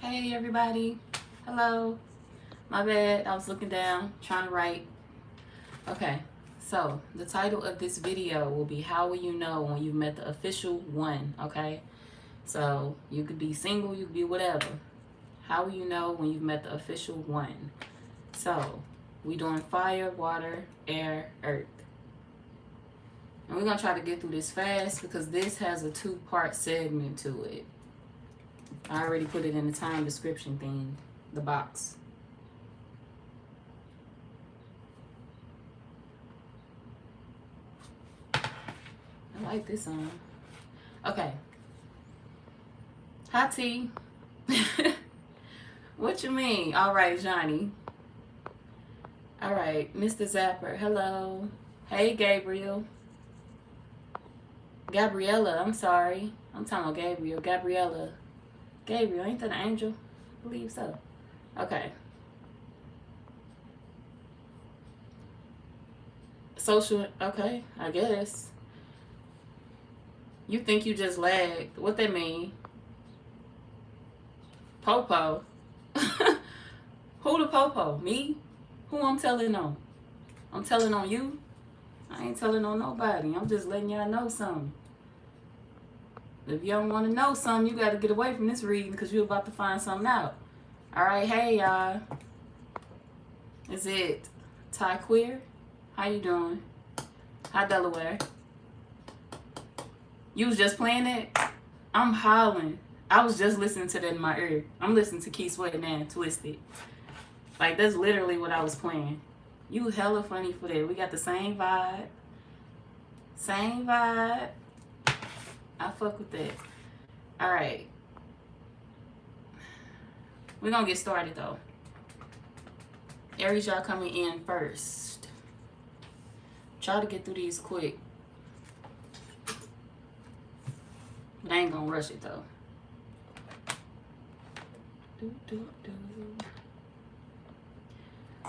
Hey everybody. Hello. My bad. I was looking down, trying to write. Okay. So, the title of this video will be How Will You Know When You've Met the Official One? Okay. So, you could be single, you could be whatever. How will you know when you've met the official one? So, we doing fire, water, air, earth. And we're going to try to get through this fast because this has a 2-part segment to it. I already put it in the time description thing, the box. I like this song. Okay. Hi, T. What you mean? All right, Johnny. All right, Mr. Zapper. Hello. Hey, Gabriel. Gabriella, I'm sorry. I'm talking about Gabriel. Gabriella. Gabriel, ain't that an angel? I believe so. Okay. Social, okay, I guess. You think you just lagged. What that mean? Popo. Who the Popo? Me? Who I'm telling on? I'm telling on you? I ain't telling on nobody. I'm just letting y'all know something. If you don't want to know something, you got to get away from this reading because you're about to find something out. All right, hey, y'all. Is it Ty Queer? How you doing? Hi, Delaware. You was just playing it? I'm hollering. I was just listening to that in my ear. I'm listening to Keith Sweat and Twisted. Like, that's literally what I was playing. You hella funny for that. We got the same vibe. Same vibe. I fuck with that. All right. We're going to get started, though. Aries, y'all coming in first. Try to get through these quick. But I ain't going to rush it, though.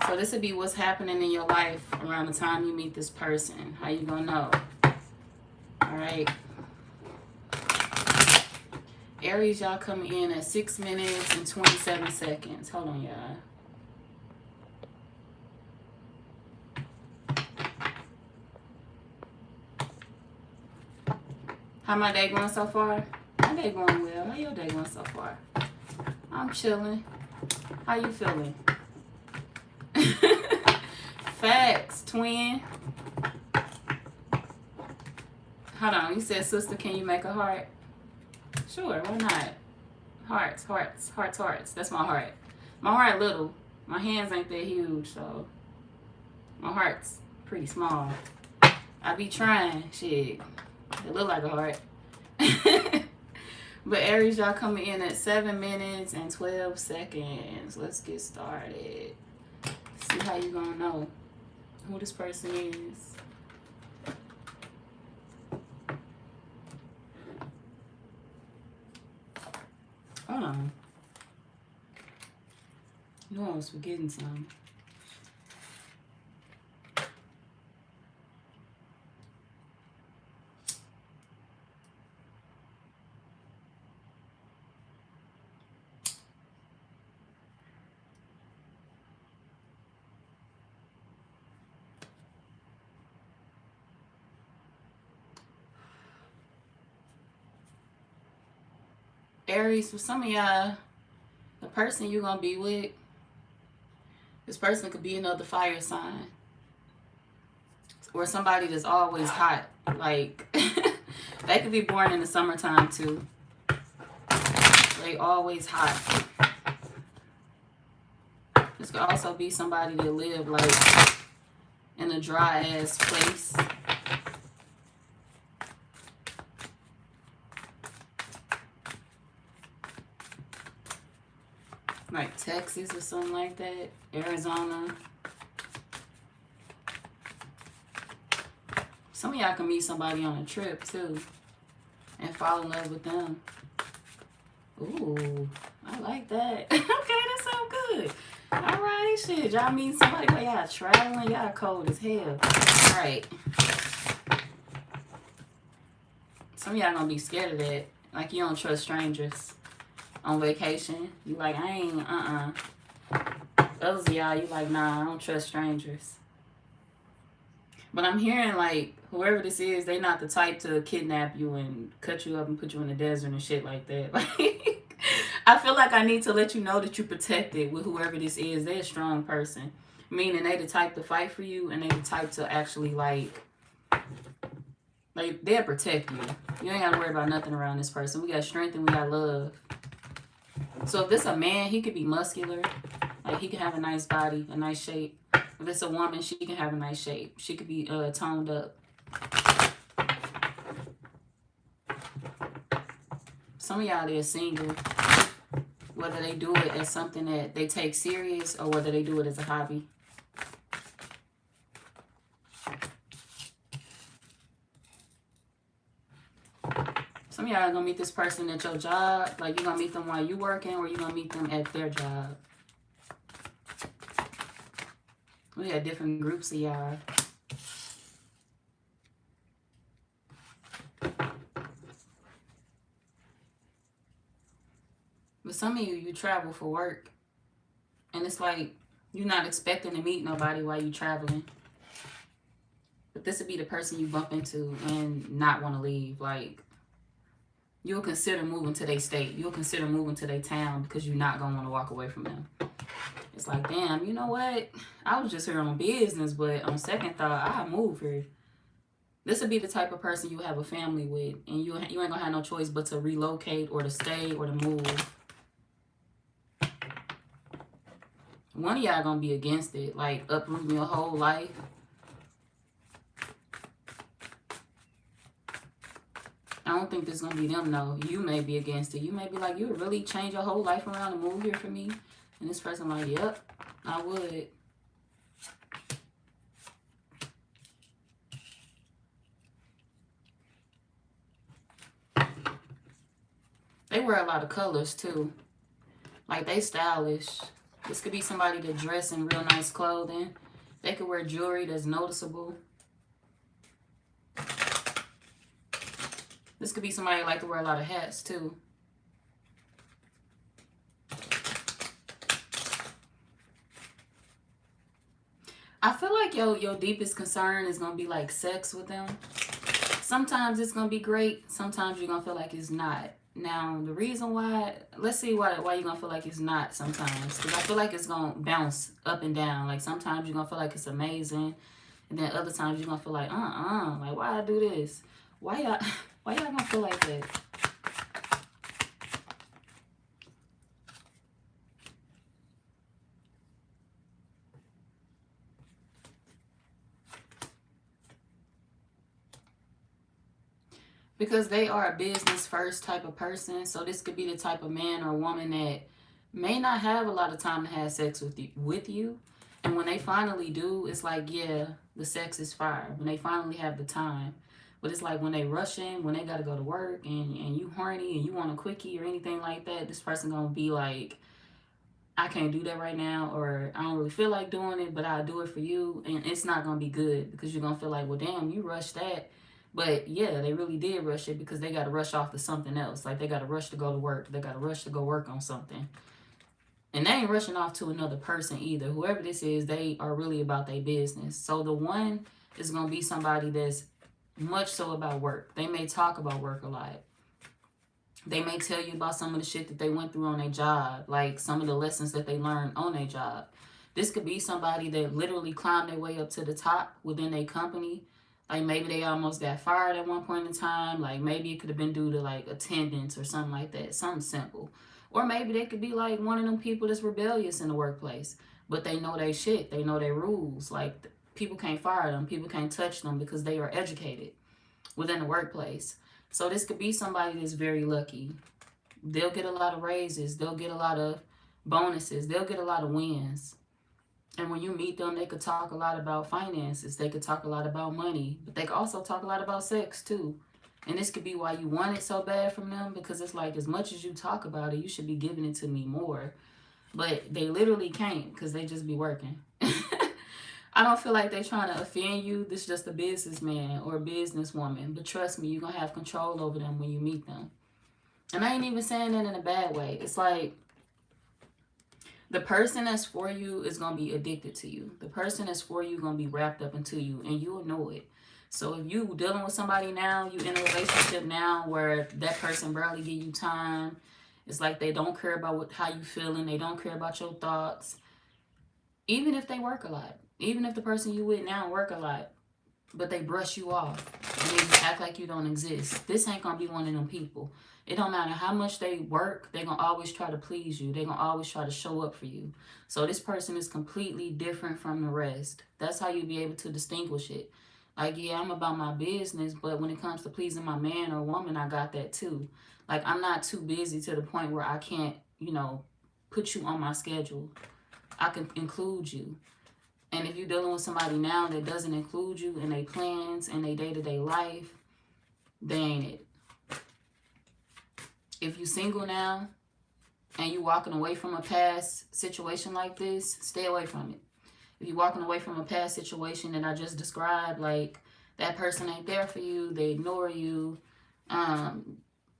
So this would be what's happening in your life around the time you meet this person. How you going to know? All right. Aries, y'all coming in at 6 minutes and 27 seconds. Hold on, y'all. How my day going so far? My day going well. How your day going so far? I'm chilling. How you feeling? Facts, twin. Hold on, you said, sister, can you make a heart? Sure, why not? Hearts, hearts, hearts, hearts. That's my heart. My heart little. My hands ain't that huge, so my heart's pretty small. I be trying, shit. It look like a heart. But Aries, y'all coming in at 7 minutes and 12 seconds. Let's get started. See how you gonna know who this person is. Hold on. You know I was forgetting something. Aries, for some of y'all, the person you're going to be with, this person could be another fire sign. Or somebody that's always hot. Like, they could be born in the summertime too. They always hot. This could also be somebody that live like in a dry ass place. Like Texas or something like that. Arizona. Some of y'all can meet somebody on a trip too and fall in love with them. Ooh, I like that. Okay, that sounds good. All right, shit. Y'all meet somebody while y'all traveling. Y'all cold as hell. All right. Some of y'all gonna be scared of that. Like you don't trust strangers. on vacation. You like, I ain't, Others of y'all, you like, nah, I don't trust strangers. But I'm hearing like whoever this is, they not the type to kidnap you and cut you up and put you in the desert and shit like that. Like, I feel like I need to let you know that you're protected with whoever this is. They're a strong person. Meaning they the type to fight for you and they the type to actually like they'll protect you. You ain't gotta worry about nothing around this person. We got strength and we got love. So if this a man, he could be muscular. Like he can have a nice body, a nice shape. If it's a woman, she can have a nice shape. She could be toned up. Some of y'all, they're single. Whether they do it as something that they take serious or whether they do it as a hobby. Some of y'all are going to meet this person at your job. Like you're going to meet them while you're working or you're going to meet them at their job. We had different groups of y'all. But some of you travel for work. And it's like you're not expecting to meet nobody while you're traveling. But this would be the person you bump into and not want to leave. Like, you'll consider moving to their state. You'll consider moving to their town because you're not going to want to walk away from them. It's like, damn, you know what? I was just here on business, but on second thought, I'll move here. This would be the type of person you have a family with, and you ain't going to have no choice but to relocate or to stay or to move. One of y'all going to be against it, like uprooting your whole life. I don't think this is going to be them, no. You may be against it. You may be like, you would really change your whole life around and move here for me? And this person like, yep, I would. They wear a lot of colors, too. Like, they stylish. This could be somebody that dress in real nice clothing. They could wear jewelry that's noticeable. This could be somebody that like to wear a lot of hats, too. I feel like your deepest concern is going to be like sex with them. Sometimes it's going to be great. Sometimes you're going to feel like it's not. Now, the reason why, let's see why you're going to feel like it's not sometimes. Because I feel like it's going to bounce up and down. Like sometimes you're going to feel like it's amazing. And then other times you're going to feel like, like why I do this? Why y'all going to feel like that? Because they are a business first type of person. So this could be the type of man or woman that may not have a lot of time to have sex with you. And when they finally do, it's like, yeah, the sex is fire. When they finally have the time. But it's like when they rush in, when they got to go to work and you horny and you want a quickie or anything like that, this person going to be like, I can't do that right now, or I don't really feel like doing it, but I'll do it for you. And it's not going to be good because you're going to feel like, well, damn, you rushed that. But yeah, they really did rush it because they got to rush off to something else. Like they got to rush to go to work. They got to rush to go work on something. And they ain't rushing off to another person either. Whoever this is, they are really about their business. So the one is going to be somebody that's much so about work. They may talk about work a lot. They may tell you about some of the shit that they went through on their job. Like some of the lessons that they learned on their job. This could be somebody that literally climbed their way up to the top within their company. Like maybe they almost got fired at one point in time. Like maybe it could have been due to like attendance or something like that. Something simple. Or maybe they could be like one of them people that's rebellious in the workplace. But they know they shit. They know their rules. Like people can't fire them. People can't touch them because they are educated within the workplace. So this could be somebody that's very lucky. They'll get a lot of raises. They'll get a lot of bonuses. They'll get a lot of wins. And when you meet them, they could talk a lot about finances. They could talk a lot about money. But they could also talk a lot about sex, too. And this could be why you want it so bad from them. Because it's like, as much as you talk about it, you should be giving it to me more. But they literally can't because they just be working. I don't feel like they're trying to offend you. This is just a businessman or a businesswoman. But trust me, you're going to have control over them when you meet them. And I ain't even saying that in a bad way. It's like the person that's for you is going to be addicted to you. The person that's for you is going to be wrapped up into you, and you'll know it. So if you dealing with somebody now, you in a relationship now where that person barely give you time, it's like they don't care about how you feeling. They don't care about your thoughts. Even if they work a lot. Even if the person you with now work a lot, but they brush you off and they just act like you don't exist. This ain't gonna be one of them people. It don't matter how much they work, they gonna always try to please you. They gonna always try to show up for you. So this person is completely different from the rest. That's how you be able to distinguish it. Like, yeah, I'm about my business, but when it comes to pleasing my man or woman, I got that too. Like, I'm not too busy to the point where I can't, put you on my schedule. I can include you. And if you're dealing with somebody now that doesn't include you in their plans and their day-to-day life, they ain't it. If you're single now and you're walking away from a past situation like this, stay away from it. If you're walking away from a past situation that I just described, like that person ain't there for you, they ignore you,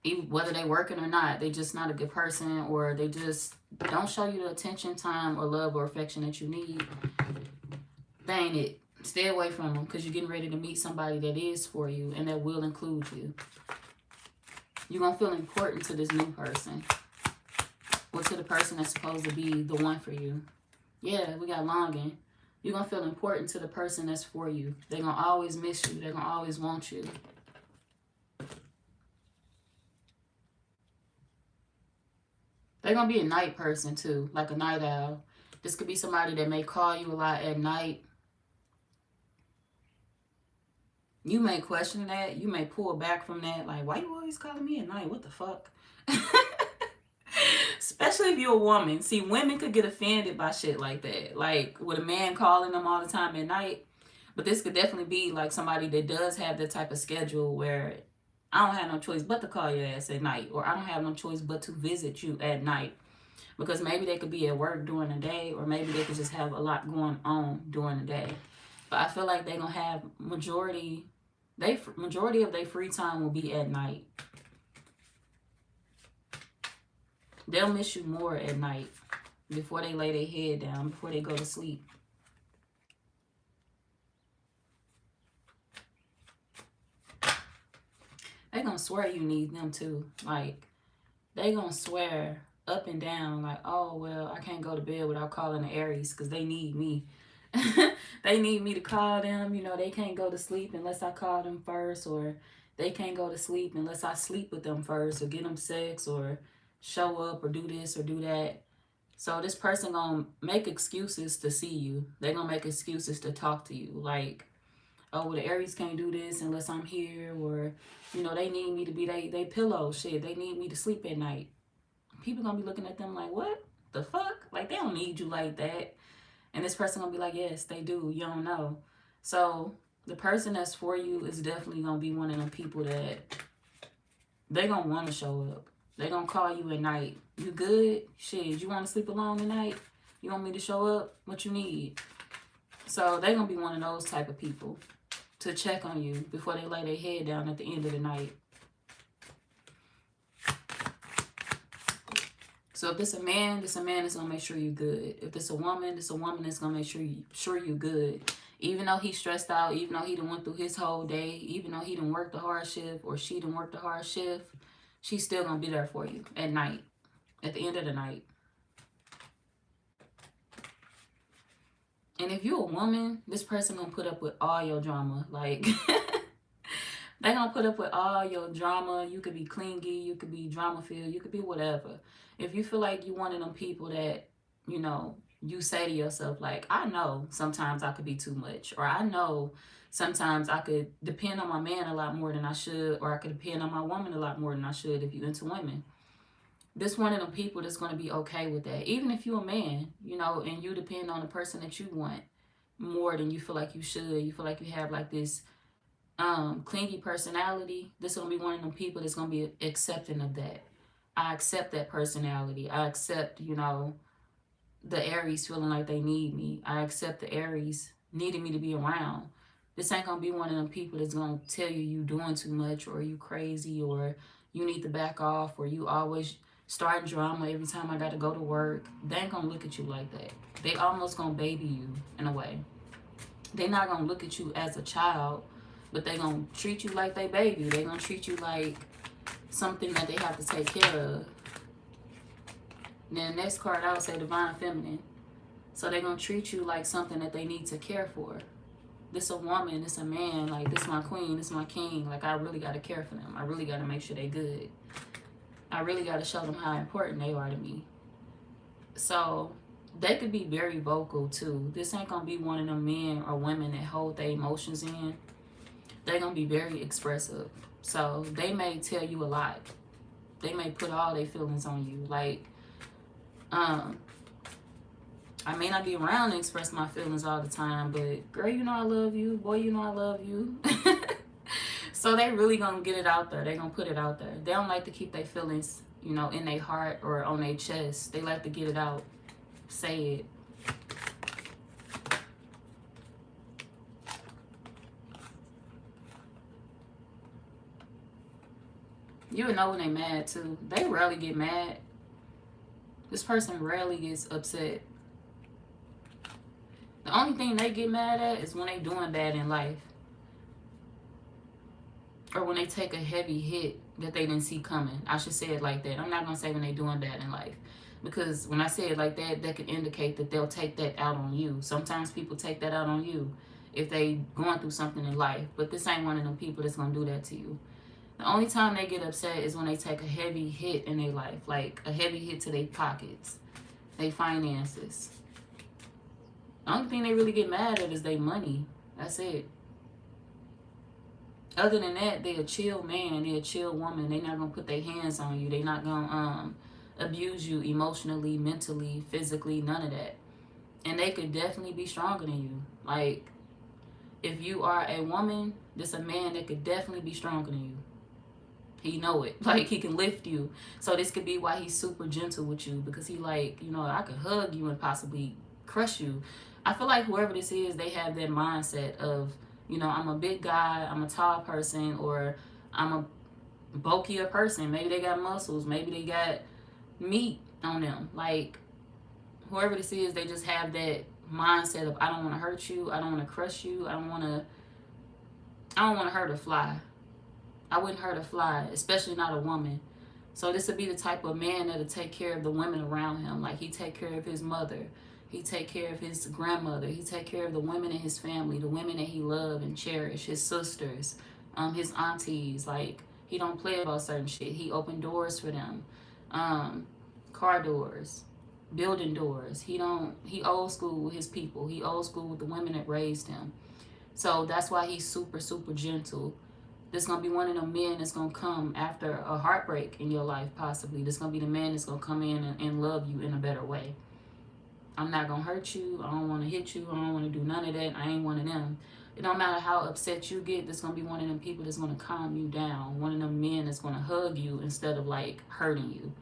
even whether they working or not, they just not a good person, or they just don't show you the attention, time, or love or affection that you need, they ain't it. Stay away from them, because you're getting ready to meet somebody that is for you and that will include you. You're going to feel important to this new person, or to the person that's supposed to be the one for you. Yeah, we got longing. You're going to feel important to the person that's for you. They're going to always miss you. They're going to always want you. They're going to be a night person too, like a night owl. This could be somebody that may call you a lot at night. You may question that. You may pull back from that. Like, why you always calling me at night? What the fuck? Especially if you're a woman. See, women could get offended by shit like that. Like, with a man calling them all the time at night. But this could definitely be like somebody that does have that type of schedule where I don't have no choice but to call your ass at night. Or I don't have no choice but to visit you at night. Because maybe they could be at work during the day. Or maybe they could just have a lot going on during the day. But I feel like they're going to have majority of their free time will be at night. They'll miss you more at night before they lay their head down, before they go to sleep. They gonna swear you need them too. Like, they gonna swear up and down like, oh, well, I can't go to bed without calling the Aries because they need me. They need me to call them. They can't go to sleep unless I call them first, or they can't go to sleep unless I sleep with them first, or get them sex, or show up, or do this or do that. So this person gonna make excuses to see you. They're gonna make excuses to talk to you. Like, oh, well, the Aries can't do this unless I'm here, or, they need me to be they pillow. Shit, they need me to sleep at night. People gonna be looking at them like, what the fuck? Like, they don't need you like that. And this person gonna be like, yes, they do. You don't know. So the person that's for you is definitely gonna be one of them people that they gonna want to show up. They gonna call you at night. You good? Shit, you want to sleep alone at night? You want me to show up? What you need? So they gonna be one of those type of people to check on you before they lay their head down at the end of the night. So if it's a man that's gonna make sure you're good. If it's a woman that's gonna make sure you're good. Even though he's stressed out, even though he done went through his whole day, even though he done worked the hard shift, or she done worked the hard shift, she's still gonna be there for you at night, at the end of the night. And if you're a woman, this person gonna put up with all your drama. Like, they gonna put up with all your drama. You could be clingy, you could be drama filled, you could be whatever. If you feel like you one of them people that, you say to yourself, like, I know sometimes I could be too much, or I know sometimes I could depend on my man a lot more than I should, or I could depend on my woman a lot more than I should if you're into women. This one of them people that's going to be okay with that. Even if you're a man, and you depend on the person that you want more than you feel like you should. You feel like you have like this clingy personality. This is going to be one of them people that's going to be accepting of that. I accept that personality. I accept, the Aries feeling like they need me. I accept the Aries needing me to be around. This ain't going to be one of them people that's going to tell you doing too much, or you crazy, or you need to back off, or you always starting drama every time I got to go to work. They ain't gonna look at you like that. They almost gonna baby you in a way. They not gonna look at you as a child, but they gonna treat you like they baby. They gonna treat you like something that they have to take care of. Then the next card, I would say Divine Feminine. So they're gonna treat you like something that they need to care for. This a woman, this a man, like this my queen, this my king. Like I really gotta care for them. I really gotta make sure they good. I really gotta show them how important they are to me. So they could be very vocal too. This ain't gonna be one of them men or women that hold their emotions in. They're gonna be very expressive. So they may tell you a lot. They may put all their feelings on you. Like, I may not be around to express my feelings all the time, but girl, you know I love you. Boy, you know I love you. So they really gonna get it out there. They gonna put it out there. They don't like to keep their feelings, you know, in their heart or on their chest. They like to get it out. Say it. You would know when they mad too. They rarely get mad. This person rarely gets upset. The only thing they get mad at is when they doing bad in life. Or when they take a heavy hit that they didn't see coming. I should say it like that. I'm not going to say when they doing bad in life. Because when I say it like that, that could indicate that they'll take that out on you. Sometimes people take that out on you if they going through something in life. But this ain't one of them people that's going to do that to you. The only time they get upset is when they take a heavy hit in their life. Like a heavy hit to their pockets. Their finances. The only thing they really get mad at is their money. That's it. Other than that, they a chill man. They a chill woman. They not going to put their hands on you. They not going to abuse you emotionally, mentally, physically. None of that. And they could definitely be stronger than you. Like, if you are a woman, this a man that could definitely be stronger than you. He know it. Like, he can lift you. So this could be why he's super gentle with you. Because he like, you know, I could hug you and possibly crush you. I feel like whoever this is, they have that mindset of, you know, I'm a big guy, I'm a tall person, or I'm a bulkier person. Maybe they got muscles. Maybe they got meat on them. Like, whoever this is, they just have that mindset of, I don't want to hurt you. I don't want to crush you. I don't want to hurt a fly. I wouldn't hurt a fly, especially not a woman. So this would be the type of man that'll take care of the women around him. Like, he take care of his mother. He take care of his grandmother. He take care of the women in his family, the women that he love and cherish, his sisters, his aunties. Like, he don't play about certain shit. He open doors for them, car doors, building doors. He old school with his people. He old school with the women that raised him. So that's why he's super, super gentle. This going to be one of them men that's going to come after a heartbreak in your life, possibly. This going to be the man that's going to come in and love you in a better way. I'm not going to hurt you. I don't want to hit you. I don't want to do none of that. I ain't one of them. It don't matter how upset you get. This going to be one of them people that's going to calm you down. One of them men that's going to hug you instead of, like, hurting you.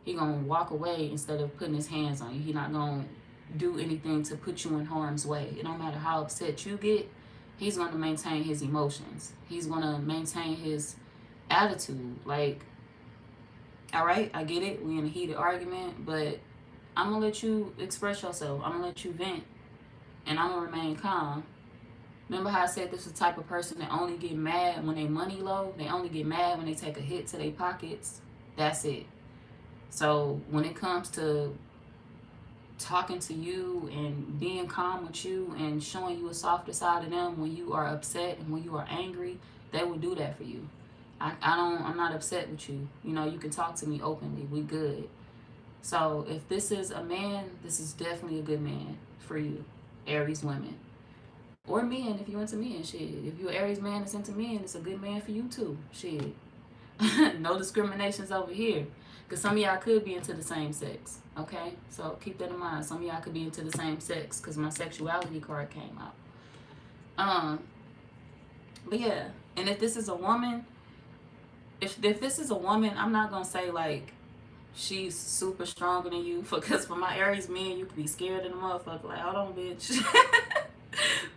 He going to walk away instead of putting his hands on you. He not going to do anything to put you in harm's way. It don't matter how upset you get. He's going to maintain his emotions. He's going to maintain his attitude. Like, all right, I get it. We in a heated argument, but I'm going to let you express yourself. I'm going to let you vent. And I'm going to remain calm. Remember how I said this is the type of person that only get mad when they money low? They only get mad when they take a hit to their pockets. That's it. So when it comes to talking to you and being calm with you and showing you a softer side of them when you are upset and when you are angry, they will do that for you. I'm not upset with you. You know, you can talk to me openly. We good. So if this is a man, this is definitely a good man for you, Aries women. Or men, if you're into men, shit. If you're an Aries man that's into men, it's a good man for you too, shit. No discriminations over here. Because some of y'all could be into the same sex, okay? So keep that in mind. Some of y'all could be into the same sex because my sexuality card came out. But yeah, and if this is a woman, if this is a woman, I'm not going to say like she's super stronger than you. Because for my Aries men, you could be scared of the motherfucker. Like, hold on, bitch.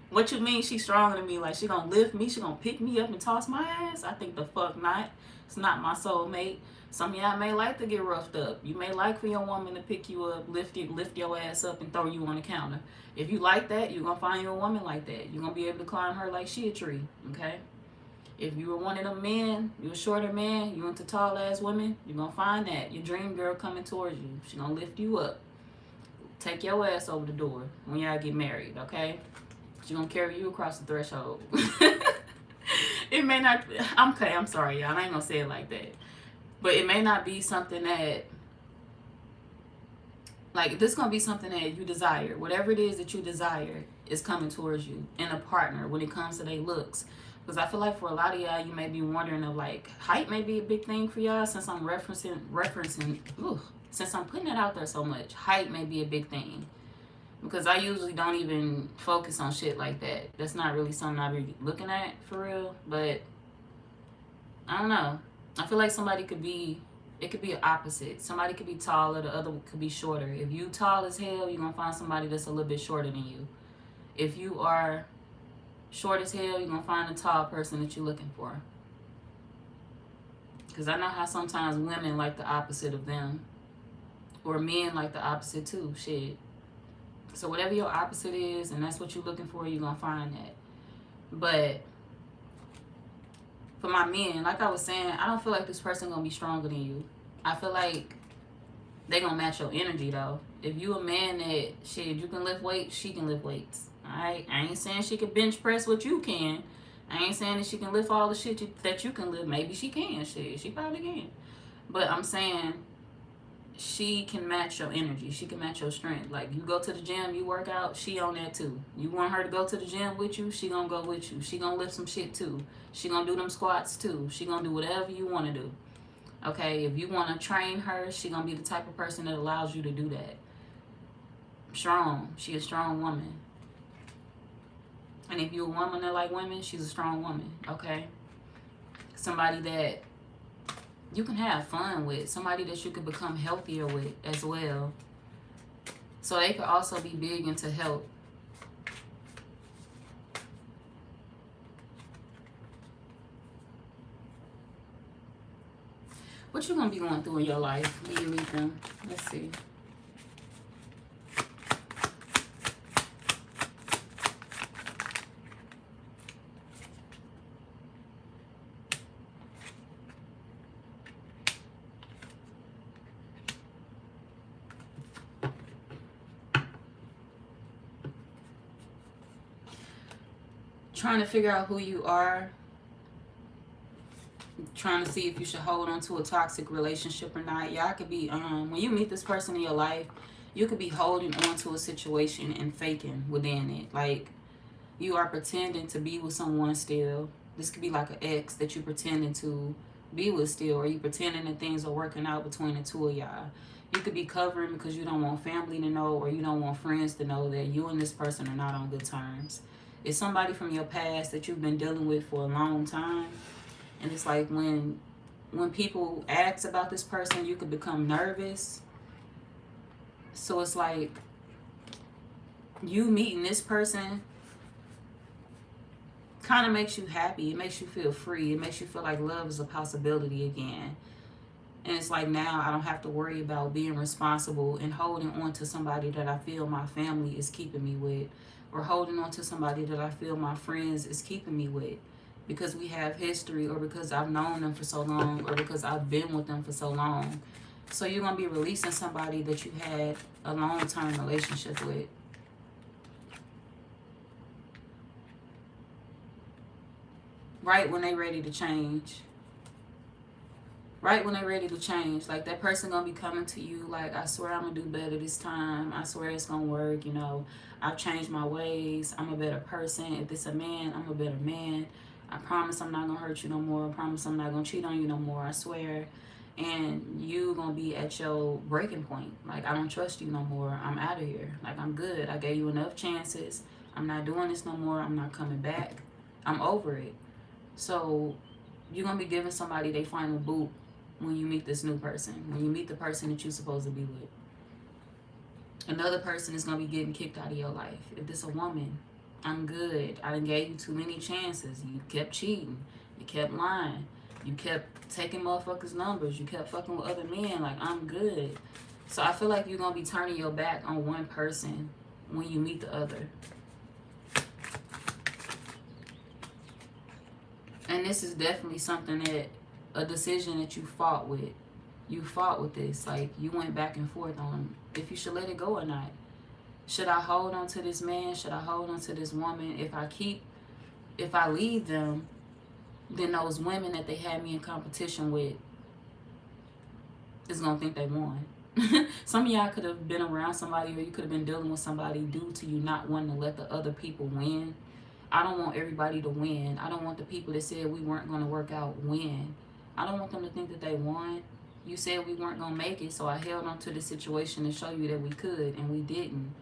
What you mean she's stronger than me? Like she gonna lift me, she gonna pick me up and toss my ass? I think the fuck not. It's not my soulmate. Some of y'all may like to get roughed up. You may like for your woman to pick you up, lift your ass up and throw you on the counter. If you like that, you're gonna find you a woman like that. You're gonna be able to climb her like she a tree, okay? If you were one of them men, you a shorter man, you into tall ass women, you're gonna find that. Your dream girl coming towards you. She gonna lift you up. Take your ass over the door when y'all get married, okay? She gonna carry you across the threshold. It may not, okay, I'm sorry, y'all. I ain't gonna say it like that. But it may not be something that, like, this gonna be something that you desire. Whatever it is that you desire is coming towards you in a partner when it comes to their looks. Because I feel like for a lot of y'all, you may be wondering of like, height may be a big thing for y'all since I'm since I'm putting it out there so much. Height may be a big thing. Because I usually don't even focus on shit like that. That's not really something I be looking at for real. But I don't know. I feel like somebody could be, it could be an opposite. Somebody could be taller, the other could be shorter. If you tall as hell, you're going to find somebody that's a little bit shorter than you. If you are short as hell, you're going to find a tall person that you're looking for. Because I know how sometimes women like the opposite of them. Or men like the opposite too. Shit. So whatever your opposite is, and that's what you're looking for, you're going to find that. But for my men, like I was saying, I don't feel like this person going to be stronger than you. I feel like they going to match your energy, though. If you a man that, shit, you can lift weights, she can lift weights. Alright? I ain't saying she can bench press what you can. I ain't saying that she can lift all the shit that you can lift. Maybe she can. Shit, she probably can. But I'm saying she can match your energy. She can match your strength. Like, you go to the gym, you work out, she on that too. You want her to go to the gym with you, she gonna go with you. She gonna lift some shit too. She gonna do them squats too. She gonna do whatever you want to do. Okay, if you want to train her, she gonna be the type of person that allows you to do that. Strong. She a strong woman. And if you're a woman that like women, she's a strong woman. Okay? Somebody that you can have fun with. Somebody that you could become healthier with as well. So they could also be big into health. What you gonna be going through in your life when you meet them? Let's see. Trying to figure out who you are. Trying to see if you should hold on to a toxic relationship or not. Y'all could be, when you meet this person in your life, you could be holding on to a situation and faking within it. Like, you are pretending to be with someone still. This could be like an ex that you pretending to be with still, or you pretending that things are working out between the two of y'all. You could be covering because you don't want family to know, or you don't want friends to know that you and this person are not on good terms. It's somebody from your past that you've been dealing with for a long time. And it's like when people ask about this person, you could become nervous. So it's like you meeting this person kind of makes you happy. It makes you feel free. It makes you feel like love is a possibility again. And it's like now I don't have to worry about being responsible and holding on to somebody that I feel my family is keeping me with, or holding on to somebody that I feel my friends is keeping me with, because we have history, or because I've known them for so long, or because I've been with them for so long. So you're going to be releasing somebody that you had a long-term relationship with. Right when they're ready to change. Right when they're ready to change. Like, that person going to be coming to you like, I swear I'm going to do better this time. I swear it's going to work. You know, I've changed my ways. I'm a better person. If it's a man, I'm a better man. I promise I'm not going to hurt you no more. I promise I'm not going to cheat on you no more. I swear. And you going to be at your breaking point. Like, I don't trust you no more. I'm out of here. Like, I'm good. I gave you enough chances. I'm not doing this no more. I'm not coming back. I'm over it. So you're going to be giving somebody their final boot when you meet this new person. When you meet the person that you're supposed to be with. Another person is going to be getting kicked out of your life. If this a woman, I'm good. I done gave you too many chances. You kept cheating. You kept lying. You kept taking motherfuckers' numbers. You kept fucking with other men. Like, I'm good. So I feel like you're going to be turning your back on one person when you meet the other. And this is definitely something that, a decision that you fought with. You fought with this. Like, you went back and forth on if you should let it go or not. Should I hold on to this man? Should I hold on to this woman? If I leave them, then those women that they had me in competition with is going to think they won. Some of y'all could have been around somebody, or you could have been dealing with somebody due to you not wanting to let the other people win. I don't want everybody to win. I don't want the people that said we weren't going to work out win. I don't want them to think that they won. You said we weren't going to make it, so I held on to the situation to show you that we could, and we didn't.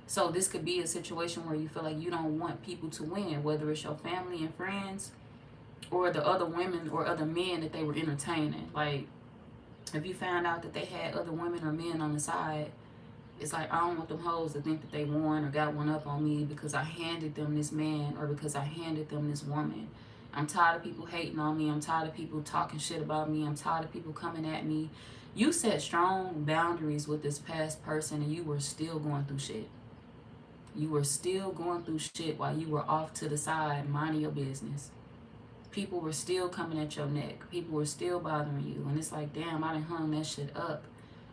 So this could be a situation where you feel like you don't want people to win, whether it's your family and friends or the other women or other men that they were entertaining. Like, if you found out that they had other women or men on the side, it's like, I don't want them hoes to think that they won or got one up on me because I handed them this man or because I handed them this woman. I'm tired of people hating on me. I'm tired of people talking shit about me. I'm tired of people coming at me. You set strong boundaries with this past person and you were still going through shit. You were still going through shit while you were off to the side minding your business. People were still coming at your neck. People were still bothering you. And it's like, damn, I done hung that shit up.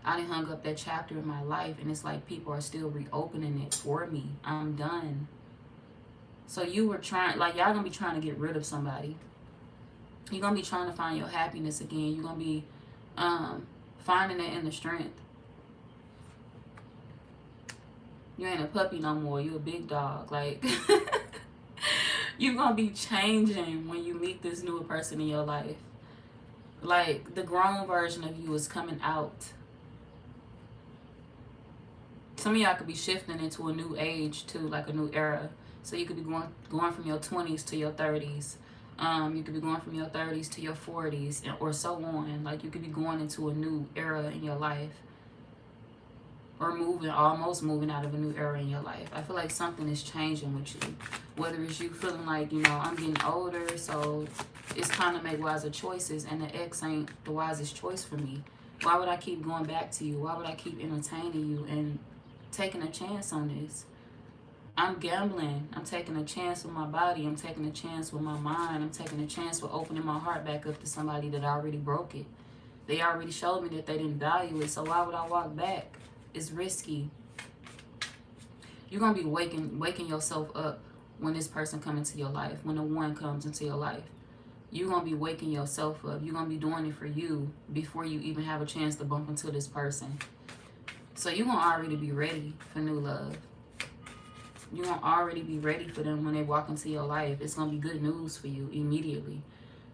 I done hung up that chapter in my life. And it's like people are still reopening it for me. I'm done. So you were trying, like, y'all gonna be trying to get rid of somebody. You're gonna be trying to find your happiness again. You're gonna be finding it in the strength. You ain't a puppy no more. You a big dog. Like, you're going to be changing when you meet this newer person in your life. Like, the grown version of you is coming out. Some of y'all could be shifting into a new age, too, like a new era. So you could be going from your 20s to your 30s. You could be going from your 30s to your 40s, or so on. Like, you could be going into a new era in your life. Or almost moving out of a new era in your life. I feel like something is changing with you. Whether it's you feeling like, you know, I'm getting older, so it's time to make wiser choices, and the ex ain't the wisest choice for me. Why would I keep going back to you? Why would I keep entertaining you and taking a chance on this? I'm gambling. I'm taking a chance with my body. I'm taking a chance with my mind. I'm taking a chance with opening my heart back up to somebody that already broke it. They already showed me that they didn't value it, so why would I walk back? It's risky. You're going to be waking yourself up when this person comes into your life, when the one comes into your life. You're going to be waking yourself up. You're going to be doing it for you before you even have a chance to bump into this person. So you're going to already be ready for new love. You're going to already be ready for them when they walk into your life. It's going to be good news for you immediately.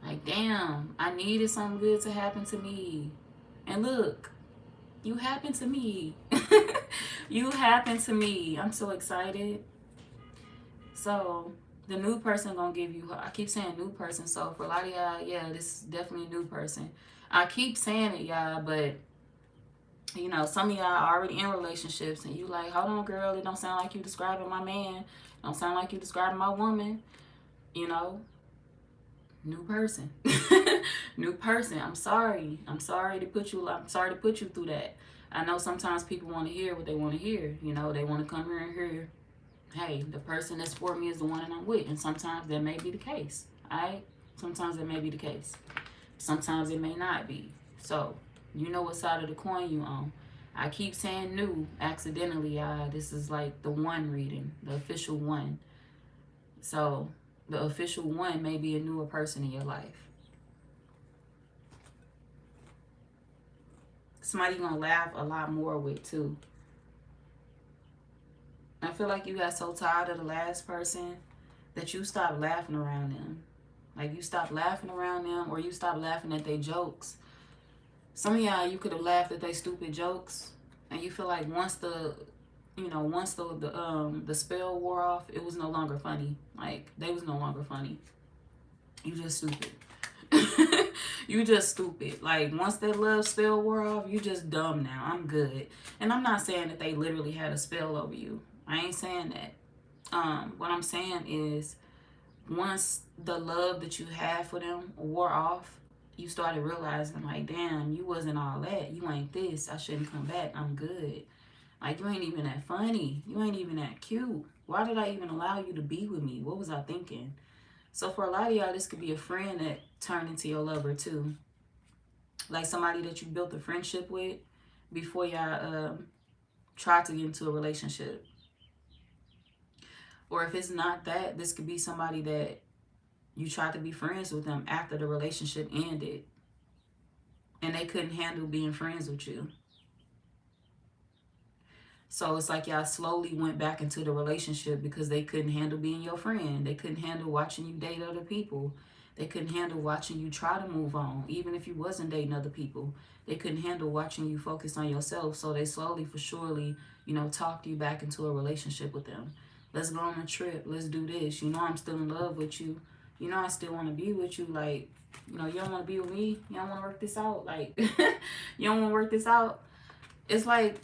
Like, damn, I needed something good to happen to me. And look, you happened to me. You happened to me. I'm so excited. So the new person gonna give you, I keep saying new person, so for a lot of y'all, yeah, this is definitely a new person. I keep saying it, y'all, but you know, some of y'all are already in relationships and you like, hold on, girl, it don't sound like you describing my man. It don't sound like you describing my woman. You know, new person. New person. I'm sorry to put you through that. I know sometimes people want to hear what they want to hear. You know, they want to come here and hear, hey, the person that's for me is the one that I'm with. And sometimes that may be the case. Alright? Sometimes that may be the case. Sometimes it may not be. So, you know what side of the coin you on. I keep saying new accidentally, this is like the one reading, the official one. So, the official one may be a newer person in your life. Somebody you're going to laugh a lot more with, too. I feel like you got so tired of the last person that you stopped laughing around them. Like, you stopped laughing around them, or you stopped laughing at their jokes. Some of y'all, you could have laughed at their stupid jokes, and you feel like once the spell wore off, it was no longer funny. Like, they was no longer funny. You just stupid. You just stupid. Like, once that love spell wore off, you just dumb now. I'm good. And I'm not saying that they literally had a spell over you. I ain't saying that. What I'm saying is, once the love that you had for them wore off, you started realizing, like, damn, you wasn't all that. You ain't this. I shouldn't come back. I'm good. Like, you ain't even that funny. You ain't even that cute. Why did I even allow you to be with me? What was I thinking? So for a lot of y'all, this could be a friend that turned into your lover too. Like somebody that you built a friendship with before y'all tried to get into a relationship. Or if it's not that, this could be somebody that you tried to be friends with them after the relationship ended. And they couldn't handle being friends with you. So it's like y'all slowly went back into the relationship because they couldn't handle being your friend. They couldn't handle watching you date other people. They couldn't handle watching you try to move on, even if you wasn't dating other people. They couldn't handle watching you focus on yourself. So they slowly, for surely, talked you back into a relationship with them. Let's go on a trip. Let's do this. I'm still in love with you. I still want to be with you. Like, you don't want to be with me. You don't want to work this out. Like, you don't want to work this out. It's like,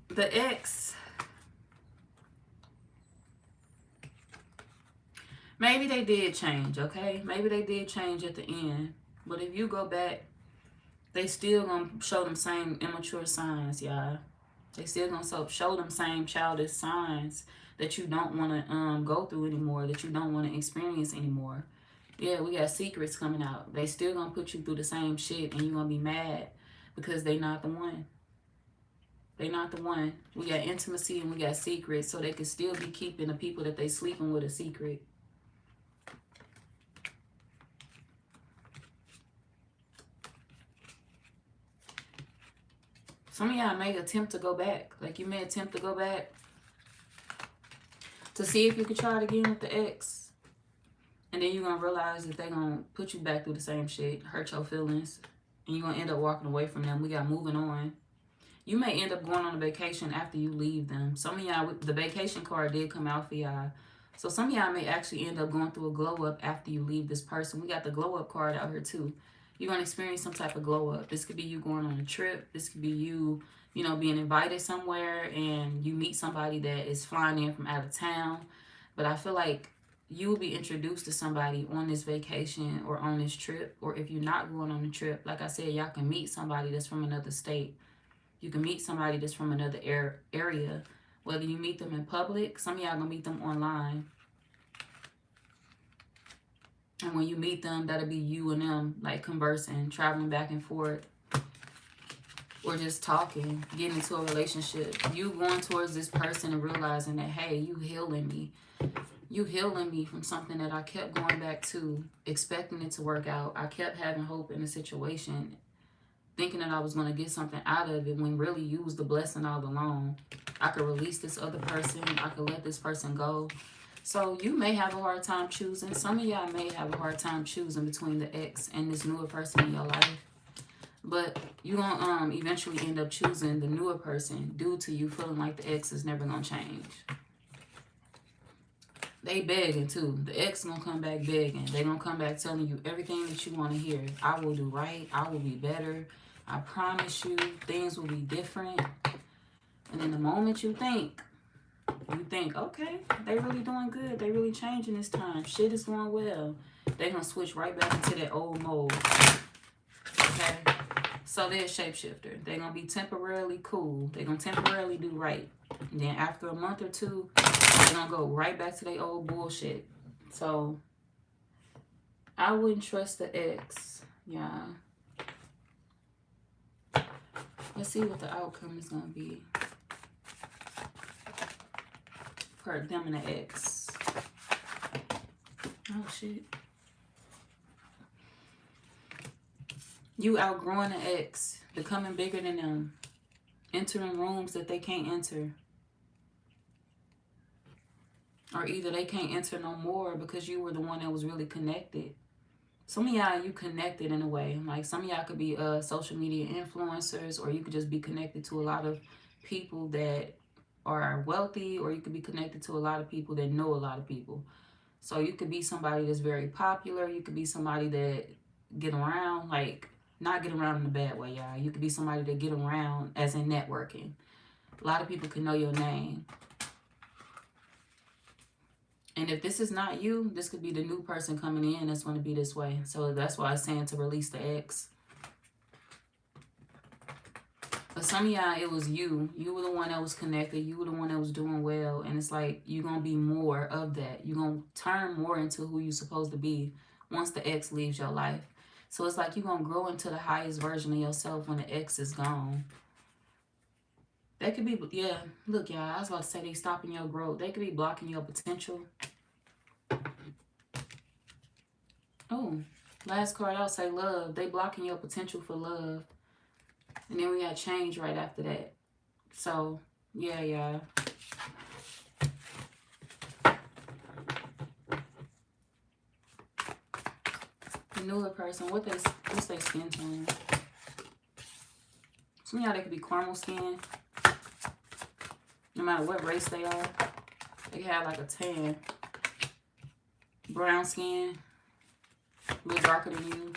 the ex, maybe they did change, okay? Maybe they did change at the end. But if you go back, they still gonna show them same immature signs, y'all. They still gonna show them same childish signs that you don't want to go through anymore, that you don't want to experience anymore. Yeah, we got secrets coming out. They still gonna put you through the same shit, and you're gonna be mad because they not the one. They not the one. We got intimacy and we got secrets, so they can still be keeping the people that they sleeping with a secret. Some of y'all may attempt to go back. Like, you may attempt to go back to see if you could try it again with the ex. And then you're going to realize that they're going to put you back through the same shit, hurt your feelings, and you're going to end up walking away from them. We got moving on. You may end up going on a vacation after you leave them. Some of y'all, the vacation card did come out for y'all. So some of y'all may actually end up going through a glow up after you leave this person. We got the glow up card out here too. You're going to experience some type of glow up. This could be you going on a trip. This could be you, being invited somewhere and you meet somebody that is flying in from out of town. But I feel like you will be introduced to somebody on this vacation or on this trip. Or if you're not going on a trip, like I said, y'all can meet somebody that's from another state. You can meet somebody that's from another area. Whether you meet them in public, some of y'all gonna meet them online. And when you meet them, that'll be you and them, like, conversing, traveling back and forth. Or just talking, getting into a relationship. You going towards this person and realizing that, hey, you healing me. You healing me from something that I kept going back to, expecting it to work out. I kept having hope in the situation, thinking that I was going to get something out of it, when really you was the blessing all along. I could release this other person. I could let this person go. So you may have a hard time choosing. Some of y'all may have a hard time choosing between the ex and this newer person in your life. But you're going to eventually end up choosing the newer person due to you feeling like the ex is never going to change. They begging too. The ex going to come back begging. They going to come back telling you everything that you want to hear. I will do right. I will be better. I promise you, things will be different. And then the moment you think, okay, they really doing good. They really changing this time. Shit is going well. They're going to switch right back into that old mode. Okay? So they're a shapeshifter. They're going to be temporarily cool. They're going to temporarily do right. And then after a month or two, they're going to go right back to their old bullshit. So I wouldn't trust the ex. Yeah. Let's see what the outcome is going to be for them and the ex. Oh, shit. You outgrowing the ex, becoming bigger than them, entering rooms that they can't enter. Or either they can't enter no more because you were the one that was really connected. Some of y'all, you connected in a way. Like, some of y'all could be social media influencers, or you could just be connected to a lot of people that are wealthy, or you could be connected to a lot of people that know a lot of people. So you could be somebody that's very popular. You could be somebody that get around, like, not get around in a bad way, y'all. You could be somebody that get around as in networking. A lot of people can know your name. And if this is not you, this could be the new person coming in that's going to be this way. So that's why I'm saying to release the ex. But some of y'all, it was you. You were the one that was connected. You were the one that was doing well. And it's like, you're going to be more of that. You're going to turn more into who you're supposed to be once the ex leaves your life. So it's like you're going to grow into the highest version of yourself when the ex is gone. They could be, yeah, look, y'all, I was about to say they stopping your growth. They could be blocking your potential. Oh, last card I'll say love. They blocking your potential for love. And then we got change right after that. So, yeah, y'all. The newer person, what's their skin tone? Some of y'all, they could be caramel skin. No matter what race they are. They have like a tan. Brown skin. A little darker than you.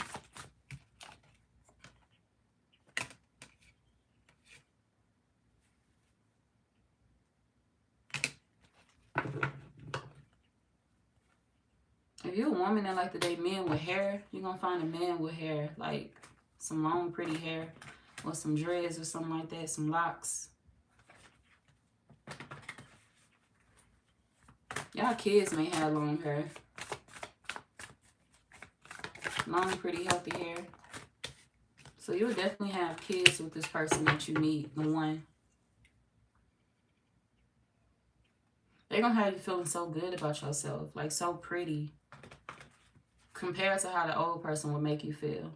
If you're a woman that like to date men with hair, you're going to find a man with hair. Like some long, pretty hair. Or some dreads or something like that. Some locks. Y'all kids may have long hair. Long, pretty, healthy hair. So you'll definitely have kids with this person that you meet. The one. They're going to have you feeling so good about yourself. Like so pretty. Compared to how the old person would make you feel.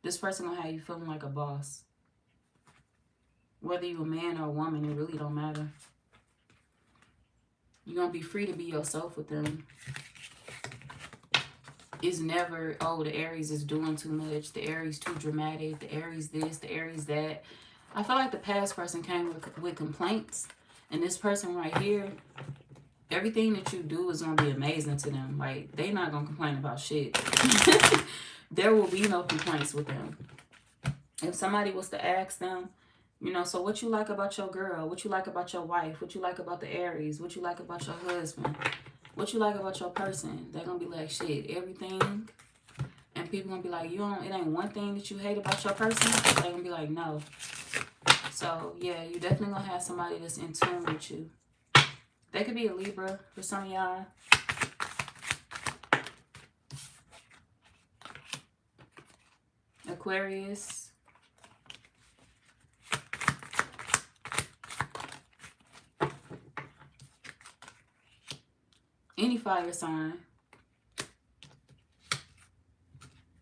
This person going to have you feeling like a boss. Whether you're a man or a woman, it really don't matter. You're going to be free to be yourself with them. It's never, oh, the Aries is doing too much. The Aries too dramatic. The Aries this, the Aries that. I feel like the past person came with complaints. And this person right here, everything that you do is going to be amazing to them. Like, they not going to complain about shit. There will be no complaints with them. If somebody was to ask them, you know, so what you like about your girl? What you like about your wife? What you like about the Aries? What you like about your husband? What you like about your person? They're going to be like, shit, everything. And people going to be like, it ain't one thing that you hate about your person? They're going to be like, no. So, yeah, you definitely going to have somebody that's in tune with you. They could be a Libra for some of y'all. Aquarius. Any fire sign.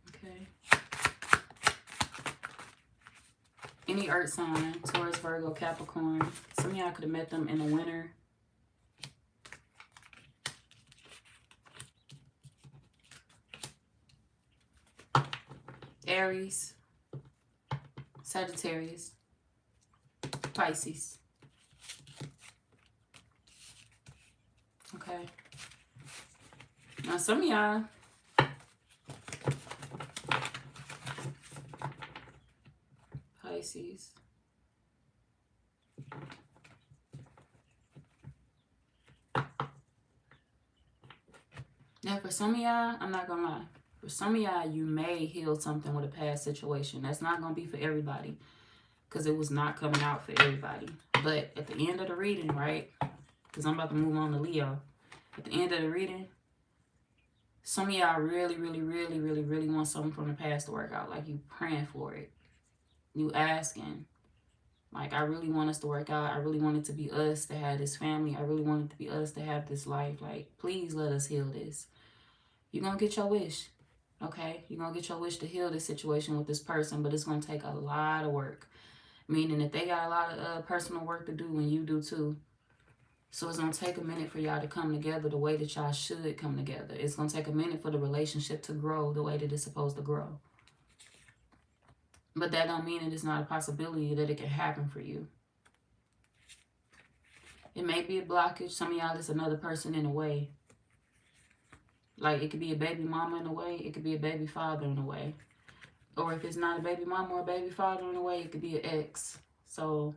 Okay. Any earth sign. Taurus, Virgo, Capricorn. Some of y'all could have met them in the winter. Aries. Sagittarius. Pisces. Okay. Now, some of y'all, Pisces. Now, for some of y'all, I'm not going to lie. For some of y'all, you may heal something with a past situation. That's not going to be for everybody. Because it was not coming out for everybody. But at the end of the reading, right? Because I'm about to move on to Leo. At the end of the reading, some of y'all really, really, really, really, really want something from the past to work out. Like you praying for it. You asking. Like, I really want us to work out. I really want it to be us to have this family. I really want it to be us to have this life. Like, please let us heal this. You're going to get your wish. Okay? You're going to get your wish to heal this situation with this person. But it's going to take a lot of work. Meaning that they got a lot of personal work to do and you do too. So it's going to take a minute for y'all to come together the way that y'all should come together. It's going to take a minute for the relationship to grow the way that it's supposed to grow. But that don't mean it is not a possibility that it can happen for you. It may be a blockage. Some of y'all is another person in the way. Like it could be a baby mama in a way. It could be a baby father in a way. Or if it's not a baby mama or a baby father in a way, it could be an ex. So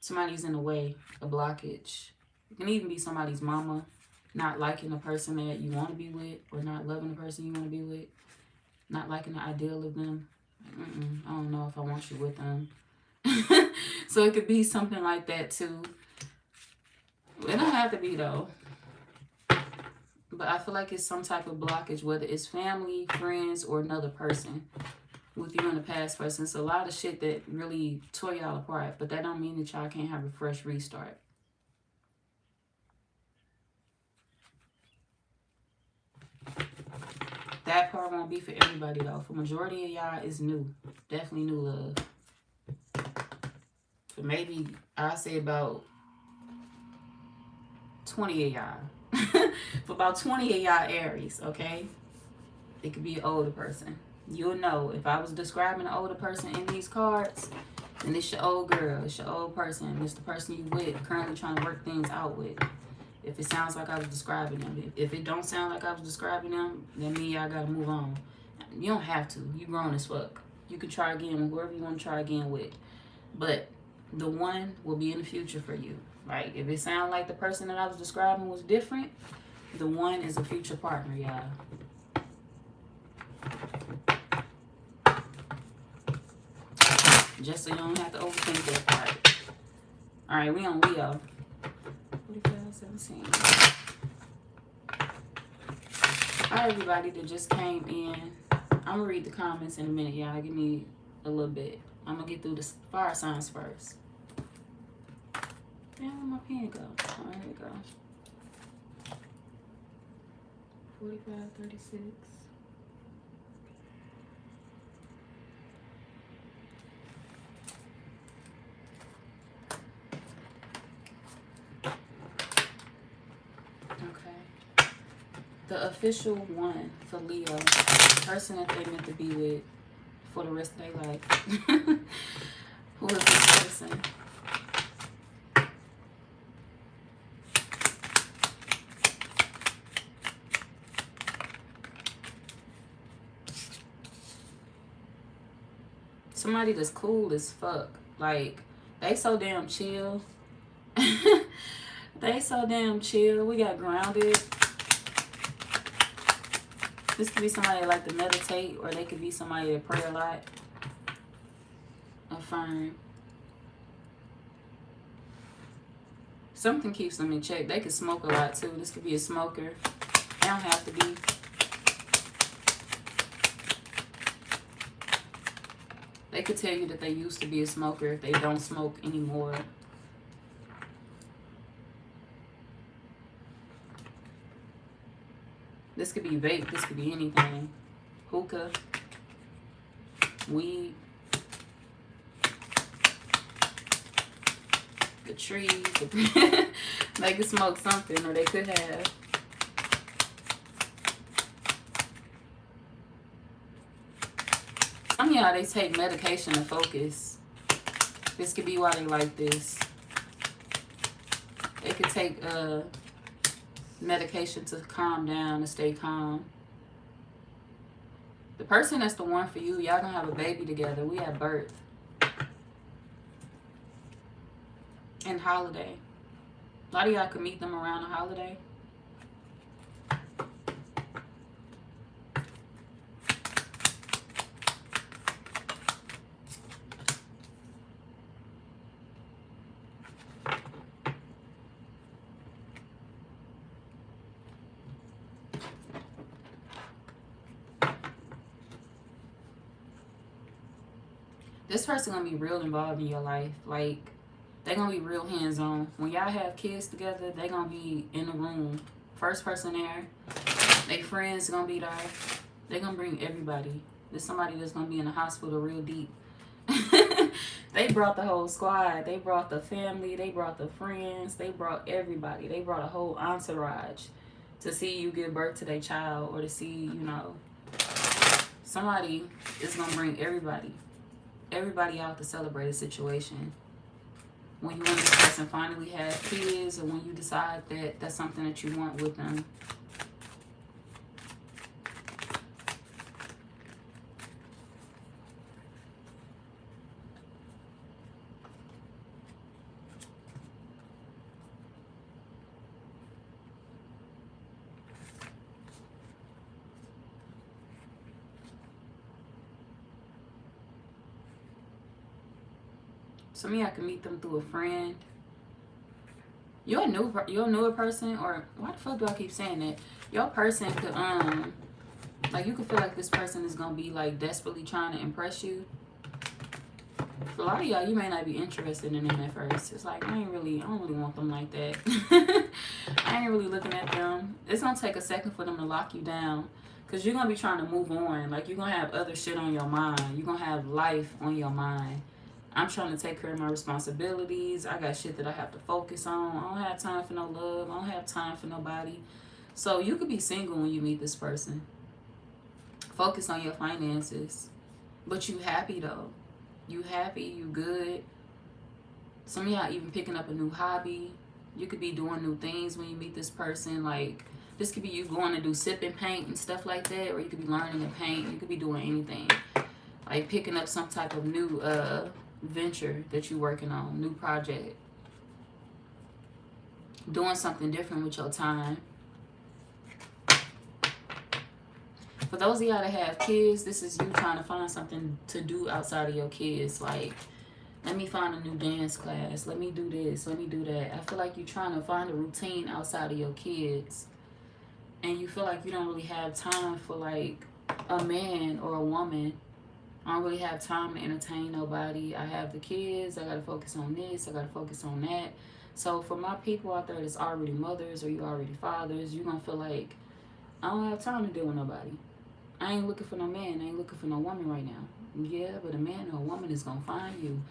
somebody's in the way, a blockage. It can even be somebody's mama not liking the person that you want to be with, or not loving the person you want to be with, not liking the ideal of them. I don't know if I want you with them. So it could be something like that too. It don't have to be though. But I feel like it's some type of blockage, whether it's family, friends, or another person with you and the past person. It's a lot of shit that really tore y'all apart, but that don't mean that y'all can't have a fresh restart. That part won't be for everybody though. For majority of y'all, it's new. Definitely new love. For maybe, I say about 20 of y'all. For about 20 of y'all Aries, okay? It could be an older person. You'll know. If I was describing an older person in these cards, then it's your old girl, it's your old person, it's the person you with, currently trying to work things out with. If it sounds like I was describing them. If it don't sound like I was describing them, then me, I gotta move on. You don't have to. You grown as fuck. You can try again with whoever you want to try again with. But the one will be in the future for you. Right? If it sounds like the person that I was describing was different, the one is a future partner, y'all. Just so you don't have to overthink that part. Alright, we on Leo. 45, 17. Alright, everybody that just came in. I'm going to read the comments in a minute, y'all. Give me a little bit. I'm going to get through the fire signs first. Damn, where'd my pen go? Oh, here we go. 45, 36. The official one for Leo, the person that they meant to be with for the rest of their life. Who is this person? Somebody that's cool as fuck. Like, they so damn chill. They so damn chill. We got grounded. This could be somebody that like to meditate, or they could be somebody that pray a lot. Affirm. Something keeps them in check. They could smoke a lot too. This could be a smoker. They don't have to be. They could tell you that they used to be a smoker if they don't smoke anymore. This could be vape. This could be anything. Hookah. Weed. The trees. They could smoke something, or they could have. Some of y'all, they take medication to focus. This could be why they like this. They could take medication to calm down, to stay calm. The person that's the one for you, y'all gonna have a baby together. We have birth. And holiday. A lot of y'all could meet them around a holiday. This person gonna be real involved in your life. Like, they gonna be real hands-on. When y'all have kids together, they gonna be in the room. First person there. They friends gonna be there. They gonna bring everybody. There's somebody that's gonna be in the hospital real deep. They brought the whole squad. They brought the family. They brought the friends. They brought everybody. They brought a whole entourage to see you give birth to their child, or to see, you know, somebody is gonna bring everybody out to celebrate a situation. When you and this person finally have kids, or when you decide that that's something that you want with them. Some of y'all can meet them through a friend. You're a newer person, or why the fuck do I keep saying that? Your person could like, you could feel like this person is gonna be like desperately trying to impress you. For a lot of y'all, you may not be interested in them at first. It's like, I don't really want them like that. I ain't really looking at them. It's gonna take a second for them to lock you down, because you're gonna be trying to move on. Like, you're gonna have other shit on your mind. You're gonna have life on your mind. I'm trying to take care of my responsibilities. I got shit that I have to focus on. I don't have time for no love. I don't have time for nobody. So you could be single when you meet this person. Focus on your finances. But you happy though. You happy, you good. Some of y'all even picking up a new hobby. You could be doing new things when you meet this person. Like, this could be you going to do sip and paint and stuff like that. Or you could be learning to paint. You could be doing anything. Like picking up some type of new venture that you're working on. New project. Doing something different with your time. For those of y'all that have kids, this is you trying to find something to do outside of your kids. Like, let me find a new dance class. Let me do this. Let me do that. I feel like you're trying to find a routine outside of your kids. And you feel like you don't really have time for, like, a man or a woman. I don't really have time to entertain nobody. I have the kids. I got to focus on this. I got to focus on that. So, for my people out there that's already mothers or you already fathers, you're going to feel like, I don't have time to deal with nobody. I ain't looking for no man. I ain't looking for no woman right now. Yeah, but a man or a woman is going to find you.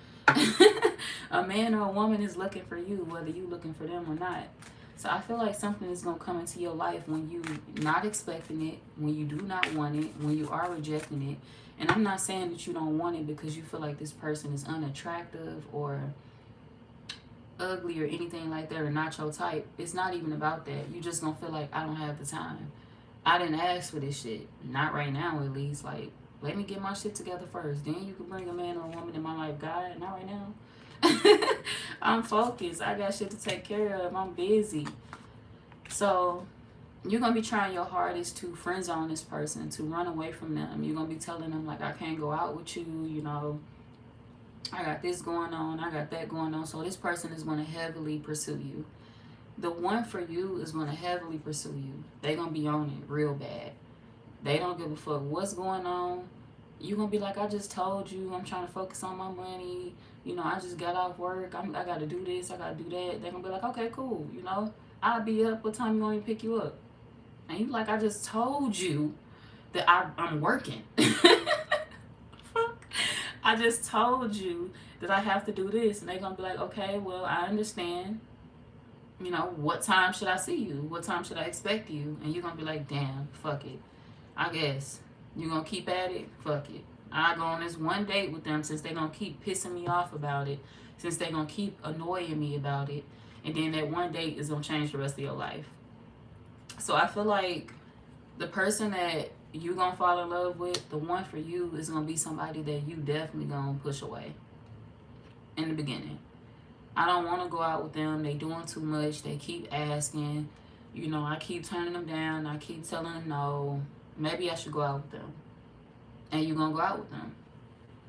A man or a woman is looking for you, whether you looking for them or not. So I feel like something is going to come into your life when you not expecting it, when you do not want it, when you are rejecting it. And I'm not saying that you don't want it because you feel like this person is unattractive or ugly or anything like that, or not your type. It's not even about that. You just going to feel like, I don't have the time. I didn't ask for this shit. Not right now, at least. Like, let me get my shit together first. Then you can bring a man or a woman in my life. God, not right now. I'm focused. I got shit to take care of. I'm busy. So, you're going to be trying your hardest to friend zone this person, to run away from them. You're going to be telling them, like, I can't go out with you, you know. I got this going on. I got that going on. So, this person is going to heavily pursue you. The one for you is going to heavily pursue you. They're going to be on it real bad. They don't give a fuck what's going on. You're going to be like, I just told you. I'm trying to focus on my money. You know, I just got off work. I got to do this. I got to do that. They're going to be like, okay, cool. You know, I'll be up. What time you going to pick you up? And you like, I just told you that I'm working. Fuck. I just told you that I have to do this. And they're going to be like, okay, well, I understand. You know, what time should I see you? What time should I expect you? And you're going to be like, damn, fuck it. I guess. You're going to keep at it? Fuck it. I'll go on this one date with them since they're going to keep pissing me off about it. Since they're going to keep annoying me about it. And then that one date is going to change the rest of your life. So I feel like the person that you're going to fall in love with, the one for you, is going to be somebody that you definitely going to push away in the beginning. I don't want to go out with them. They doing too much. They keep asking. You know, I keep turning them down. I keep telling them no. Maybe I should go out with them. And you're going to go out with them.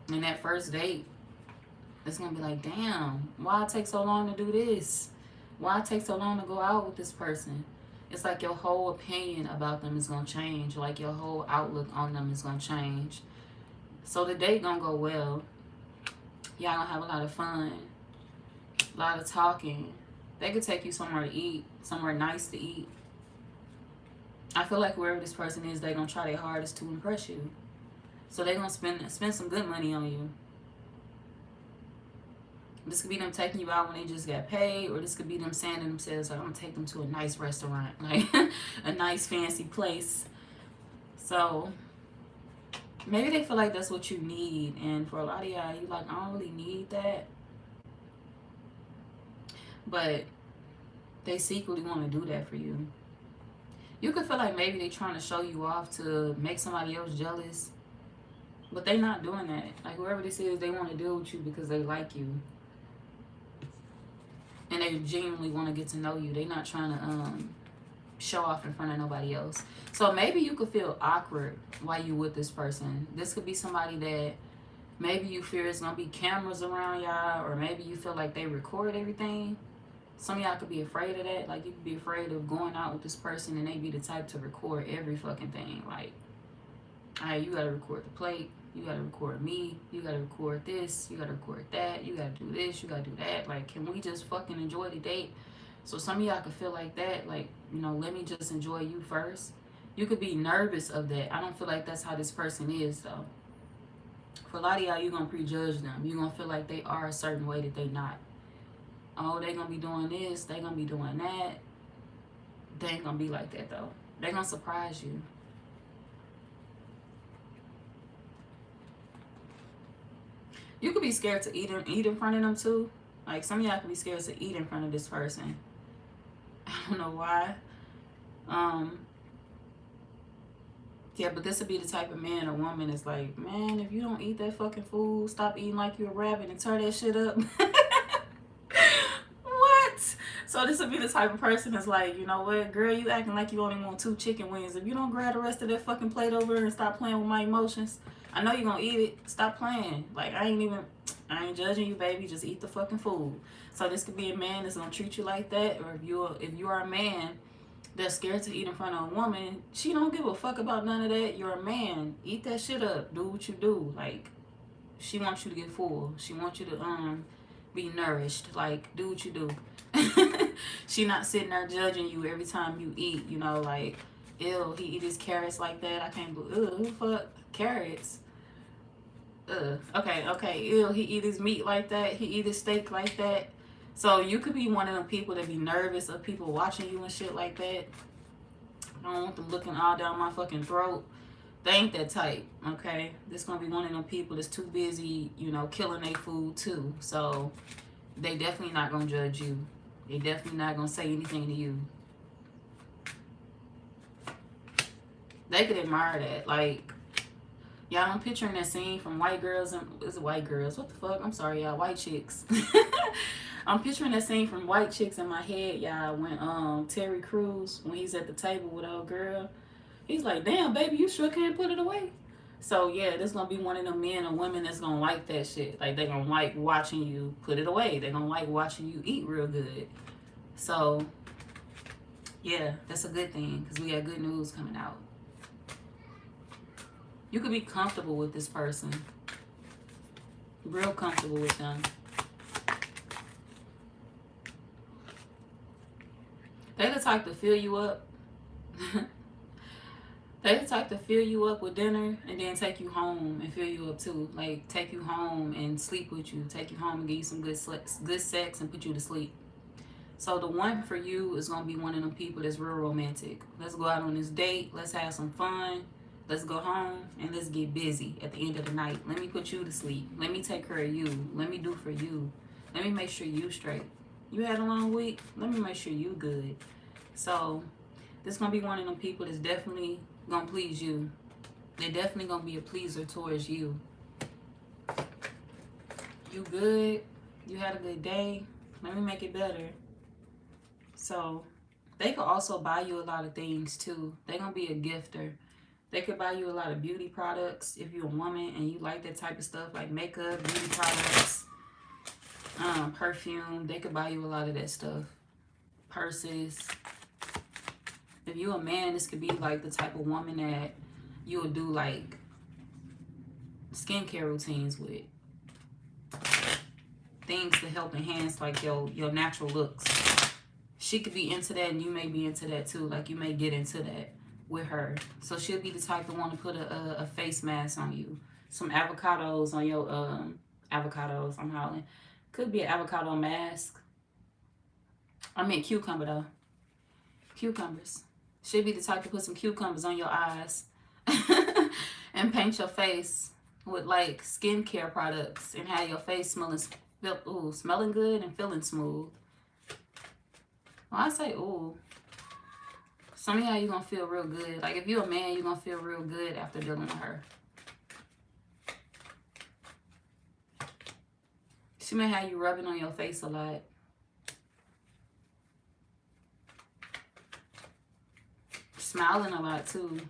And that first date, it's going to be like, damn, why it take so long to do this? Why it take so long to go out with this person? It's like your whole opinion about them is going to change. Like your whole outlook on them is going to change. So the date going to go well. Y'all going to have a lot of fun. A lot of talking. They could take you somewhere to eat, somewhere nice to eat. I feel like wherever this person is, they're going to try their hardest to impress you. So they're going to spend some good money on you. This could be them taking you out when they just got paid, or this could be them saying to themselves, like, I'm going to take them to a nice restaurant, like a nice fancy place. So maybe they feel like that's what you need. And for a lot of y'all, you like, I don't really need that. But they secretly want to do that for you. You could feel like maybe they're trying to show you off to make somebody else jealous. But they're not doing that. Like, whoever this is, they want to deal with you because they like you. And they genuinely want to get to know you. They're not trying to show off in front of nobody else. So maybe you could feel awkward while you with this person. This could be somebody that Maybe you fear it's going to be cameras around y'all, or maybe you feel like they record everything. Some of y'all could be afraid of that. Like, you could be afraid of going out with this person and they be the type to record every fucking thing. Like, all right, you got to record the plate. You got to record me. You got to record this. You got to record that. You got to do this. You got to do that. Like, can we just fucking enjoy the date? So some of y'all could feel like that. Like, you know, let me just enjoy you first. You could be nervous of that. I don't feel like that's how this person is, though. For a lot of y'all, you're going to prejudge them. You're going to feel like they are a certain way that they not. Oh, they going to be doing this. They going to be doing that. They ain't going to be like that, though. They going to surprise you. You could be scared to eat in front of them, too. Like, some of y'all could be scared to eat in front of this person. I don't know why. Yeah, but this would be the type of man or woman that's like, man, if you don't eat that fucking food, stop eating like you're a rabbit and tear that shit up. What? So this would be the type of person that's like, you know what, girl, you acting like you only want 2 chicken wings. If you don't grab the rest of that fucking plate over and stop playing with my emotions, I know you're gonna eat it. Stop playing. Like, I ain't judging you, baby. Just eat the fucking food. So this could be a man that's gonna treat you like that, or if you are a man that's scared to eat in front of a woman, she don't give a fuck about none of that. You're a man. Eat that shit up. Do what you do. Like, she wants you to get full. She wants you to be nourished. Like, do what you do. She not sitting there judging you every time you eat. You know, like, ew, he eat his carrots like that. I can't believe, who fuck carrots? Okay. Ew, he eat his meat like that. He eat his steak like that. So you could be one of them people that be nervous of people watching you and shit like that. I don't want them looking all down my fucking throat. They ain't that type, okay? This gonna be one of them people that's too busy, you know, killing their food too. So they definitely not gonna judge you. They definitely not gonna say anything to you. They could admire that. Like, y'all, I'm picturing that scene from White Girls and is it White Girls? What the fuck? I'm sorry, y'all. White Chicks. I'm picturing that scene from White Chicks in my head, y'all, when Terry Crews, when he's at the table with old girl, he's like, damn, baby, you sure can't put it away. So yeah, this gonna be one of them men or women that's gonna like that shit. Like, they gonna like watching you put it away. They gonna like watching you eat real good. So yeah, that's a good thing, because we got good news coming out. You could be comfortable with this person. Real comfortable with them. They the type to fill you up. They the type to fill you up with dinner and then take you home and fill you up too. Like, take you home and sleep with you. Take you home and give you some good sex and put you to sleep. So the one for you is going to be one of them people that's real romantic. Let's go out on this date. Let's have some fun. Let's go home and let's get busy at the end of the night. Let me put you to sleep. Let me take care of you. Let me do for you. Let me make sure you straight. You had a long week. Let me make sure you good. So this going to be one of them people that's definitely going to please you. They're definitely going to be a pleaser towards you. You good. You had a good day. Let me make it better. So they could also buy you a lot of things too. They're going to be a gifter. They could buy you a lot of beauty products if you're a woman and you like that type of stuff, like makeup, beauty products, perfume. They could buy you a lot of that stuff. Purses. If you're a man, this could be like the type of woman that you would do like skincare routines with. Things to help enhance like your natural looks. She could be into that and you may be into that too. Like, you may get into that with her. So she'll be the type to want to put a face mask on you. Some avocados on your, avocados, I'm howling. Could be an avocado mask. I mean cucumber though. Cucumbers. She'll be the type to put some cucumbers on your eyes. And paint your face with like skincare products. And have your face smelling good and feeling smooth. Well, I say ooh. Some of y'all, you're going to feel real good. Like, if you're a man, you're going to feel real good after dealing with her. She may have you rubbing on your face a lot. Smiling a lot, too.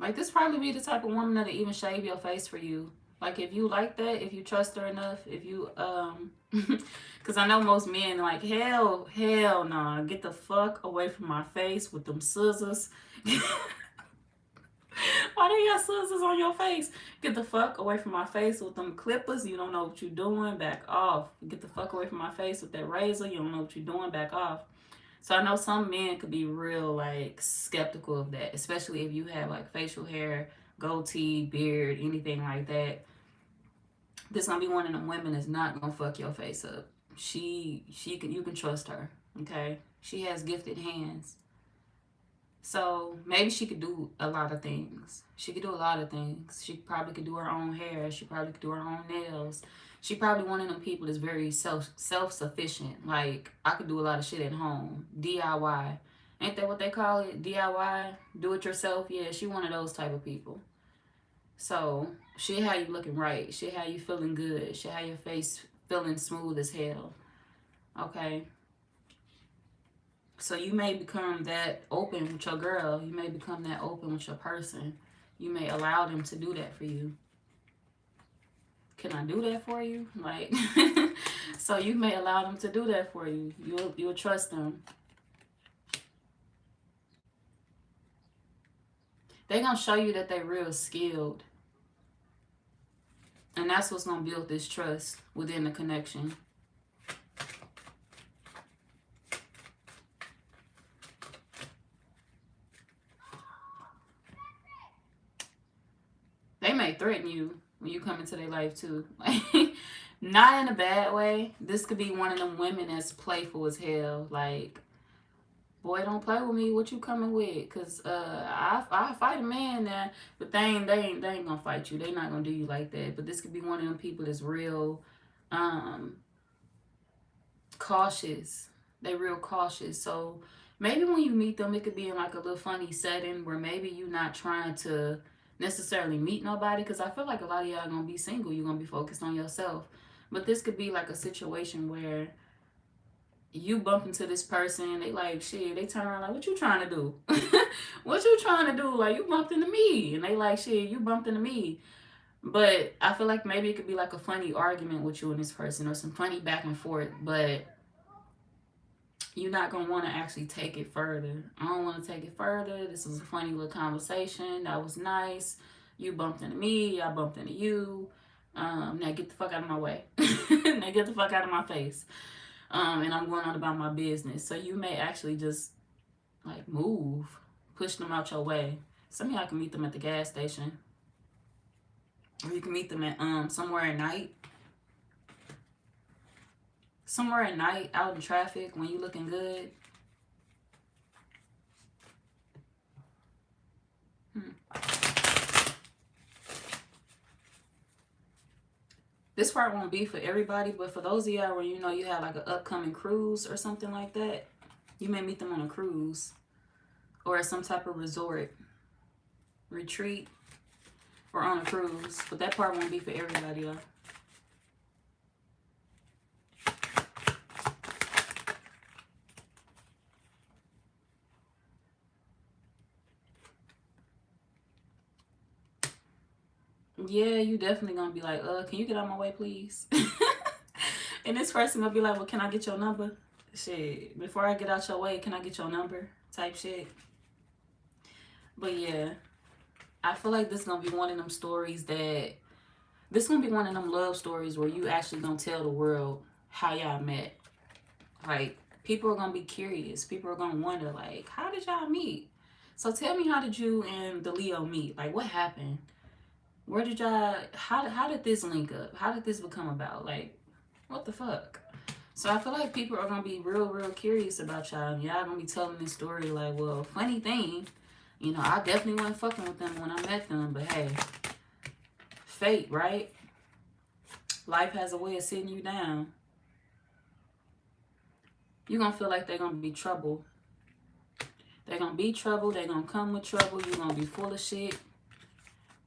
Like, this probably be the type of woman that'll even shave your face for you. Like, if you like that, if you trust her enough, if you, because I know most men like, hell nah, get the fuck away from my face with them scissors. Why do you got scissors on your face? Get the fuck away from my face with them clippers. You don't know what you're doing. Back off. Get the fuck away from my face with that razor. You don't know what you're doing. Back off. So I know some men could be real like skeptical of that, especially if you have like facial hair, goatee, beard, anything like that. This gonna be one of them women that's not gonna fuck your face up. She can, you can trust her. Okay, she has gifted hands. So maybe she could do a lot of things. She could do a lot of things. She probably could do her own hair. She probably could do her own nails. She probably one of them people that's very self sufficient. Like, I could do a lot of shit at home. DIY. Ain't that what they call it? DIY? Do it yourself? Yeah, she one of those type of people. So she had you looking right. She had you feeling good. She had your face feeling smooth as hell. Okay. So you may become that open with your girl. You may become that open with your person. You may allow them to do that for you. Can I do that for you? Like, so you may allow them to do that for you. You'll trust them. They're going to show you that they're real skilled. And that's what's going to build this trust within the connection. They may threaten you when you come into their life too. Like, not in a bad way. This could be one of them women that's playful as hell. Like, boy, don't play with me. What you coming with? Cause I fight a man now, but they ain't gonna fight you. They not gonna do you like that. But this could be one of them people that's real cautious. They real cautious. So maybe when you meet them, it could be in like a little funny setting where maybe you're not trying to necessarily meet nobody, because I feel like a lot of y'all gonna be single. You're gonna be focused on yourself. But this could be like a situation where you bump into this person, they like, shit, they turn around like, what you trying to do? What you trying to do? Like, you bumped into me. And they like, shit, you bumped into me. But I feel like maybe it could be like a funny argument with you and this person, or some funny back and forth, but you're not going to want to actually take it further. I don't want to take it further. This was a funny little conversation. That was nice. You bumped into me. I bumped into you. Now get the fuck out of my way. Now get the fuck out of my face. And I'm going on about my business. So you may actually just like move, push them out your way. Some of y'all can meet them at the gas station, or you can meet them at somewhere at night. Somewhere at night, out in traffic, when you looking good. This part won't be for everybody, but for those of y'all where you know you have like an upcoming cruise or something like that, you may meet them on a cruise or at some type of resort, retreat, or on a cruise. But that part won't be for everybody though. Yeah, you definitely gonna be like, can you get out my way, please? And this person gonna be like, well, can I get your number? Shit, before I get out your way, can I get your number? Type shit. But yeah, I feel like this gonna be one of them stories that, this gonna be one of them love stories where you actually gonna tell the world how y'all met. Like, people are gonna be curious. People are gonna wonder, like, how did y'all meet? So tell me, how did you and the Leo meet? Like, what happened? Where did y'all, how did this link up? How did this become about? Like, what the fuck? So I feel like people are gonna be real curious about y'all, and y'all gonna be telling this story like, well, funny thing, you know, I definitely wasn't fucking with them when I met them, but hey, fate, right? Life has a way of sitting you down. You're gonna feel like they're gonna be trouble. They're gonna be trouble. They're gonna come with trouble. You're gonna be full of shit.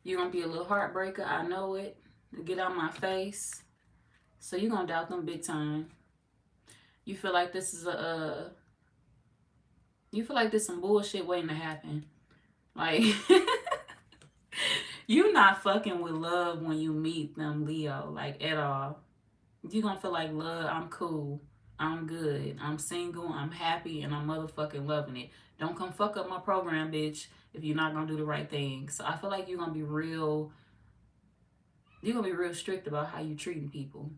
You're gonna be a little heartbreaker. I know it. Get out my face. So you're gonna doubt them big time. You feel like this is you feel like there's some bullshit waiting to happen. Like, You not fucking with love when you meet them, Leo, like at all. You gonna feel like love, I'm cool, I'm good, I'm single, I'm happy, and I'm motherfucking loving it. Don't come fuck up my program, bitch, if you're not gonna do the right thing. So I feel like you're gonna be real strict about how you treating people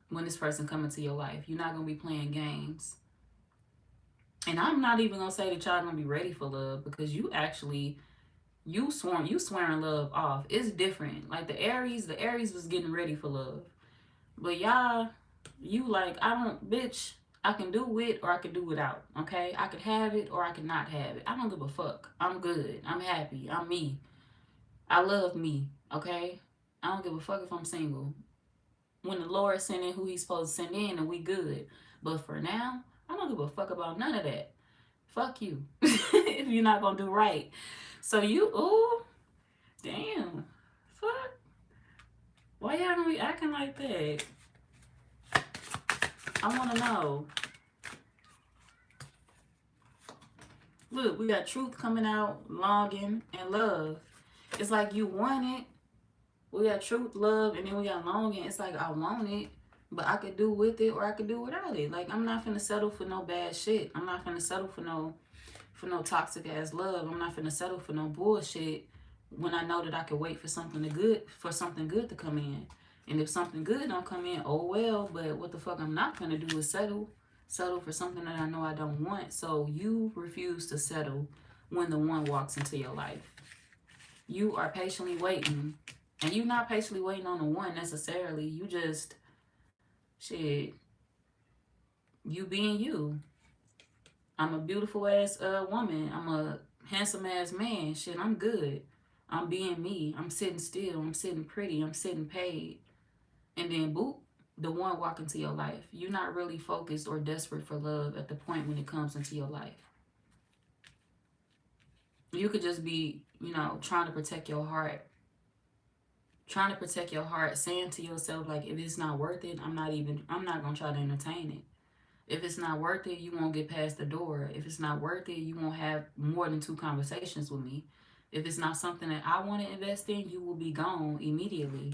when this person come into your life. You're not gonna be playing games. And I'm not even gonna say that y'all gonna be ready for love, because you swearing love off. It's different. Like the Aries was getting ready for love. But y'all, you like, I don't, bitch, I can do with or I can do without. Okay? I could have it or I could not have it. I don't give a fuck. I'm good. I'm happy. I'm me. I love me. Okay? I don't give a fuck if I'm single. When the Lord send in who he's supposed to send in, and we good. But for now, I don't give a fuck about none of that. Fuck you. If you're not gonna do right. So ooh, damn. Fuck. Why y'all gonna be acting like that? I wanna know. Look, we got truth coming out, longing, and love. It's like you want it. We got truth, love, and then we got longing. It's like I want it, but I could do with it or I could do without it. Like, I'm not finna settle for no bad shit. I'm not finna settle for no toxic ass love. I'm not finna settle for no bullshit when I know that I could wait for something good to come in. And if something good don't come in, oh well. But what the fuck I'm not gonna do is settle for something that I know I don't want. So you refuse to settle when the one walks into your life. You are patiently waiting, and you not patiently waiting on the one necessarily. You just, shit, you being you. I'm a beautiful ass woman. I'm a handsome ass man. Shit, I'm good. I'm being me. I'm sitting still. I'm sitting pretty. I'm sitting paid. And then boop, the one walk into your life. You're not really focused or desperate for love at the point when it comes into your life. You could just be, trying to protect your heart. Trying to protect your heart, saying to yourself, like, if it's not worth it, I'm not gonna try to entertain it. If it's not worth it, you won't get past the door. If it's not worth it, you won't have more than 2 conversations with me. If it's not something that I want to invest in, you will be gone immediately.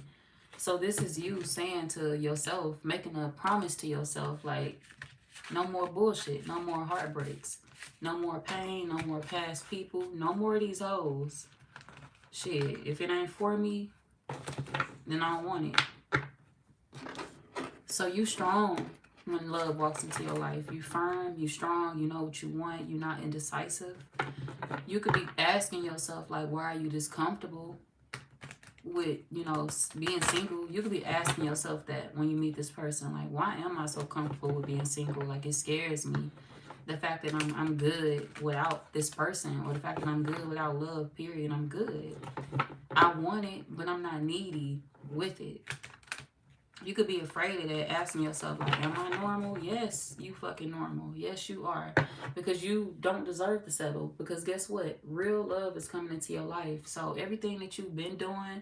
So this is you saying to yourself, making a promise to yourself, like, no more bullshit, no more heartbreaks, no more pain, no more past people, no more of these hoes. Shit, if it ain't for me, then I don't want it. So you strong when love walks into your life. You firm, you strong, you know what you want, you're not indecisive. You could be asking yourself, like, why are you this comfortable with, being single? You could be asking yourself that when you meet this person, like, why am I so comfortable with being single? Like, it scares me. The fact that I'm good without this person, or the fact that I'm good without love, period. I'm good. I want it, but I'm not needy with it. You could be afraid of that, asking yourself, like, am I normal? Yes, you fucking normal. Yes, you are. Because you don't deserve to settle. Because guess what? Real love is coming into your life. So everything that you've been doing,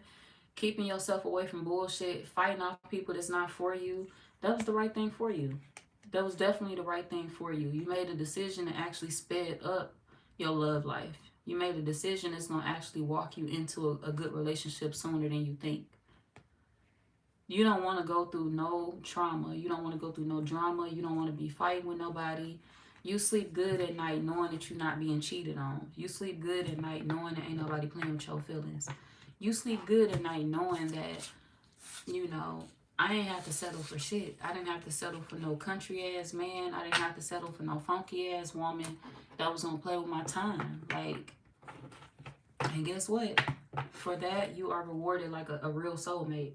keeping yourself away from bullshit, fighting off people that's not for you, that was the right thing for you. That was definitely the right thing for you. You made a decision to actually sped up your love life. You made a decision that's going to actually walk you into a good relationship sooner than you think. You don't want to go through no trauma. You don't want to go through no drama. You don't want to be fighting with nobody. You sleep good at night knowing that you're not being cheated on. You sleep good at night knowing that ain't nobody playing with your feelings. You sleep good at night knowing that, I ain't have to settle for shit. I didn't have to settle for no country ass man. I didn't have to settle for no funky ass woman that was going to play with my time. Like, and guess what? For that, you are rewarded like a real soulmate.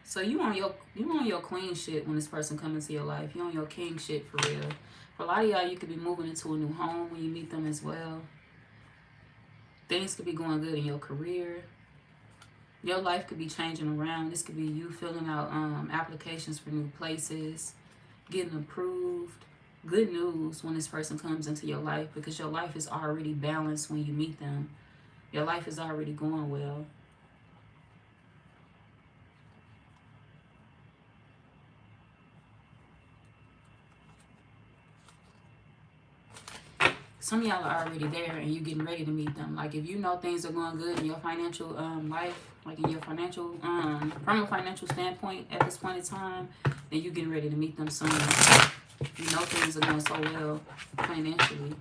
So you on your queen shit when this person comes into your life. You on your king shit for real. For a lot of y'all, you could be moving into a new home when you meet them as well. Things could be going good in your career. Your life could be changing around. This could be you filling out applications for new places, getting approved. Good news when this person comes into your life, because your life is already balanced when you meet them. Your life is already going well. some of y'all are already there and you're getting ready to meet them. Like if you know things are going good in your financial life, like in your financial from a financial standpoint at this point in time, then you're getting ready to meet them soon. You know things are going so well financially.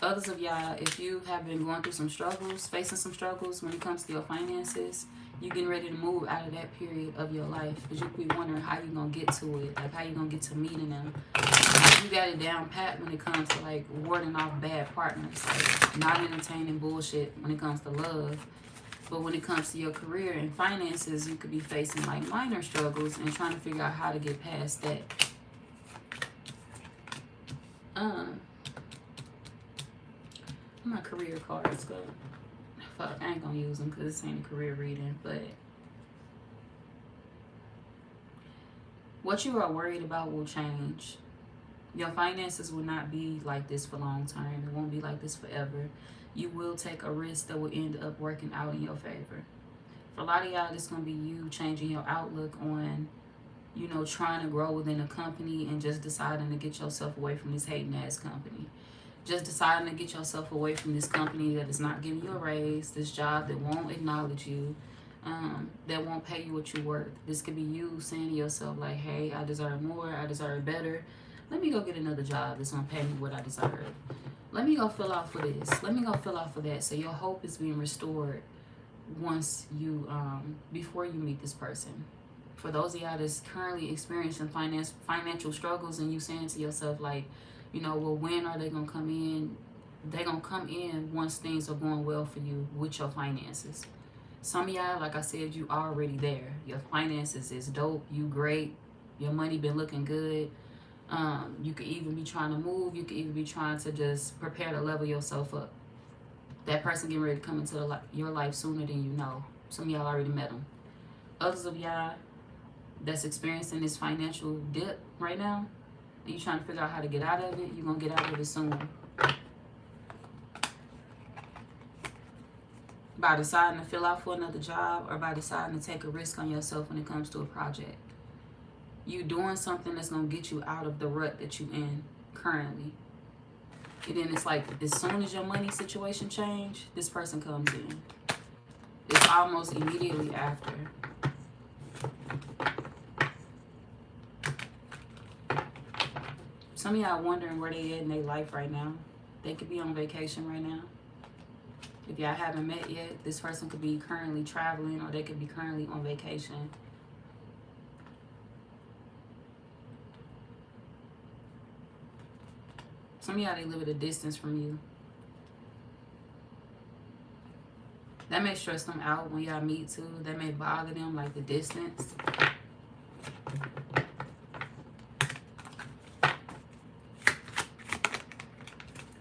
Others of y'all, if you have been going through some struggles, facing some struggles when it comes to your finances, you're getting ready to move out of that period of your life. Because you could be wondering how you're going to get to it. Like how you're going to get to meeting them. You got it down pat when it comes to like warding off bad partners. Like not entertaining bullshit when it comes to love. But when it comes to your career and finances, you could be facing like minor struggles and trying to figure out how to get past that. My career cards go. Fuck, I ain't gonna use them because this ain't a career reading. But what you are worried about will change. Your finances will not be like this for long term. It won't be like this forever. You will take a risk that will end up working out in your favor. For a lot of y'all, it's gonna be you changing your outlook on, you know, trying to grow within a company and just deciding to get yourself away from this hating ass company. Just deciding to get yourself away from this company that is not giving you a raise, this job that won't acknowledge you, that won't pay you what you're worth. This could be you saying to yourself like, hey, I deserve more, I deserve better. Let me go get another job that's going to pay me what I deserve. Let me go fill out for this. Let me go fill out for that. So your hope is being restored once you, before you meet this person. For those of y'all that's currently experiencing financial struggles and you saying to yourself like, you know, well, when are they going to come in? They're going to come in once things are going well for you with your finances. Some of y'all, like I said, you already there. Your finances is dope. You great. Your money been looking good. You could even be trying to move. You could even be trying to just prepare to level yourself up. That person getting ready to come into your life sooner than you know. Some of y'all already met them. Others of y'all that's experiencing this financial dip right now, and you're trying to figure out how to get out of it, you're going to get out of it soon. By deciding to fill out for another job or by deciding to take a risk on yourself when it comes to a project. You doing something that's going to get you out of the rut that you in currently. And then it's like as soon as your money situation change, this person comes in. It's almost immediately after. Some of y'all wondering where they at in their life right now. They could be on vacation right now. If y'all haven't met yet, this person could be currently traveling or they could be currently on vacation. Some of y'all, they live at a distance from you. That may stress them out when y'all meet too. That may bother them, like the distance.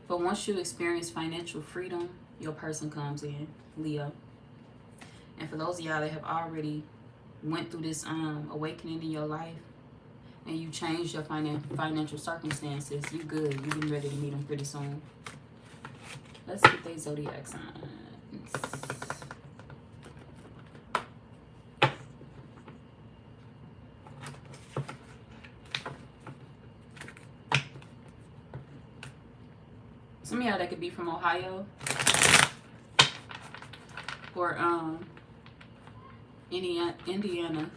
But once you experience financial freedom, your person comes in, Leo. And for those of y'all that have already went through this awakening in your life and you changed your financial circumstances, you good. You're getting ready to meet them pretty soon. Let's get their zodiac signs. Some of y'all that could be from Ohio or Indiana.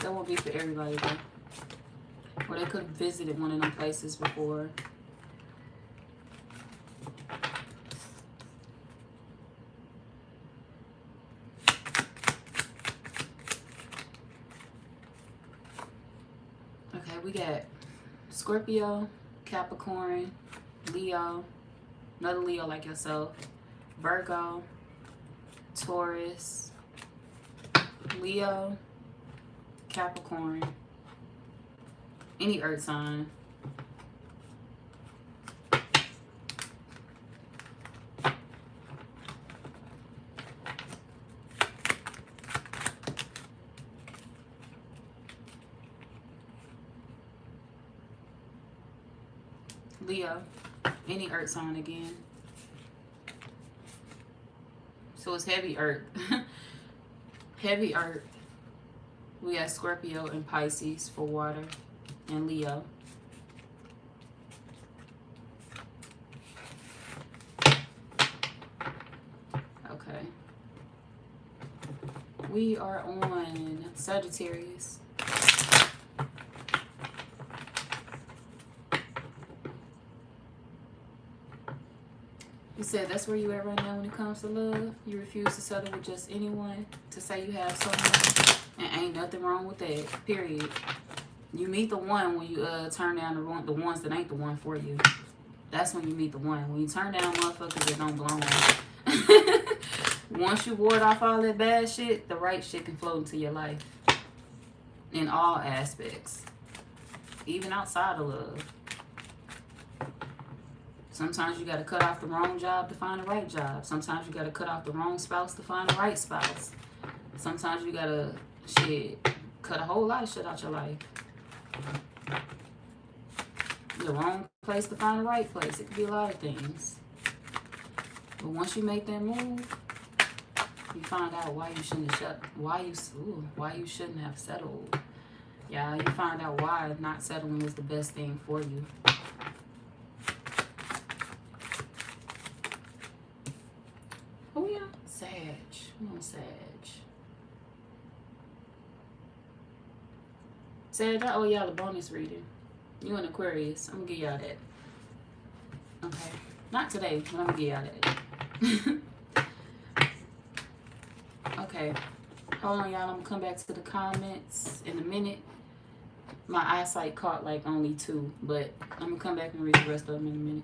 That won't be for everybody though. Or they could have visited one of them places before. Okay, we got Scorpio, Capricorn, Leo, another Leo like yourself, Virgo, Taurus, Leo, Capricorn, any earth sign. Leo, any earth sign again. So it's heavy earth. Heavy earth. We got Scorpio and Pisces for water and Leo. We are on Sagittarius. You said that's where you at right now when it comes to love. You refuse to settle with just anyone, to say you have someone, and ain't nothing wrong with that, period. You meet the one when you turn down the ones that ain't the one for you. That's when you meet the one. When you turn down motherfuckers that don't belong. Once you ward off all that bad shit, the right shit can flow into your life. In all aspects. Even outside of love. Sometimes you got to cut off the wrong job to find the right job. Sometimes you got to cut off the wrong spouse to find the right spouse. Sometimes you got to, cut a whole lot of shit out your life. The wrong place to find the right place. It could be a lot of things. But once you make that move, you find out why you shouldn't have why you shouldn't have settled. Yeah, you find out why not settling is the best thing for you. Oh yeah, Sag. Come on, Sag. Sag, I owe y'all a bonus reading. You an Aquarius. I'm gonna give y'all that. Okay. Not today, but I'm gonna give y'all that. Okay. Hold on, y'all. I'm gonna come back to the comments in a minute. My eyesight caught like only 2, but I'm gonna come back and read the rest of them in a minute.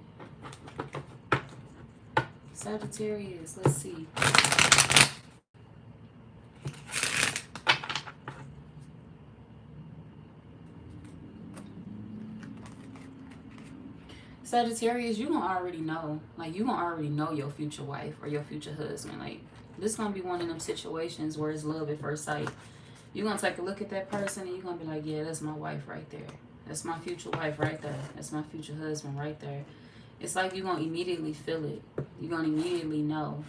Sagittarius, let's see. Sagittarius, you don't already know. Like, you don't already know your future wife or your future husband. Like, this gonna be one of them situations where it's love at first sight. You're gonna take a look at that person and you're gonna be like, yeah, that's my wife right there. That's my future wife right there. That's my future husband right there. It's like you're gonna immediately feel it. You're gonna immediately know.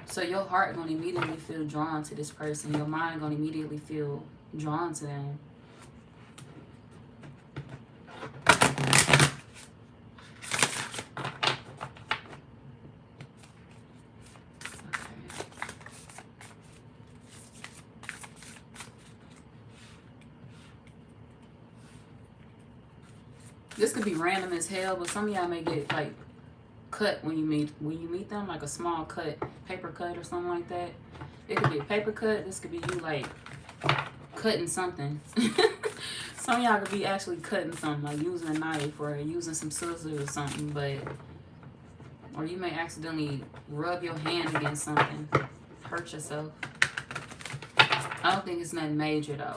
So your heart gonna immediately feel drawn to this person. Your mind gonna immediately feel drawn to them. This could be random as hell, but some of y'all may get like cut when you meet them, like a small cut, paper cut or something like that. It could be a paper cut. This could be you like cutting something. Some of y'all could be actually cutting something, like using a knife or using some scissors or something, or you may accidentally rub your hand against something, hurt yourself. I don't think it's nothing major though.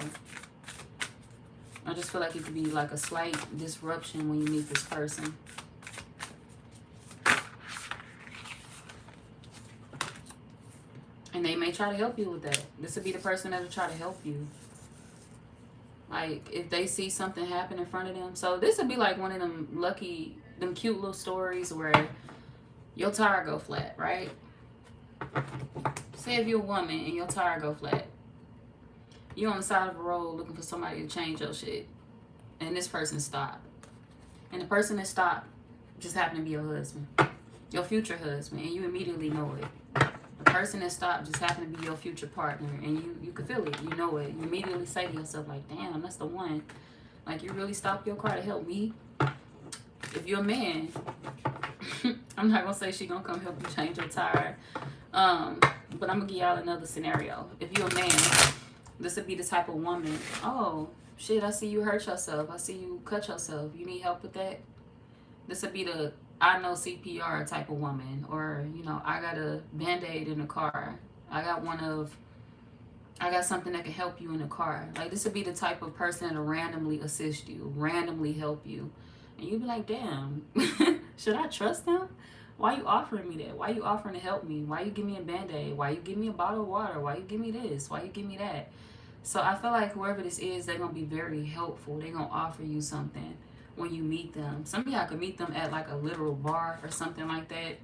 I just feel like it could be like a slight disruption when you meet this person. And they may try to help you with that. This would be the person that will try to help you. Like, if they see something happen in front of them. So this would be like one of them cute little stories where your tire go flat, right? Say if you're a woman and your tire go flat. You're on the side of the road looking for somebody to change your shit. And this person stopped. And the person that stopped just happened to be your husband. Your future husband. And you immediately know it. The person that stopped just happened to be your future partner. And you can feel it. You know it. You immediately say to yourself, like, damn, that's the one. Like, you really stopped your car to help me? If you're a man, I'm not going to say she going to come help you change your tire. But I'm going to give y'all another scenario. If you're a man, this would be the type of woman, oh, shit, I see you hurt yourself. I see you cut yourself. You need help with that? This would be the I know CPR type of woman. Or, you know, I got a Band-Aid in the car. I got something that can help you in the car. Like, this would be the type of person that'll randomly assist you, randomly help you. And you'd be like, damn, should I trust them? Why you offering me that? Why you offering to help me? Why you give me a Band-Aid? Why you give me a bottle of water? Why you give me this? Why you give me that? So I feel like whoever this is, they're going to be very helpful. They're going to offer you something when you meet them. Some of y'all could meet them at like a literal bar or something like that.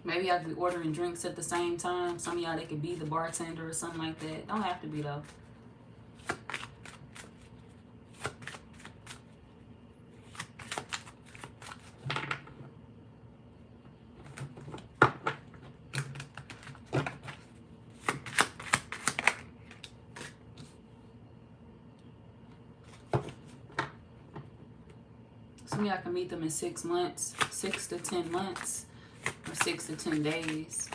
Maybe y'all could be ordering drinks at the same time. Some of y'all, they could be the bartender or something like that. Don't have to be though. Some of y'all can meet them in 6 months, 6 to 10 months, or 6 to 10 days.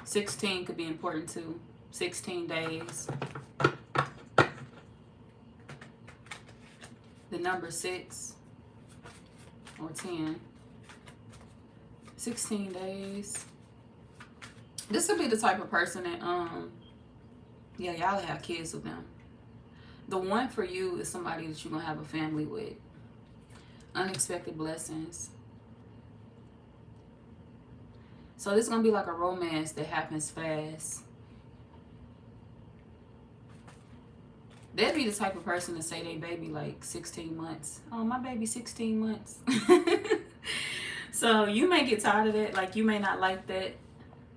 16 could be important too. 16 days. The number 6 or 10. 16 days. This would be the type of person that, yeah, y'all have kids with them. The one for you is somebody that you're going to have a family with. Unexpected blessings. So this is going to be like a romance that happens fast. They'd be the type of person to say they baby like 16 months. Oh, my baby 16 months. So you may get tired of that. Like, you may not like that.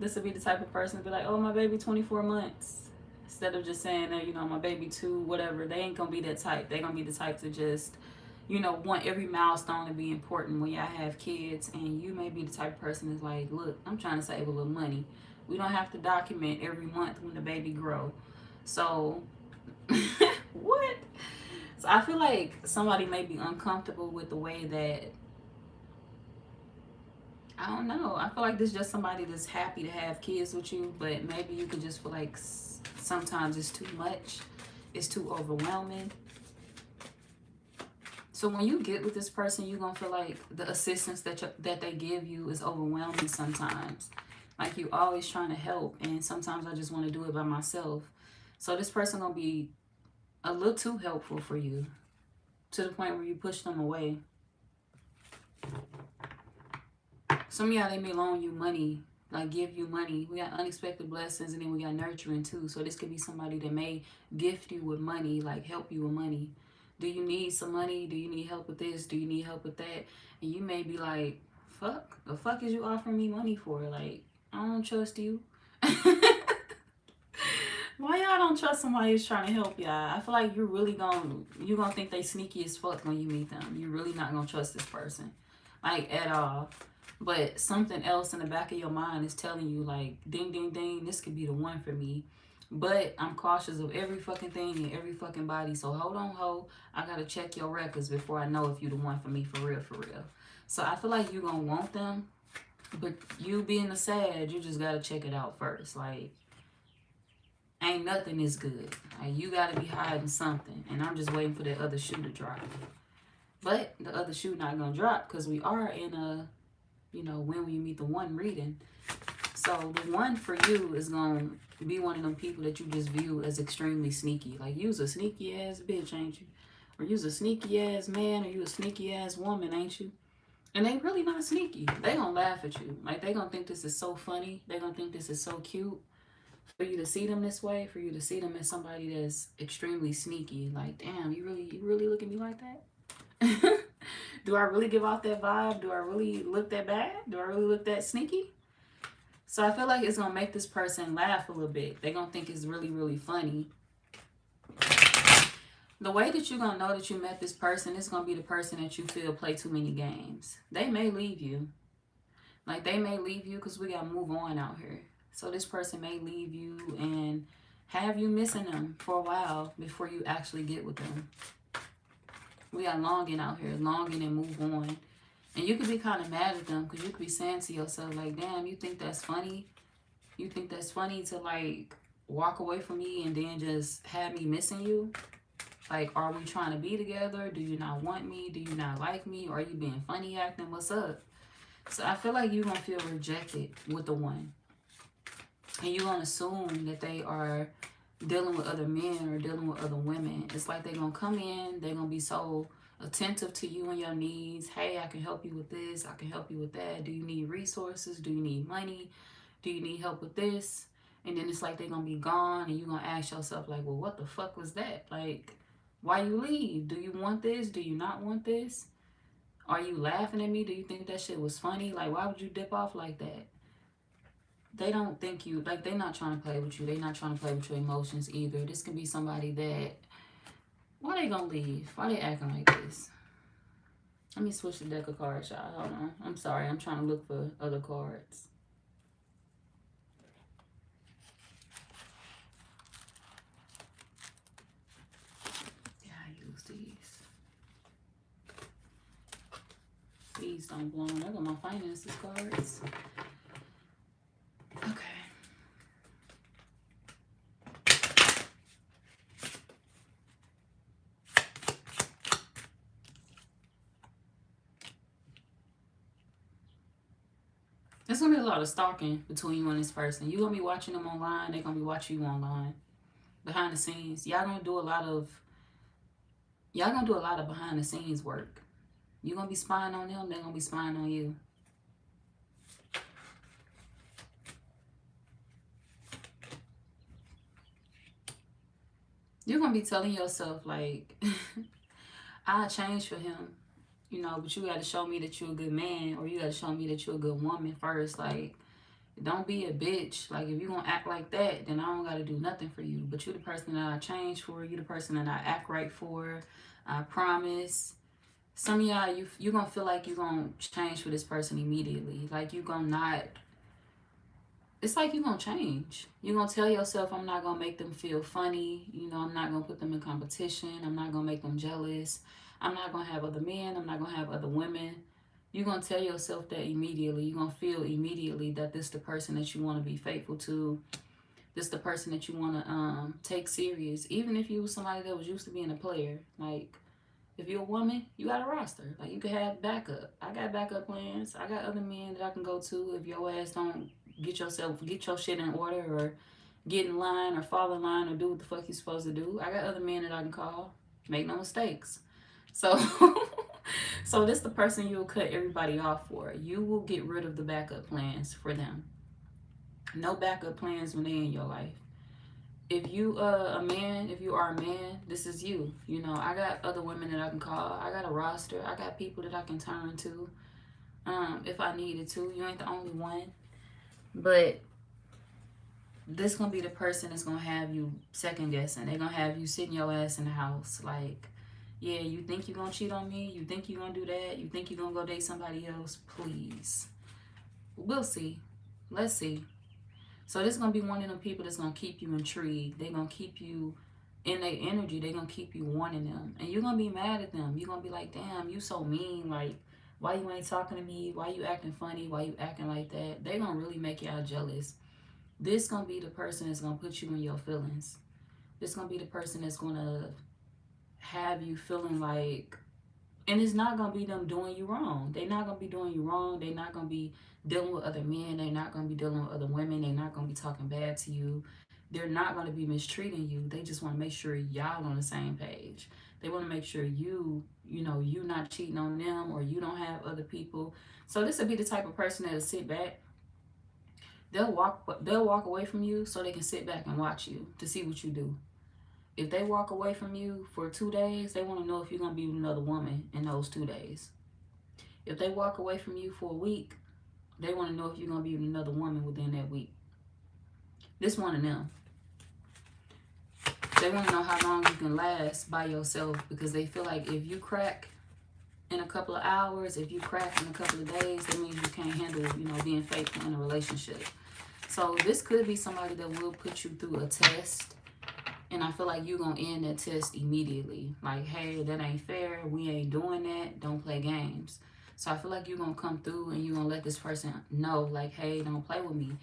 This would be the type of person to be like, oh, my baby 24 months. Instead of just saying, you know, my baby 2, whatever. They ain't going to be that type. They're going to be the type to just, you know, want every milestone to be important when y'all have kids. And you may be the type of person that's like, look, I'm trying to save a little money. We don't have to document every month when the baby grow. So, what? So I feel like somebody may be uncomfortable with the way that, I don't know. I feel like this is just somebody that's happy to have kids with you, but maybe you could just feel like sometimes it's too much. It's too overwhelming. So when you get with this person, you're going to feel like the assistance that they give you is overwhelming sometimes. Like, you always trying to help, and sometimes I just want to do it by myself. So this person going to be a little too helpful for you, to the point where you push them away. Some of y'all, they may loan you money, like give you money. We got unexpected blessings, and then we got nurturing too. So this could be somebody that may gift you with money, like help you with money. Do you need some money? Do you need help with this? Do you need help with that? And you may be like, fuck, the fuck is you offering me money for? Like, I don't trust you. Why y'all don't trust somebody who's trying to help y'all? I feel like you're gonna think they sneaky as fuck when you meet them. You're really not gonna trust this person, like, at all. But something else in the back of your mind is telling you, like, ding, ding, ding, this could be the one for me. But I'm cautious of every fucking thing and every fucking body. So hold on, ho. I gotta check your records before I know if you're the one for me, for real, for real. So I feel like you're gonna want them. But you being a Sag, you just gotta check it out first. Like, ain't nothing is good. Like, you gotta be hiding something. And I'm just waiting for that other shoe to drop. But the other shoe not gonna drop because we are in a, you know, when you meet the one reading. So the one for you is gonna be one of them people that you just view as extremely sneaky. Like, you's a sneaky ass bitch, ain't you? Or you's a sneaky ass man, or you a sneaky ass woman, ain't you? And they really not sneaky. They gonna laugh at you. Like, they gonna think this is so funny. They gonna think this is so cute. For you to see them this way, for you to see them as somebody that's extremely sneaky. Like, damn, you really look at me like that? Do I really give off that vibe? Do I really look that bad? Do I really look that sneaky? So I feel like it's going to make this person laugh a little bit. They're going to think it's really, really funny. The way that you're going to know that you met this person is going to be the person that you feel play too many games. They may leave you. Like, they may leave you because we got to move on out here. So this person may leave you and have you missing them for a while before you actually get with them. We got longing out here, longing and move on. And you could be kind of mad at them because you could be saying to yourself, like, damn, you think that's funny? You think that's funny to, like, walk away from me and then just have me missing you? Like, are we trying to be together? Do you not want me? Do you not like me? Are you being funny acting? What's up? So I feel like you're going to feel rejected with the one. And you're going to assume that they are dealing with other men or dealing with other women. It's like they're going to come in, they're going to be so attentive to you and your needs. Hey, I can help you with this, I can help you with that. Do you need resources? Do you need money? Do you need help with this? And then it's like they're going to be gone, and you're going to ask yourself, like, well, what the fuck was that? Like, why you leave? Do you want this? Do you not want this? Are you laughing at me? Do you think that shit was funny? Like, why would you dip off like that? They don't think you, like, they're not trying to play with you. They're not trying to play with your emotions either. This can be somebody that, why they gonna leave? Why they acting like this? Let me switch the deck of cards, y'all. Hold on. I'm sorry. I'm trying to look for other cards. Yeah, I use these. Please don't blow. I got my finances cards. Okay. There's gonna be a lot of stalking between you and this person. You're gonna be watching them online, they're gonna be watching you online. Behind the scenes. Y'all gonna do a lot of behind the scenes work. You're gonna be spying on them, they're gonna be spying on you. You're gonna be telling yourself, like, I changed for him, you know, but you gotta show me that you're a good man, or you gotta show me that you're a good woman first. Like, don't be a bitch. Like, if you're gonna act like that, then I don't gotta do nothing for you. But you the person that I change for, you the person that I act right for. I promise. Some of y'all, you gonna feel like you're gonna change for this person immediately. Like, you gonna not, it's like you're gonna change. You're gonna tell yourself, I'm not gonna make them feel funny. You know, I'm not gonna put them in competition. I'm not gonna make them jealous. I'm not gonna have other men. I'm not gonna have other women. You're gonna tell yourself that immediately. You're gonna feel immediately that this is the person that you wanna be faithful to. This is the person that you wanna take serious. Even if you was somebody that was used to being a player. Like, if you're a woman, you got a roster. Like, you can have backup. I got backup plans. I got other men that I can go to if your ass don't get your shit in order, or get in line, or fall in line, or do what the fuck you supposed to do. I got other men that I can call. Make no mistakes. So, so this the person you'll cut everybody off for. You will get rid of the backup plans for them. No backup plans when they in your life. If you a man, if you are a man, this is you. You know, I got other women that I can call. I got a roster. I got people that I can turn to if I needed to. You ain't the only one. But this gonna be the person that's gonna have you second guessing. They're gonna have you sitting your ass in the house like, yeah, you think you're gonna cheat on me? You think you're gonna do that? You think you're gonna go date somebody else? Please. We'll see. Let's see. So this is gonna be one of them people that's gonna keep you intrigued. They're gonna keep you in their energy. They're gonna keep you wanting them. And you're gonna be mad at them. You're gonna be like, damn, you so mean. Like, why you ain't talking to me? Why you acting funny? Why you acting like that? They're gonna really make y'all jealous. This gonna be the person that's gonna put you in your feelings. This gonna be the person that's gonna have you feeling like, and it's not gonna be them doing you wrong. They're not gonna be doing you wrong. They're not gonna be dealing with other men. They're not gonna be dealing with other women. They're not gonna be talking bad to you. They're not gonna be mistreating you. They just want to make sure y'all on the same page. They want to make sure you know, you not cheating on them, or you don't have other people. So this would be the type of person that'll sit back. They'll walk away from you so they can sit back and watch you to see what you do. If they walk away from you for 2 days, they want to know if you're going to be with another woman in those 2 days. If they walk away from you for a week, they want to know if you're going to be with another woman within that week. This one of them. They want to know how long you can last by yourself, because they feel like if you crack in a couple of hours, if you crack in a couple of days, that means you can't handle, you know, being faithful in a relationship. So this could be somebody that will put you through a test. And I feel like you're going to end that test immediately. Like, hey, that ain't fair. We ain't doing that. Don't play games. So I feel like you're going to come through and you're going to let this person know, like, hey, don't play with me.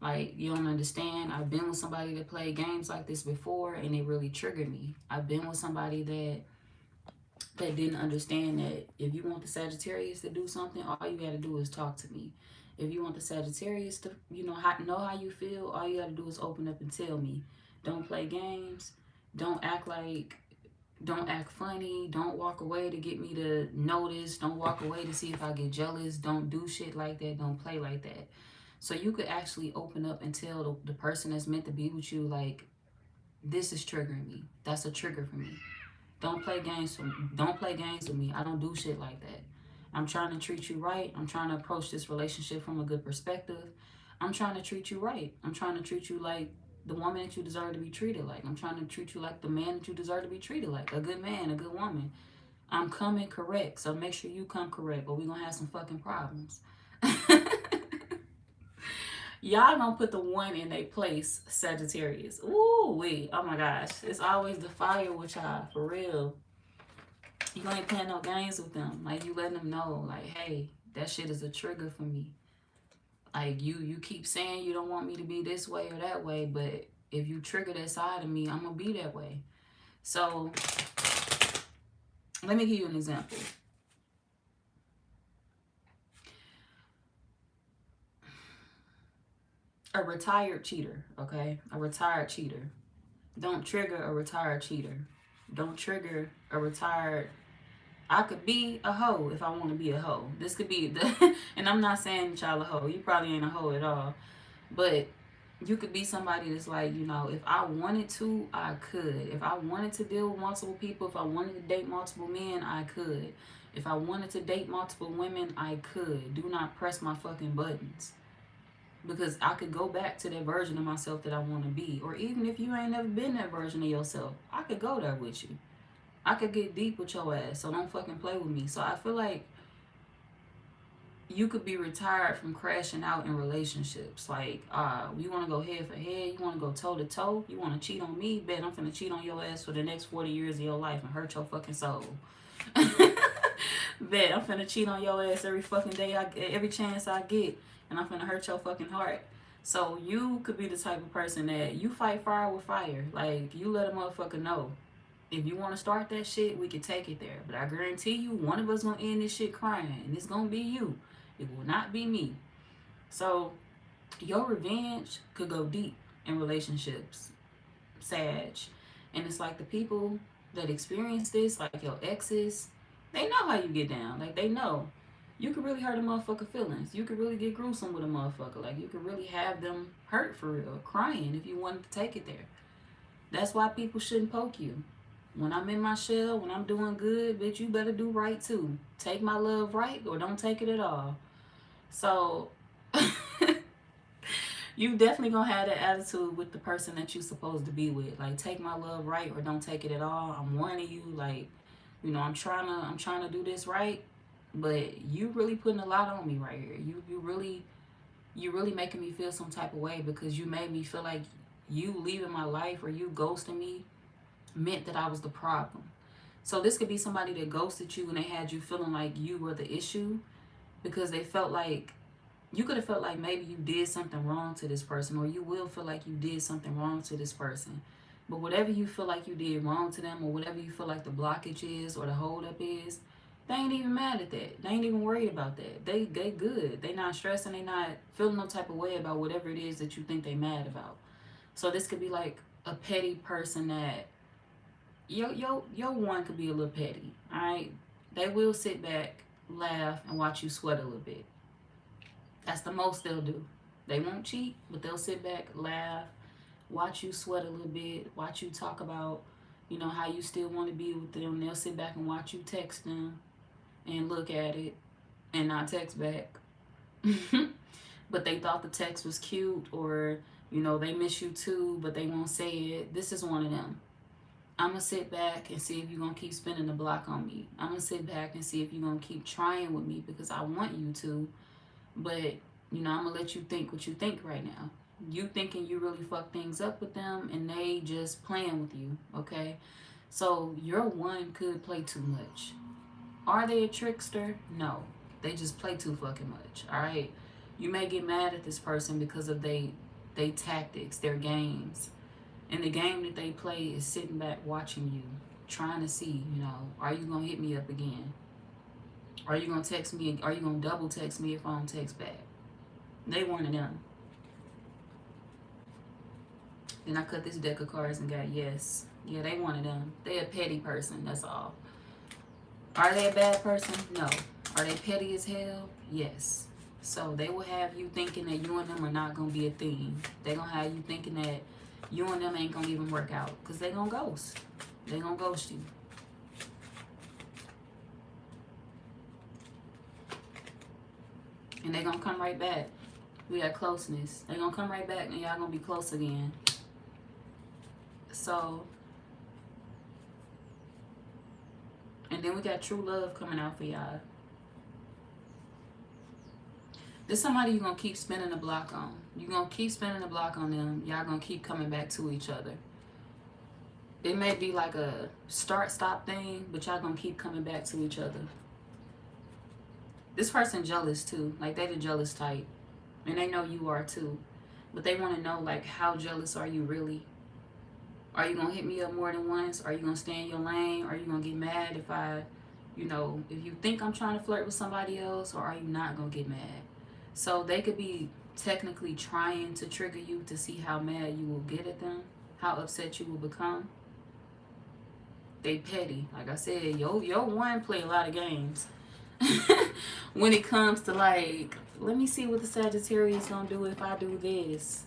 Like, you don't understand. I've been with somebody that played games like this before, and it really triggered me. I've been with somebody that didn't understand that if you want the Sagittarius to do something, all you got to do is talk to me. If you want the Sagittarius to, you know how you feel, all you got to do is open up and tell me. Don't play games. Don't act funny. Don't walk away to get me to notice. Don't walk away to see if I get jealous. Don't do shit like that. Don't play like that. So you could actually open up and tell the person that's meant to be with you, like, this is triggering me. That's a trigger for me. Don't play games with me. Don't play games with me. I don't do shit like that. I'm trying to treat you right. I'm trying to approach this relationship from a good perspective. I'm trying to treat you right. I'm trying to treat you like the woman that you deserve to be treated like. I'm trying to treat you like the man that you deserve to be treated like. A good man, a good woman. I'm coming correct, so make sure you come correct, but we're going to have some fucking problems. Y'all gonna put the one in their place, Sagittarius. Ooh, wait. Oh my gosh. It's always the fire with y'all, for real. You ain't playing no games with them. Like, you letting them know, like, hey, that shit is a trigger for me. Like, you keep saying you don't want me to be this way or that way, but if you trigger that side of me, I'm gonna be that way. So let me give you an example. A retired cheater, okay? A retired cheater. Don't trigger a retired cheater. Don't trigger a retired... I could be a hoe if I want to be a hoe. This could be the... And I'm not saying y'all a hoe. You probably ain't a hoe at all. But you could be somebody that's like, you know, if I wanted to, I could. If I wanted to deal with multiple people, if I wanted to date multiple men, I could. If I wanted to date multiple women, I could. Do not press my fucking buttons. Because I could go back to that version of myself that I want to be. Or even if you ain't never been that version of yourself, I could go there with you. I could get deep with your ass, so don't fucking play with me. So I feel like you could be retired from crashing out in relationships. Like, you want to go head for head, you want to go toe to toe, you want to cheat on me, bet I'm finna cheat on your ass for the next 40 years of your life and hurt your fucking soul. Bet I'm finna cheat on your ass every fucking day, every chance I get, and I'm finna hurt your fucking heart. So you could be the type of person that you fight fire with fire. Like, you let a motherfucker know. If you want to start that shit, we can take it there. But I guarantee you, one of us gonna end this shit crying, and it's gonna be you. It will not be me. So your revenge could go deep in relationships, Sag. And it's like the people that experience this, like your exes, they know how you get down. Like, they know. You could really hurt a motherfucker feelings. You could really get gruesome with a motherfucker. Like, you could really have them hurt for real, crying if you wanted to take it there. That's why people shouldn't poke you. When I'm in my shell, when I'm doing good, bitch, you better do right too. Take my love right or don't take it at all. So you definitely gonna have that attitude with the person that you supposed to be with. Like, take my love right or don't take it at all. I'm warning you, like, you know, I'm trying to do this right, but you really putting a lot on me right here. You really making me feel some type of way because you made me feel like you leaving my life or you ghosting me meant that I was the problem. So this could be somebody that ghosted you and they had you feeling like you were the issue because they felt like you could have felt like maybe you did something wrong to this person, or you will feel like you did something wrong to this person. But whatever you feel like you did wrong to them, or whatever you feel like the blockage is or the holdup is, they ain't even mad at that. They ain't even worried about that. They good. They not stressing. They not feeling no type of way about whatever it is that you think they mad about. So this could be like a petty person that your one could be a little petty. All right, they will sit back, laugh, and watch you sweat a little bit. That's the most they'll do. They won't cheat, but they'll sit back, laugh, watch you sweat a little bit, watch you talk about, you know, how you still want to be with them. They'll sit back and watch you text them and look at it and not text back. But they thought the text was cute, or, you know, they miss you too, but they won't say it. This is one of them. I'm going to sit back and see if you're going to keep spinning the block on me. I'm going to sit back and see if you're going to keep trying with me because I want you to. But, you know, I'm going to let you think what you think right now. You thinking you really fuck things up with them and they just playing with you, okay? So your one could play too much. Are they a trickster? No. They just play too fucking much, all right? You may get mad at this person because of they tactics, their games. And the game that they play is sitting back watching you, trying to see, you know, are you going to hit me up again? Are you going to text me? Are you going to double text me if I don't text back? They one of them. Then I cut this deck of cards and got yes. Yeah, they one of them. They a petty person, that's all. Are they a bad person? No. Are they petty as hell? Yes. So they will have you thinking that you and them are not going to be a thing. They're going to have you thinking that you and them ain't going to even work out because they going to ghost. They going to ghost you. And they going to come right back. We got closeness. They going to come right back and y'all going to be close again. So, and then we got true love coming out for y'all. This somebody you're going to keep spinning the block on. You're going to keep spinning the block on them. Y'all going to keep coming back to each other. It may be like a start-stop thing, but y'all going to keep coming back to each other. This person jealous too. Like, they the jealous type. And they know you are too. But they want to know, like, how jealous are you really? Are you going to hit me up more than once? Are you going to stay in your lane? Are you going to get mad if I, you know, if you think I'm trying to flirt with somebody else? Or are you not going to get mad? So they could be technically trying to trigger you to see how mad you will get at them, how upset you will become. They petty. Like I said, your one play a lot of games. When it comes to, like, let me see what the Sagittarius gonna do if I do this.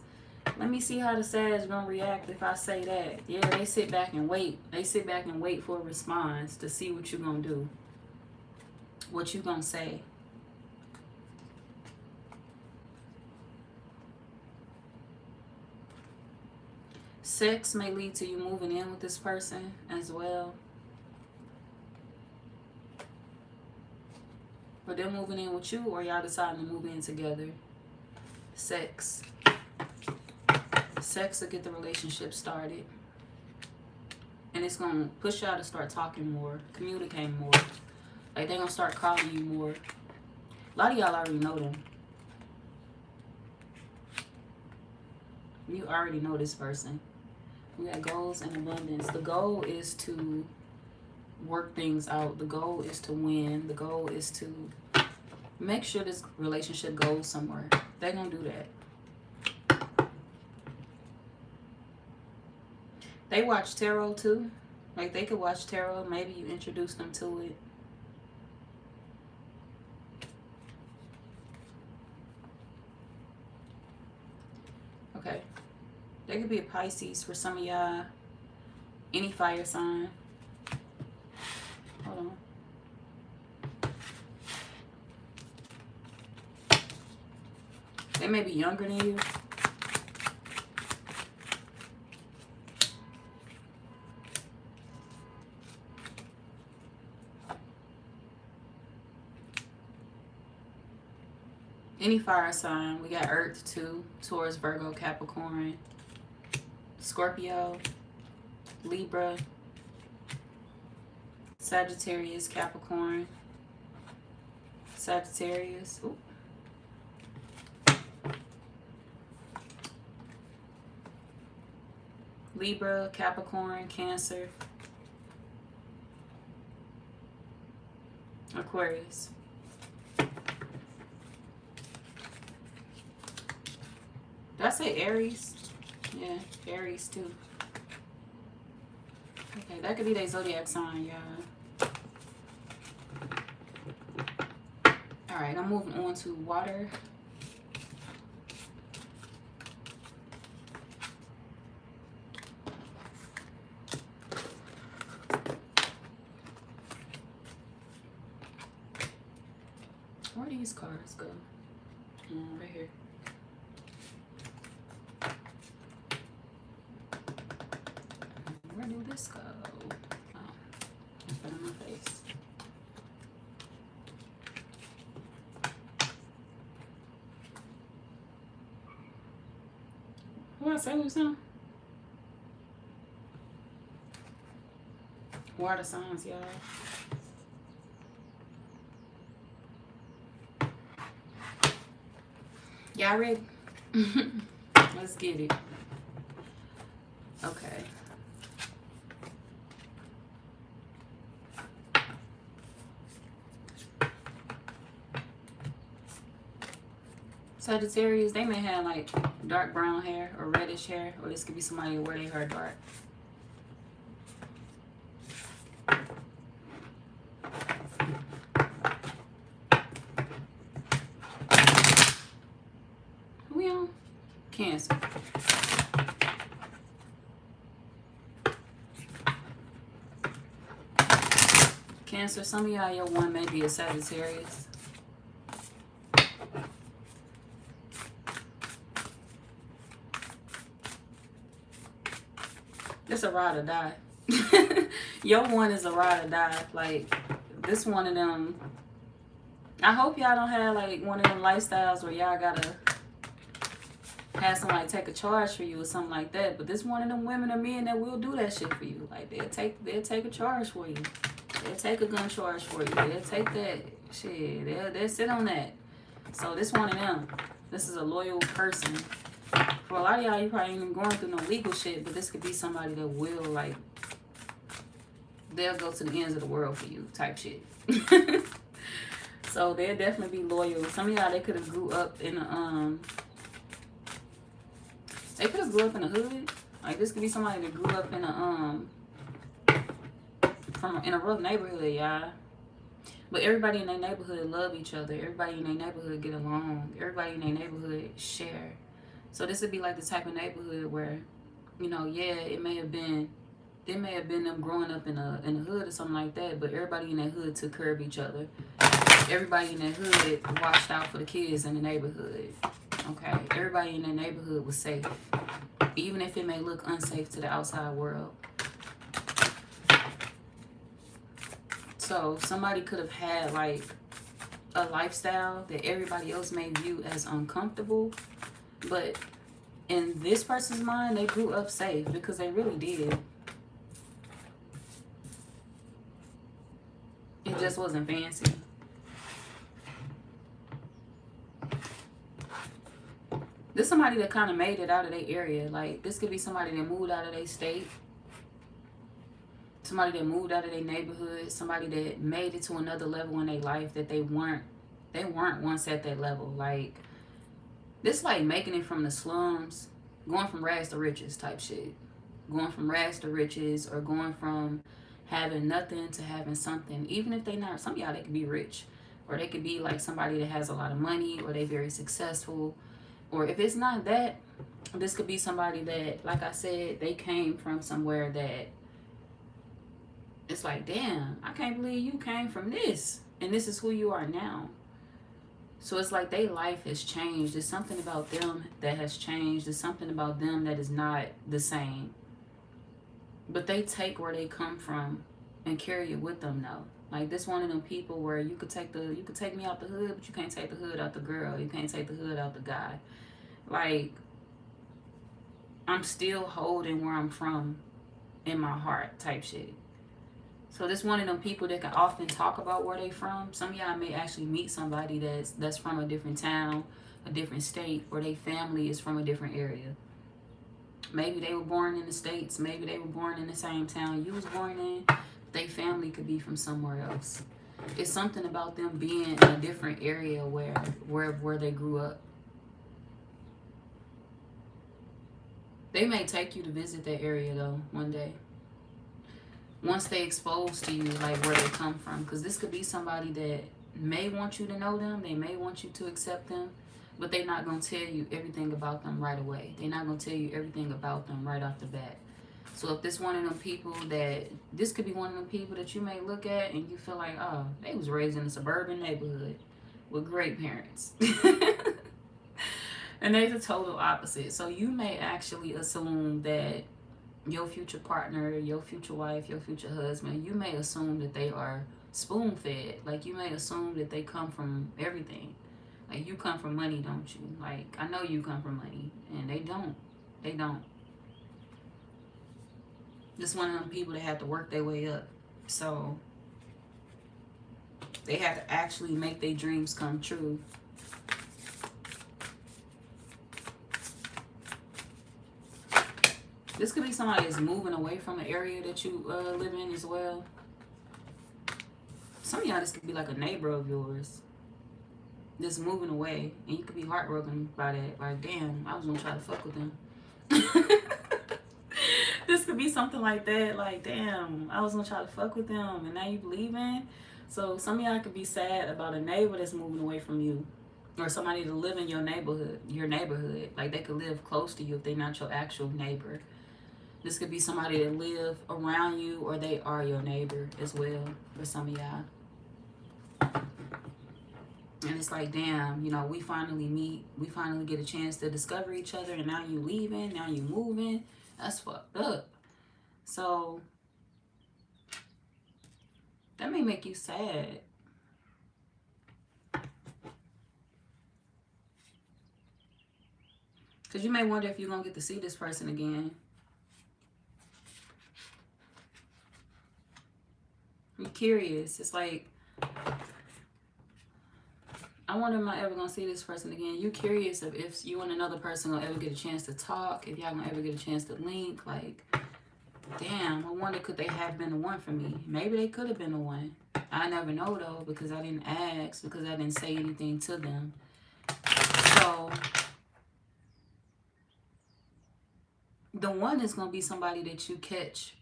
Let me see how the Sag gonna react if I say that. Yeah, they sit back and wait. They sit back and wait for a response to see what you gonna do. What you gonna say. Sex may lead to you moving in with this person as well. Or they're moving in with you, or y'all deciding to move in together. Sex. Sex will get the relationship started. And it's going to push y'all to start talking more, communicating more. Like, they're going to start calling you more. A lot of y'all already know them. You already know this person. We got goals and abundance. The goal is to work things out. The goal is to win. The goal is to make sure this relationship goes somewhere. They're going to do that. They watch tarot too. Like, they could watch tarot. Maybe you introduce them to it. Okay. They could be a Pisces for some of y'all. Any fire sign. Hold on. They may be younger than you. Any fire sign. We got Earth too. Taurus, Virgo, Capricorn, Scorpio, Libra, Sagittarius, Capricorn, Sagittarius. Ooh. Libra, Capricorn, Cancer, Aquarius. Did I say Aries? Yeah, Aries too. Okay, that could be their zodiac sign, y'all. Alright, I'm moving on to water. Where do these cards go? Right here. Where did this go? Oh, it's been on my face. What I say was something? Water signs, y'all. Y'all ready? Let's get it. Okay. Sagittarius, they may have like dark brown hair or reddish hair, or this could be somebody who wear their hair dark. Who we on? Cancer. Cancer, some of y'all, your one may be a Sagittarius. It's a ride or die. Your one is a ride or die. Like, this one of them. I hope y'all don't have like one of them lifestyles where y'all gotta have somebody take a charge for you or something like that. But this one of them women or men that will do that shit for you. Like, they'll take a charge for you. They'll take a gun charge for you. They'll take that shit. They'll sit on that. So this one of them. This is a loyal person. For a lot of y'all, you probably ain't even going through no legal shit, but this could be somebody that will, like, they'll go to the ends of the world for you type shit. So they'll definitely be loyal. Some of y'all, they could have grew up in a, they could have grew up in a hood. Like, this could be somebody that grew up in a, in a rough neighborhood, y'all. But everybody in their neighborhood love each other. Everybody in their neighborhood get along. Everybody in their neighborhood share. So this would be like the type of neighborhood where, you know, yeah, it may have been them growing up in a hood or something like that, but everybody in that hood took care of each other. Everybody in that hood watched out for the kids in the neighborhood. Okay, everybody in that neighborhood was safe, even if it may look unsafe to the outside world. So somebody could have had like a lifestyle that everybody else may view as uncomfortable, but in this person's mind, they grew up safe because they really did. It just wasn't fancy. This is somebody that kind of made it out of their area. Like, this could be somebody that moved out of their state. Somebody that moved out of their neighborhood. Somebody that made it to another level in their life that they weren't once at that level. Like, this like making it from the slums, going from rags to riches type shit. Going from rags to riches, or going from having nothing to having something. Even if they not, some of y'all, they could be rich. Or they could be like somebody that has a lot of money, or they very successful. Or if it's not that, this could be somebody that, like I said, they came from somewhere that it's like, damn, I can't believe you came from this. And this is who you are now. So it's like their life has changed. There's something about them that has changed. There's something about them that is not the same. But they take where they come from and carry it with them now. Like, this one of them people where you could take me out the hood, but you can't take the hood out the girl. You can't take the hood out the guy. Like, I'm still holding where I'm from in my heart type shit. So this one of them people that can often talk about where they from. Some of y'all may actually meet somebody that's from a different town, a different state, or their family is from a different area. Maybe they were born in the States. Maybe they were born in the same town you was born in. Their family could be from somewhere else. It's something about them being in a different area where they grew up. They may take you to visit that area though one day. Once they expose to you like where they come from. Because this could be somebody that may want you to know them. They may want you to accept them. But they're not going to tell you everything about them right away. They're not going to tell you everything about them right off the bat. So if this one of them people this could be one of them people that you may look at and you feel like, oh, they was raised in a suburban neighborhood with great parents. And they're the total opposite. So you may actually assume that your future partner, your future wife, your future husband, you may assume that they are spoon-fed. Like, you may assume that they come from everything. Like, you come from money, don't you? Like, I know you come from money. And they don't. They don't. Just one of them people that have to work their way up. So, they have to actually make their dreams come true. This could be somebody that's moving away from an area that you live in as well. Some of y'all, this could be like a neighbor of yours. Just moving away, and you could be heartbroken by that. Like, damn, I was gonna try to fuck with them. This could be something like that. Like, damn, I was gonna try to fuck with them, and now you leaving. So some of y'all could be sad about a neighbor that's moving away from you, or somebody to live in your neighborhood. Like, they could live close to you if they're not your actual neighbor. This could be somebody that live around you, or they are your neighbor as well for some of y'all. And it's like, damn, you know, we finally meet. We finally get a chance to discover each other. And now you leaving. Now you moving. That's fucked up. So, that may make you sad. Because you may wonder if you're going to get to see this person again. You're curious. It's like, I wonder, am I ever gonna see this person again? You're curious of if you and another person will ever get a chance to talk, if y'all gonna ever get a chance to link. Like, damn, I wonder, could they have been the one for me? Maybe they could have been the one. I never know though, because I didn't ask, because I didn't say anything to them. So the one is gonna be somebody that you catch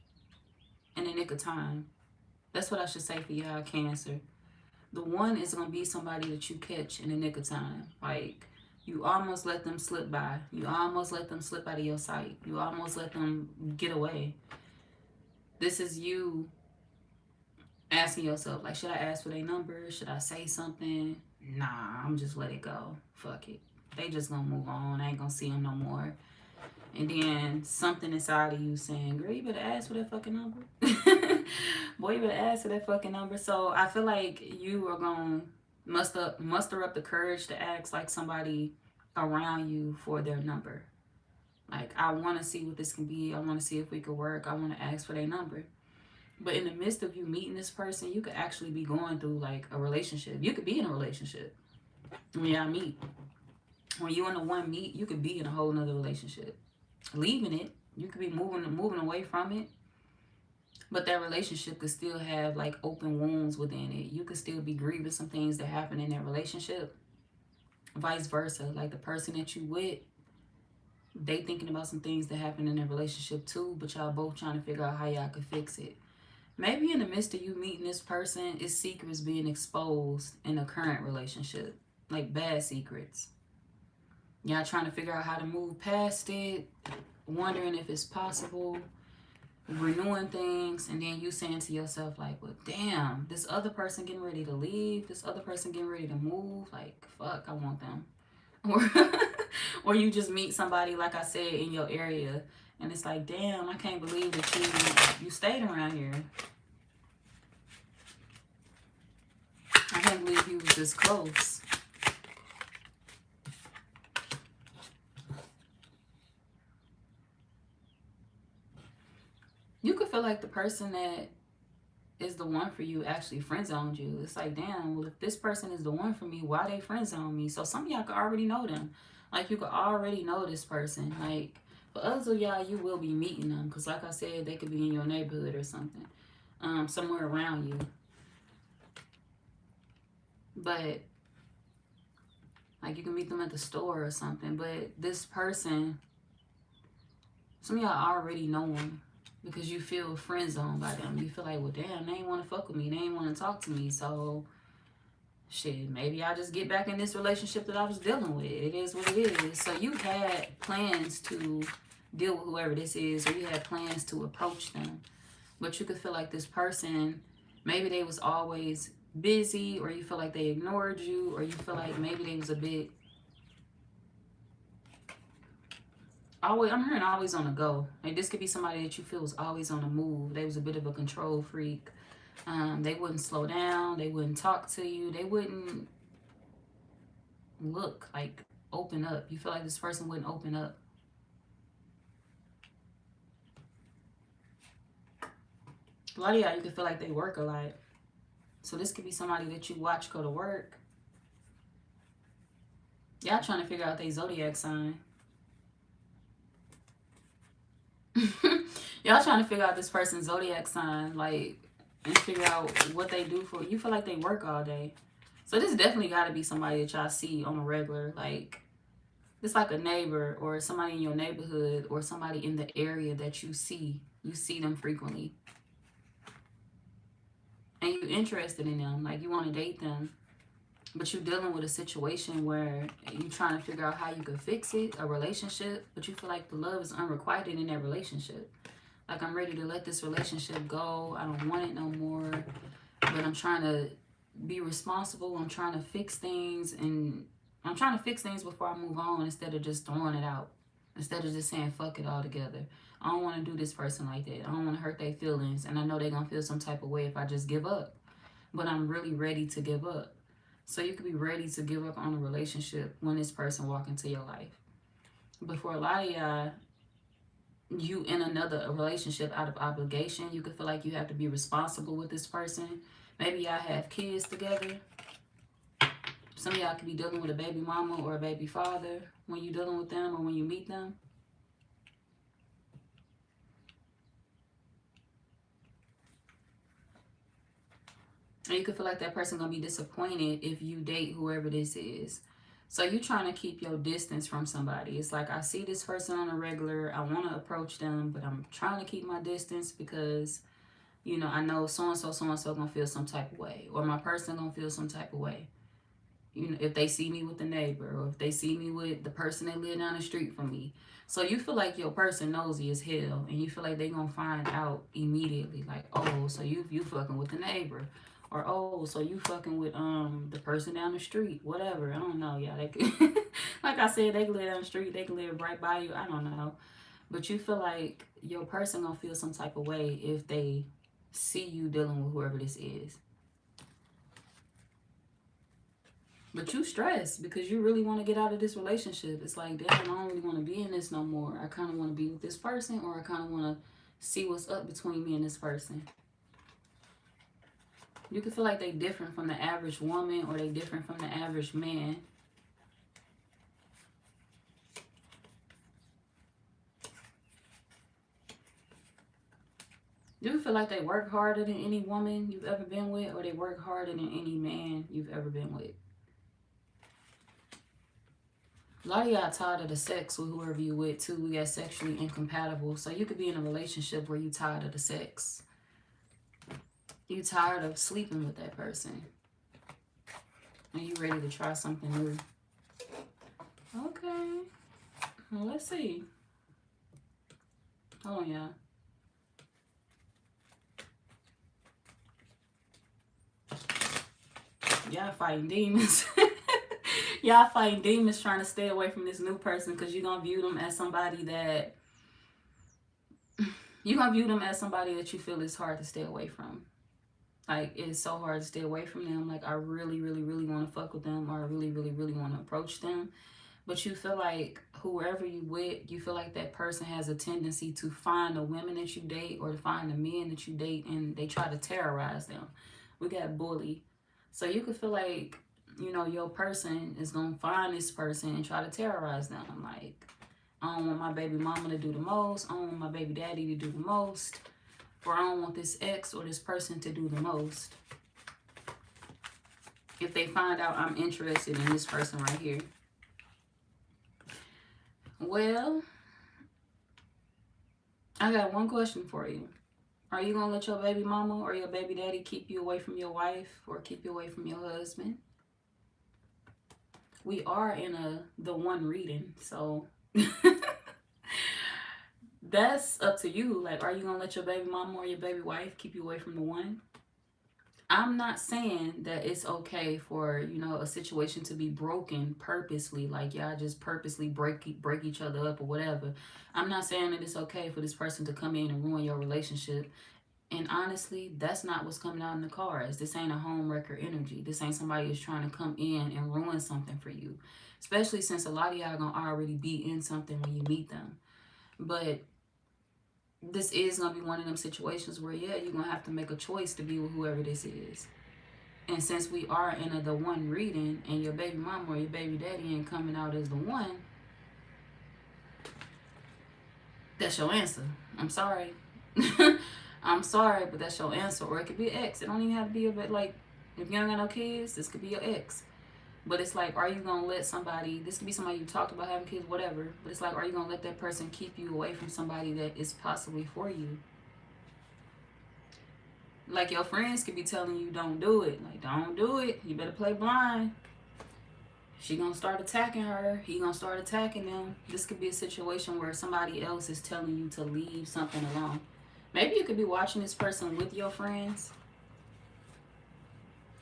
in the nick of time. That's what I should say for y'all, Cancer. The one is going to be somebody that you catch in the nick of time. Like, you almost let them slip by. You almost let them slip out of your sight. You almost let them get away. This is you asking yourself, like, should I ask for their number? Should I say something? Nah, I'm just let it go. Fuck it. They just going to move on. I ain't going to see them no more. And then something inside of you saying, girl, you better ask for that fucking number. Boy, you better ask for that fucking number. So I feel like you are going to muster up the courage to ask like somebody around you for their number. Like, I want to see what this can be. I want to see if we could work. I want to ask for their number. But in the midst of you meeting this person, you could actually be going through like a relationship. You could be in a relationship when y'all meet. When you and the one meet, you could be in a whole nother relationship. Leaving it, you could be moving away from it, but that relationship could still have like open wounds within it. You could still be grieving some things that happen in that relationship. Vice versa, like the person that you with, they thinking about some things that happen in their relationship too, but y'all both trying to figure out how y'all could fix it. Maybe in the midst of you meeting this person, it's secrets being exposed in a current relationship, like bad secrets. Y'all trying to figure out how to move past it, wondering if it's possible, renewing things, and then you saying to yourself like, well, damn, this other person getting ready to leave, this other person getting ready to move, like, fuck, I want them. Or you just meet somebody, like I said, in your area, and it's like, damn, I can't believe that you stayed around here. I can't believe you was this close. You could feel like the person that is the one for you actually friend zoned you. It's like, damn, well, if this person is the one for me, why they friend zone me? So some of y'all could already know them. Like, you could already know this person. Like, for others of y'all, you will be meeting them. Because like I said, they could be in your neighborhood or something. Somewhere around you. But, like, you can meet them at the store or something. But this person, some of y'all already know them. Because you feel friend zoned by them. You feel like, well, damn, they ain't want to fuck with me. They ain't want to talk to me. So, shit, maybe I'll just get back in this relationship that I was dealing with. It is what it is. So you had plans to deal with whoever this is. Or you had plans to approach them. But you could feel like this person, maybe they was always busy. Or you feel like they ignored you. Or you feel like maybe they was a bit... I'm hearing always on the go. Like, this could be somebody that you feel was always on the move. They was a bit of a control freak. They wouldn't slow down. They wouldn't talk to you. They wouldn't look, like, open up. You feel like this person wouldn't open up. A lot of y'all, you could feel like they work a lot. So this could be somebody that you watch go to work. Y'all trying to figure out their zodiac sign. Y'all trying to figure out this person's zodiac sign, like, and figure out what they do for you. Feel like they work all day. So this definitely got to be somebody that y'all see on a regular, like, it's like a neighbor or somebody in your neighborhood or somebody in the area that you see. You see them frequently. And you're interested in them, like you want to date them. But you're dealing with a situation where you're trying to figure out how you can fix it, a relationship, but you feel like the love is unrequited in that relationship. Like, I'm ready to let this relationship go. I don't want it no more. But I'm trying to be responsible. I'm trying to fix things. And I'm trying to fix things before I move on instead of just throwing it out. Instead of just saying, fuck it all together. I don't want to do this person like that. I don't want to hurt their feelings. And I know they're going to feel some type of way if I just give up. But I'm really ready to give up. So you could be ready to give up on a relationship when this person walks into your life. But for a lot of y'all, you in another relationship out of obligation. You could feel like you have to be responsible with this person. Maybe y'all have kids together. Some of y'all could be dealing with a baby mama or a baby father when you're dealing with them or when you meet them. And you could feel like that person's going to be disappointed if you date whoever this is. So you're trying to keep your distance from somebody. It's like, I see this person on a regular. I want to approach them, but I'm trying to keep my distance because, you know, I know so-and-so going to feel some type of way. Or my person going to feel some type of way. You know, if they see me with the neighbor, or if they see me with the person that live down the street from me. So you feel like your person nosy as hell, and you feel like they gonna find out immediately, like, oh, so you fucking with the neighbor, or oh, so you fucking with the person down the street, whatever. I don't know, yeah. They could, like I said, they can live down the street, they can live right by you. I don't know, but you feel like your person gonna feel some type of way if they see you dealing with whoever this is. But you stress because you really want to get out of this relationship. It's like, damn, I don't really want to be in this no more. I kind of want to be with this person, or I kind of want to see what's up between me and this person. You can feel like they different from the average woman, or they different from the average man. Do you feel like they work harder than any woman you've ever been with, or they work harder than any man you've ever been with? A lot of y'all tired of the sex with whoever you with too. We got sexually incompatible. So you could be in a relationship where you tired of the sex. You tired of sleeping with that person. And you ready to try something new. Okay. Well, let's see. Hold on, y'all. Y'all fighting demons. Y'all fighting demons trying to stay away from this new person because you're going to view them as somebody that... You're going to view them as somebody that you feel is hard to stay away from. Like, it's so hard to stay away from them. Like, I really, really, really want to fuck with them, or I really, really, really want to approach them. But you feel like whoever you with, you feel like that person has a tendency to find the women that you date or to find the men that you date, and they try to terrorize them. We got bully. So you could feel like, you know, your person is going to find this person and try to terrorize them. Like, I don't want my baby mama to do the most. I don't want my baby daddy to do the most. Or I don't want this ex or this person to do the most. If they find out I'm interested in this person right here. Well, I got one question for you. Are you going to let your baby mama or your baby daddy keep you away from your wife, or keep you away from your husband? We are in the one reading, so that's up to you. Like, are you going to let your baby mama or your baby wife keep you away from the one? I'm not saying that it's okay for, you know, a situation to be broken purposely, like y'all just purposely break each other up or whatever. I'm not saying that it's okay for this person to come in and ruin your relationship. And honestly, that's not what's coming out in the cards. This ain't a home wrecker energy. This ain't somebody who's trying to come in and ruin something for you. Especially since a lot of y'all gonna already be in something when you meet them. But this is going to be one of them situations where, yeah, you're going to have to make a choice to be with whoever this is. And since we are in the one reading, and your baby mama or your baby daddy ain't coming out as the one, that's your answer. I'm sorry. I'm sorry, but that's your answer. Or it could be an ex. It don't even have to be a bit like, if you don't got no kids, this could be your ex. But it's like, are you going to let somebody, this could be somebody you talked about having kids, whatever. But it's like, are you going to let that person keep you away from somebody that is possibly for you? Like, your friends could be telling you, don't do it. Like, don't do it. You better play blind. She going to start attacking her. He going to start attacking them. This could be a situation where somebody else is telling you to leave something alone. Maybe you could be watching this person with your friends.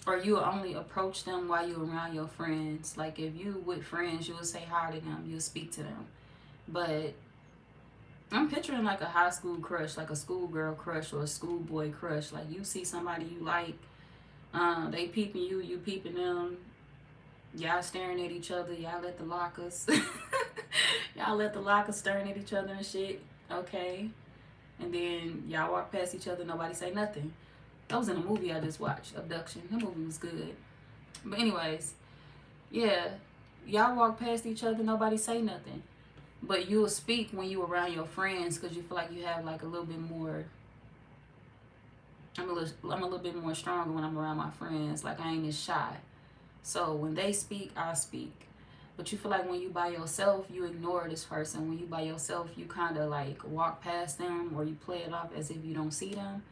Or you only approach them while you're around your friends. Like, if you with friends, you'll say hi to them. You'll speak to them. But I'm picturing like a high school crush, like a schoolgirl crush or a schoolboy crush. Like, you see somebody you like. They peeping you, you peeping them. Y'all staring at each other. Y'all let the lockers. Y'all let the lockers staring at each other and shit. Okay. And then y'all walk past each other, nobody say nothing. That was in a movie I just watched, Abduction. That movie was good. But anyways, yeah, y'all walk past each other, nobody say nothing. But you'll speak when you around your friends because you feel like you have like a little bit more. I'm a little bit more stronger when I'm around my friends. Like I ain't as shy. So when they speak, I speak. But you feel like when you by yourself, you ignore this person. When you by yourself, you kind of like walk past them or you play it off as if you don't see them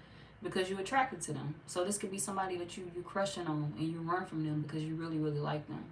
because you're attracted to them. So this could be somebody that you crushing on and you run from them because you really, really like them.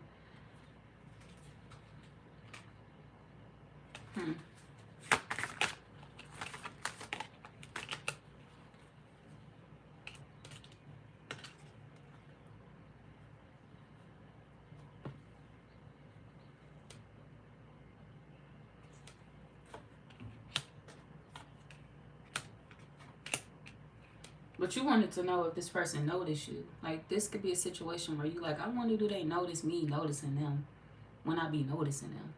But you wanted to know if this person noticed you. Like, this could be a situation where you like, I wonder, do they notice me noticing them when I be noticing them?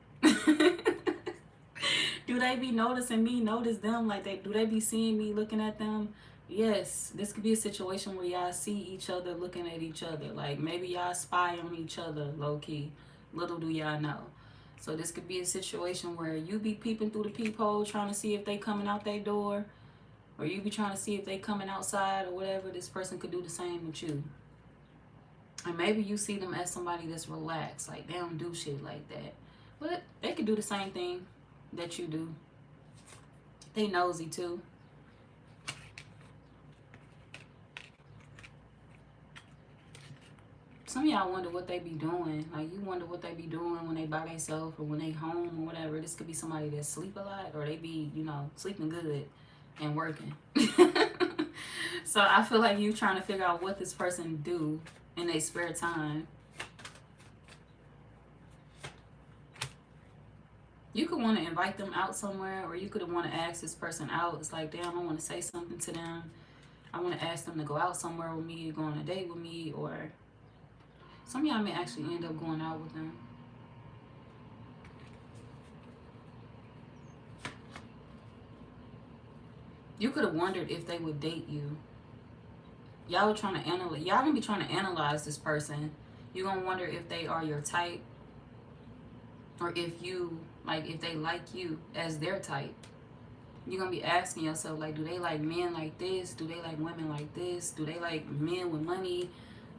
Do they be noticing me notice them? Like, do they be seeing me looking at them? Yes, this could be a situation where y'all see each other looking at each other. Like, maybe y'all spy on each other, low-key. Little do y'all know. So this could be a situation where you be peeping through the peephole trying to see if they coming out their door. Or you be trying to see if they coming outside or whatever. This person could do the same with you. And maybe you see them as somebody that's relaxed. Like, they don't do shit like that. But they could do the same thing that you do. They nosy too. Some of y'all wonder what they be doing. Like, you wonder what they be doing when they by themselves or when they home or whatever. This could be somebody that sleep a lot or they be, you know, sleeping good and working. So I feel like you trying to figure out what this person do in their spare time. You could want to invite them out somewhere, or you could want to ask this person out. It's like, damn, I want to say something to them. I want to ask them to go out somewhere with me, go on a date with me, or some of y'all may actually end up going out with them. You could have wondered if they would date you. Y'all were trying to analyze. Y'all gonna be trying to analyze this person. You're gonna wonder if they are your type, or if you like, if they like you as their type. You're gonna be asking yourself, like, do they like men like this? Do they like women like this? Do they like men with money,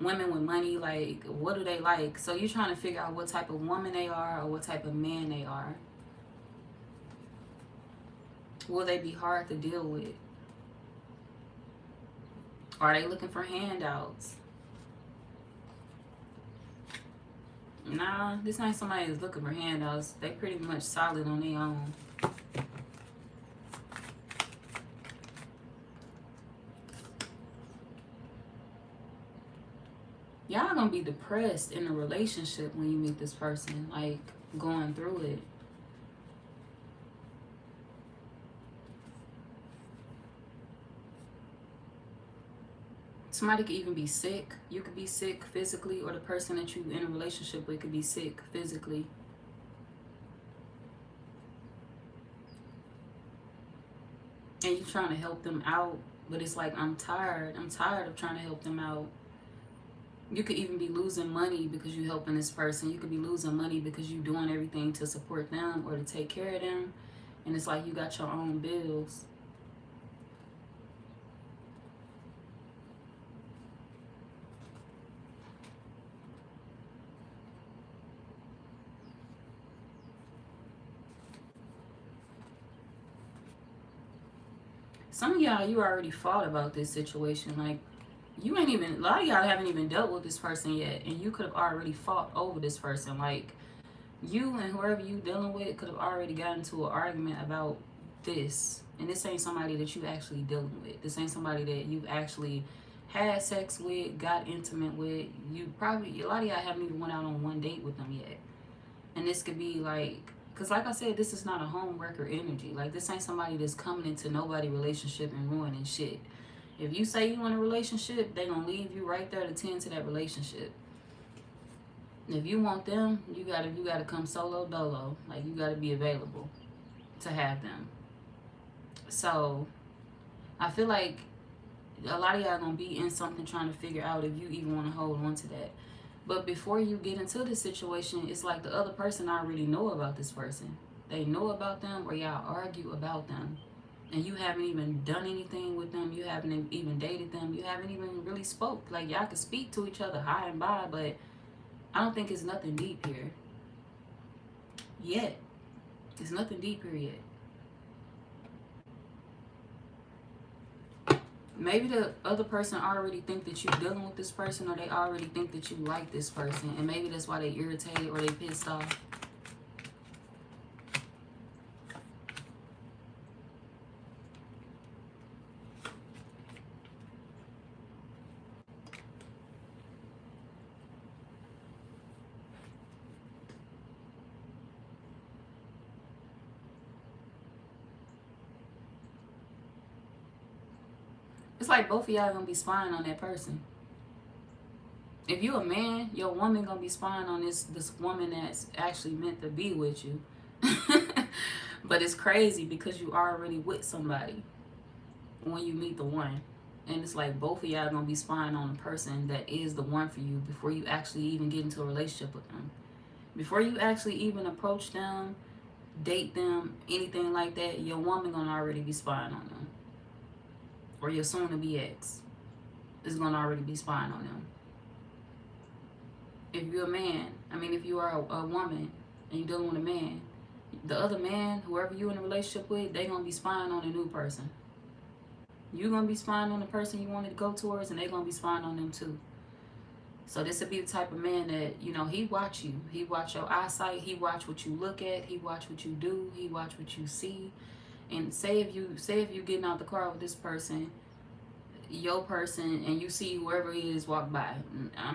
women with money? Like, what do they like? So you're trying to figure out what type of woman they are or what type of man they are. Will they be hard to deal with? Are they looking for handouts? Nah, this ain't somebody that's looking for handouts. They pretty much solid on their own. Y'all gonna be depressed in a relationship when you meet this person, like going through it. Somebody could even be sick. You could be sick physically, or the person that you in a relationship with could be sick physically. And you're trying to help them out, but it's like, I'm tired. I'm tired of trying to help them out. You could even be losing money because you're helping this person. You could be losing money because you're doing everything to support them or to take care of them. And it's like you got your own bills. Some of y'all, you already thought about this situation. Like, you ain't even, a lot of y'all haven't even dealt with this person yet. And you could have already fought over this person. Like, you and whoever you dealing with could have already gotten into an argument about this. And this ain't somebody that you actually dealing with. This ain't somebody that you've actually had sex with, got intimate with. You probably, a lot of y'all haven't even went out on one date with them yet. And this could be like, because like I said, this is not a home wrecker energy. Like, this ain't somebody that's coming into nobody relationship and ruining shit. If you say you want a relationship, they gonna leave you right there to tend to that relationship. If you want them, you gotta come solo dolo. Like, you gotta be available to have them. So I feel like a lot of y'all gonna be in something trying to figure out if you even want to hold on to that. But before you get into this situation, it's like the other person already know about this person. They know about them, or y'all argue about them. And you haven't even done anything with them. You haven't even dated them. You haven't even really spoke. Like, y'all can speak to each other high and by, but I don't think it's nothing deep here. Yet. It's nothing deep here yet. Maybe the other person already think that you're dealing with this person, or they already think that you like this person, and maybe that's why they irritated or they pissed off. It's like both of y'all gonna be spying on that person. If you a man, your woman gonna be spying on this woman that's actually meant to be with you. But it's crazy because you already with somebody when you meet the one. And it's like both of y'all gonna be spying on the person that is the one for you before you actually even get into a relationship with them. Before you actually even approach them, date them, anything like that, your woman gonna already be spying on them. Or your soon-to-be ex is gonna already be spying on them. If you're a man, if you are a woman and you're dealing with a man, the other man, whoever you're in a relationship with, they gonna be spying on a new person. You're gonna be spying on the person you wanted to go towards, and they're gonna be spying on them too. So this would be the type of man that, he watch you. He watch your eyesight. He watch what you look at. He watch what you do. He watch what you see. And say if you getting out the car with this person, your person, and you see whoever it is walk by.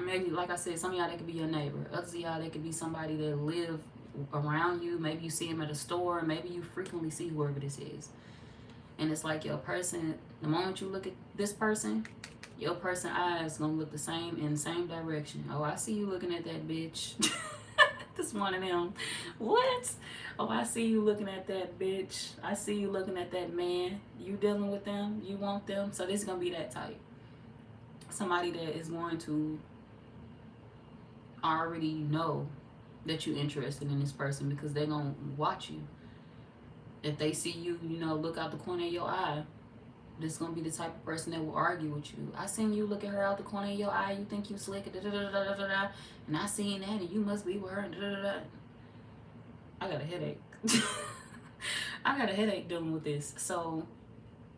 Maybe, like I said, some of y'all, they could be your neighbor. Others of y'all, they could be somebody that live around you. Maybe you see him at a store. Maybe you frequently see whoever this is. And it's like your person, the moment you look at this person, your person eyes gonna look the same in the same direction. Oh, I see you looking at that bitch. This one of them. What? Oh, I see you looking at that bitch. I see you looking at that man. You dealing with them. You want them. So this is gonna be that type. Somebody that is going to already know that you're interested in this person because they're gonna watch you. If they see you, look out the corner of your eye, this is gonna be the type of person that will argue with you. I seen you look at her out the corner of your eye. You think you slick, and I seen that, and you must be with her. I got a headache. I got a headache dealing with this. So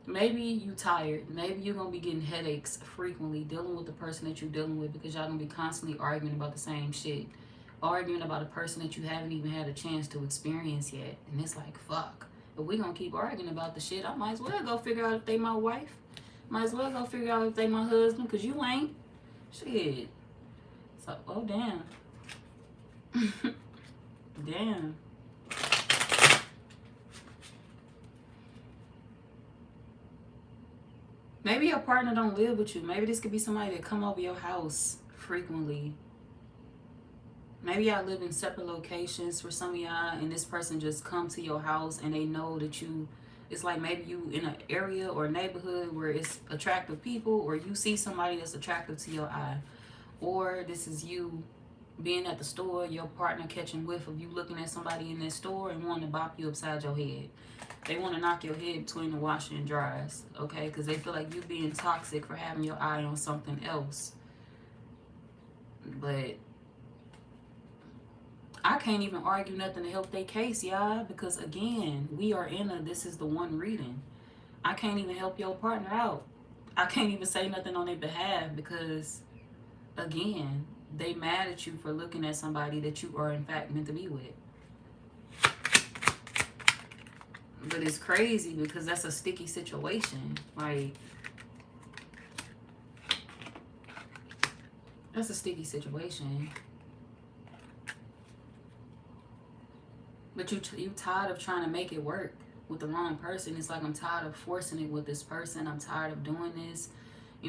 maybe you tired. Maybe you're gonna be getting headaches frequently dealing with the person that you're dealing with because y'all gonna be constantly arguing about the same shit, arguing about a person that you haven't even had a chance to experience yet. And it's like, fuck. If we gonna keep arguing about the shit, I might as well go figure out if they my wife. Might as well go figure out if they my husband, because you ain't. Shit. So, oh, damn. Damn. Maybe your partner don't live with you. Maybe this could be somebody that come over your house frequently. Maybe y'all live in separate locations for some of y'all, and this person just come to your house and they know that you, it's like maybe you in an area or neighborhood where it's attractive people, or you see somebody that's attractive to your eye. Or this is you being at the store, your partner catching whiff of you looking at somebody in that store and wanting to bop you upside your head. They want to knock your head between the washer and dryers, okay? Because they feel like you being toxic for having your eye on something else. But I can't even argue nothing to help their case, y'all, because again, we are in a this is the one reading. I can't even help your partner out. I can't even say nothing on their behalf because, again, they mad at you for looking at somebody that you are in fact meant to be with. But it's crazy because that's a sticky situation. Like, that's a sticky situation. But you tired of trying to make it work with the wrong person. It's like, I'm tired of forcing it with this person. I'm tired of doing this.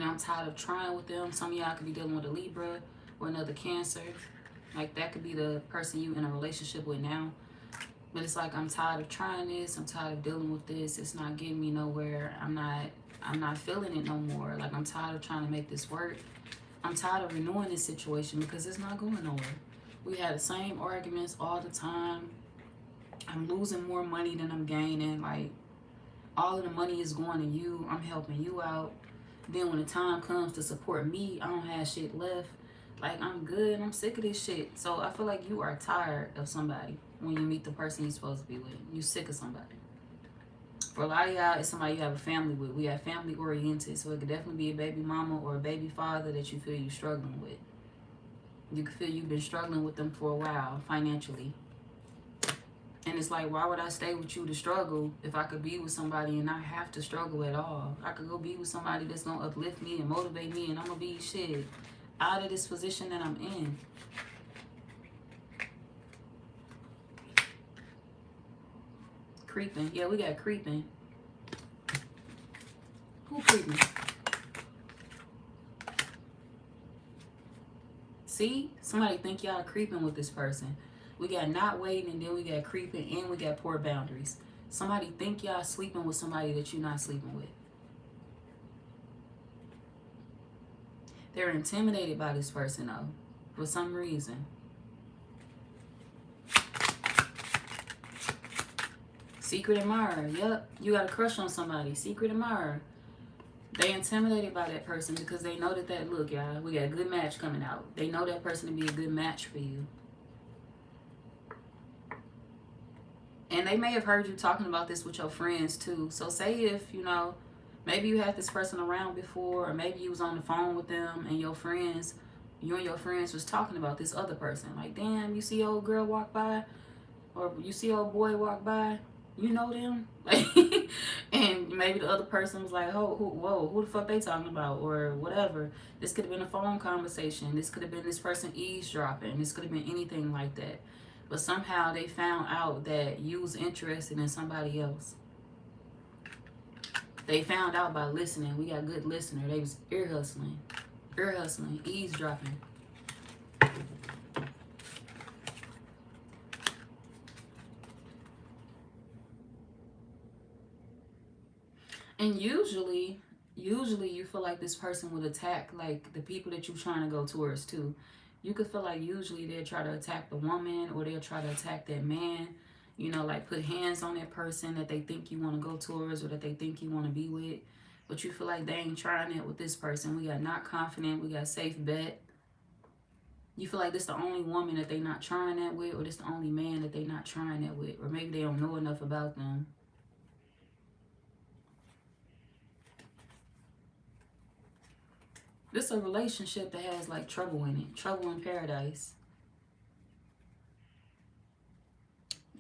I'm tired of trying with them. Some of y'all could be dealing with a Libra or another Cancer. Like, that could be the person you in a relationship with now. But it's like, I'm tired of trying this. I'm tired of dealing with this. It's not getting me nowhere. I'm not feeling it no more. Like, I'm tired of trying to make this work. I'm tired of renewing this situation because it's not going nowhere. We had the same arguments all the time. I'm losing more money than I'm gaining. Like, all of the money is going to you. I'm helping you out. Then when the time comes to support me, I don't have shit left. Like, I'm good. I'm sick of this shit. So I feel like you are tired of somebody when you meet the person you're supposed to be with. You sick of somebody. For a lot of y'all, it's somebody you have a family with. We have family oriented, so it could definitely be a baby mama or a baby father that you feel you're struggling with. You could feel you've been struggling with them for a while financially. And it's like, why would I stay with you to struggle if I could be with somebody and not have to struggle at all? I could go be with somebody that's going to uplift me and motivate me, and I'm going to be shit out of this position that I'm in. Creeping. Yeah, we got creeping. Who creeping? See? Somebody think y'all creeping with this person. We got not waiting, and then we got creeping, and we got poor boundaries. Somebody think y'all sleeping with somebody that you're not sleeping with. They're intimidated by this person, though, for some reason. Secret admirer. Yep, you got a crush on somebody. Secret admirer. They intimidated by that person because they know that look, y'all, we got a good match coming out. They know that person to be a good match for you. And they may have heard you talking about this with your friends too. So say if, you know, maybe you had this person around before, or maybe you was on the phone with them and your friends, you and your friends was talking about this other person. Like, damn, you see old girl walk by, or you see old boy walk by, you know them. And maybe the other person was like, oh, whoa, who the fuck they talking about, or whatever. This could have been a phone conversation. This could have been this person eavesdropping. This could have been anything like that. But somehow they found out that you was interested in somebody else. They found out by listening. We got good listener. They was ear hustling, eavesdropping. And usually you feel like this person would attack like the people that you're trying to go towards too. You could feel like usually they'll try to attack the woman, or they'll try to attack that man. You know, like put hands on that person that they think you want to go towards, or that they think you want to be with. But you feel like they ain't trying it with this person. We got not confident. We got safe bet. You feel like this the only woman that they not trying that with, or this the only man that they not trying that with. Or maybe they don't know enough about them. This is a relationship that has like trouble in it. Trouble in paradise.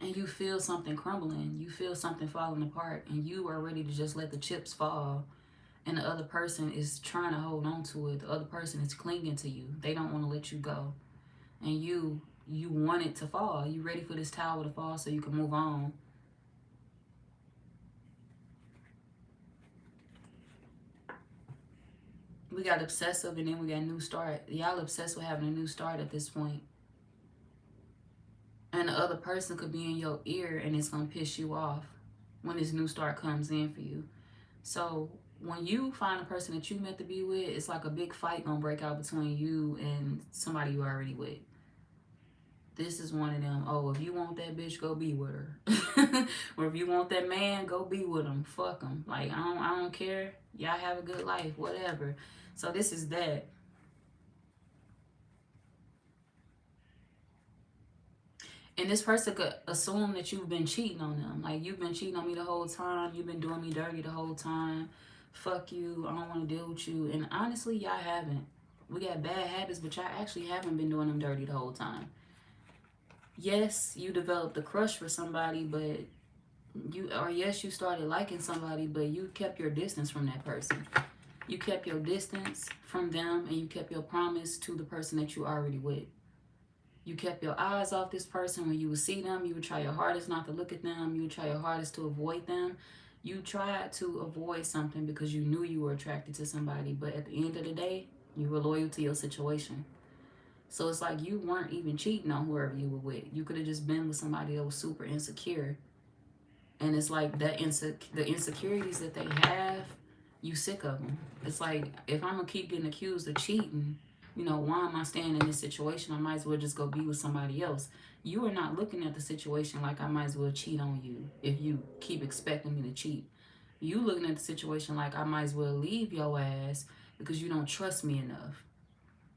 And you feel something crumbling. You feel something falling apart. And you are ready to just let the chips fall. And the other person is trying to hold on to it. The other person is clinging to you. They don't want to let you go. And you want it to fall. You ready for this tower to fall so you can move on. We got obsessive, and then we got new start. Y'all obsessed with having a new start at this point. And the other person could be in your ear, and it's going to piss you off when this new start comes in for you. So when you find a person that you meant to be with, it's like a big fight going to break out between you and somebody you already with. This is one of them, oh, if you want that bitch, go be with her. Or if you want that man, go be with him. Fuck him. Like, I don't care. Y'all have a good life, whatever. So this is that. And this person could assume that you've been cheating on them. Like, you've been cheating on me the whole time. You've been doing me dirty the whole time. Fuck you. I don't want to deal with you. And honestly, y'all haven't. We got bad habits, but y'all actually haven't been doing them dirty the whole time. Yes, you developed a crush for somebody, but yes, you started liking somebody, but you kept your distance from that person. You kept your distance from them, and you kept your promise to the person that you already with. You kept your eyes off this person. When you would see them, you would try your hardest not to look at them. You would try your hardest to avoid them. You tried to avoid something because you knew you were attracted to somebody, but at the end of the day, you were loyal to your situation. So it's like you weren't even cheating on whoever you were with. You could have just been with somebody that was super insecure. And it's like that the insecurities that they have, you sick of them. It's like, if I'm gonna keep getting accused of cheating, you know, why am I staying in this situation? I might as well just go be with somebody else. You are not looking at the situation like I might as well cheat on you if you keep expecting me to cheat. You looking at the situation like I might as well leave your ass because you don't trust me enough.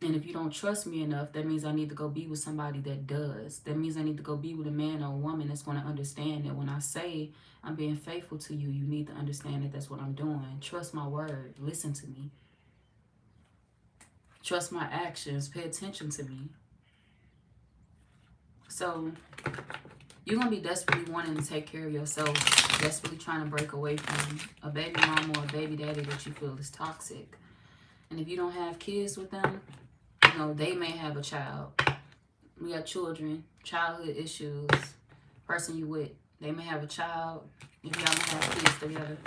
And if you don't trust me enough, that means I need to go be with somebody that does. That means I need to go be with a man or a woman that's going to understand that when I say I'm being faithful to you, you need to understand that that's what I'm doing. Trust my word. Listen to me. Trust my actions. Pay attention to me. So you're going to be desperately wanting to take care of yourself, desperately trying to break away from a baby mama or a baby daddy that you feel is toxic. And if you don't have kids with them, you know, they may have a child. We got children, childhood issues, person you with. They may have a child if y'all don't have kids together.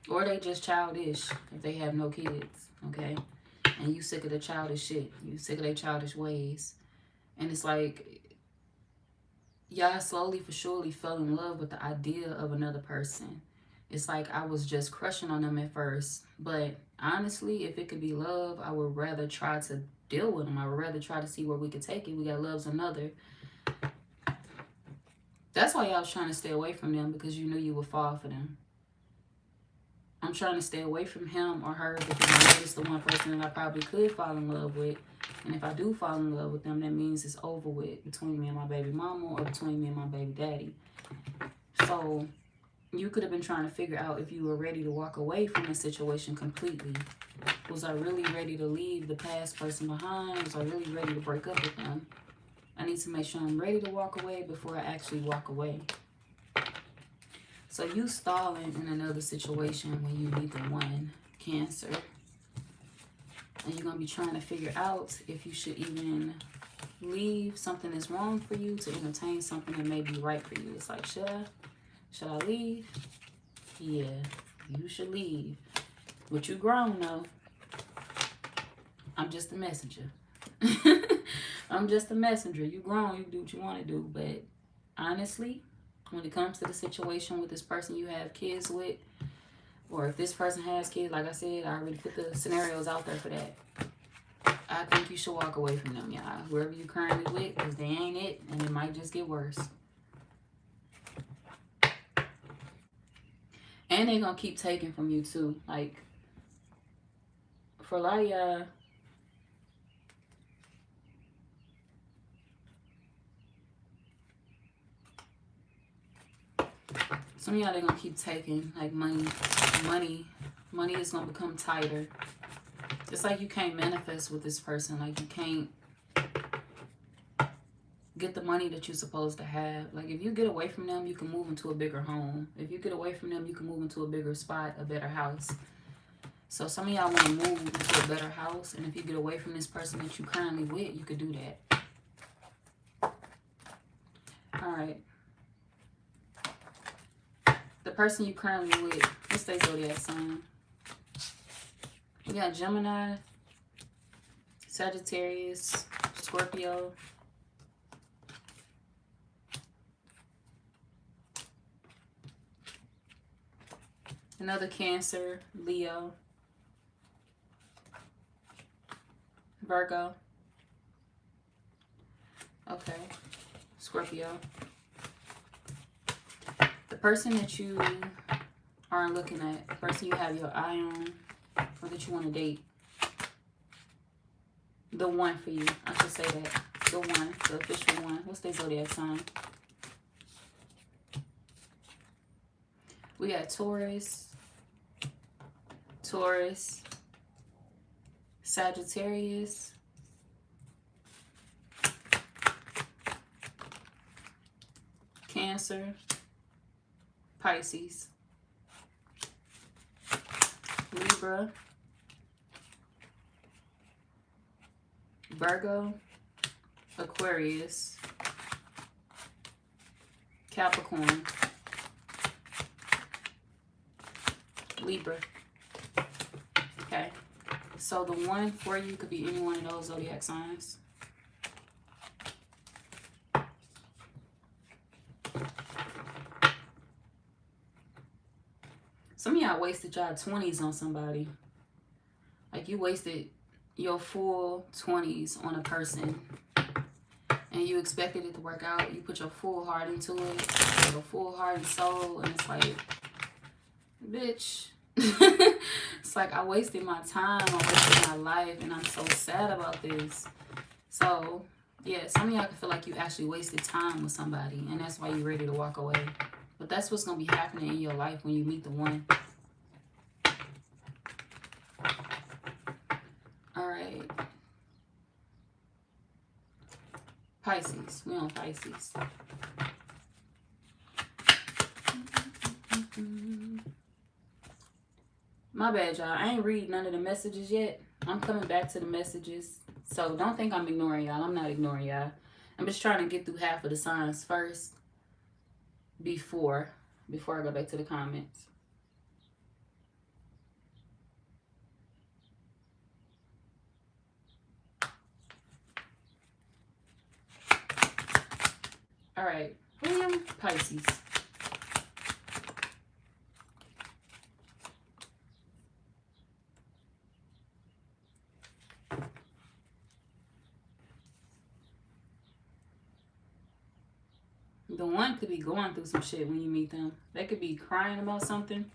Or they just childish if they have no kids, okay? And you sick of the childish shit. You sick of their childish ways. And it's like, y'all slowly for surely fell in love with the idea of another person. It's like I was just crushing on them at first. But honestly, if it could be love, I would rather try to deal with them. I would rather try to see where we could take it. We got love's another. That's why y'all was trying to stay away from them, because you knew you would fall for them. I'm trying to stay away from him or her because I know it's the one person that I probably could fall in love with. And if I do fall in love with them, that means it's over with between me and my baby mama or between me and my baby daddy. So you could have been trying to figure out if you were ready to walk away from the situation completely. Was I really ready to leave the past person behind? Was I really ready to break up with them? I need to make sure I'm ready to walk away before I actually walk away. So you stalling in another situation when you need the one, Cancer. And you're going to be trying to figure out if you should even leave something that's wrong for you to entertain something that may be right for you. It's like, should I leave? Yeah, you should leave. But you grown though. I'm just a messenger. I'm just a messenger. You grown, you do what you want to do. But honestly, when it comes to the situation with this person you have kids with, or if this person has kids, like I said, I already put the scenarios out there for that. I think you should walk away from them, y'all. Whoever you currently with, because they ain't it, and it might just get worse. And they're going to keep taking from you, too. Like, for a lot of y'all, some of y'all, they're going to keep taking, like, money is going to become tighter. It's like you can't manifest with this person. Like, you can't get the money that you're supposed to have. Like, if you get away from them, you can move into a bigger home. If you get away from them, you can move into a bigger spot, a better house. So some of y'all want to move into a better house. And if you get away from this person that you currently with, you could do that. All right. The person you currently with, what's their zodiac sign? We got Gemini, Sagittarius, Scorpio, another Cancer, Leo, Virgo. Okay, Scorpio. The person that you are looking at, the person you have your eye on, or that you want to date, the one for you, I should say that, the one, the official one. What's their zodiac sign? We got Taurus, Sagittarius, Cancer, Pisces, Libra, Virgo, Aquarius, Capricorn, Libra. Okay. So the one for you could be any one of those zodiac signs. Some of y'all wasted y'all 20s on somebody. Like you wasted your full 20s on a person. And you expected it to work out. You put your full heart into it. Your full heart and soul. And it's like, bitch. It's like I wasted my time. I wasted my life. And I'm so sad about this. So, yeah, some of y'all can feel like you actually wasted time with somebody. And that's why you're ready to walk away. But that's what's going to be happening in your life when you meet the one. All right. Pisces. We on Pisces. My bad, y'all. I ain't read none of the messages yet. I'm coming back to the messages. So don't think I'm ignoring y'all. I'm not ignoring y'all. I'm just trying to get through half of the signs first before I go back to the comments. All right. William, Pisces. The one could be going through some shit when you meet them. They could be crying about something.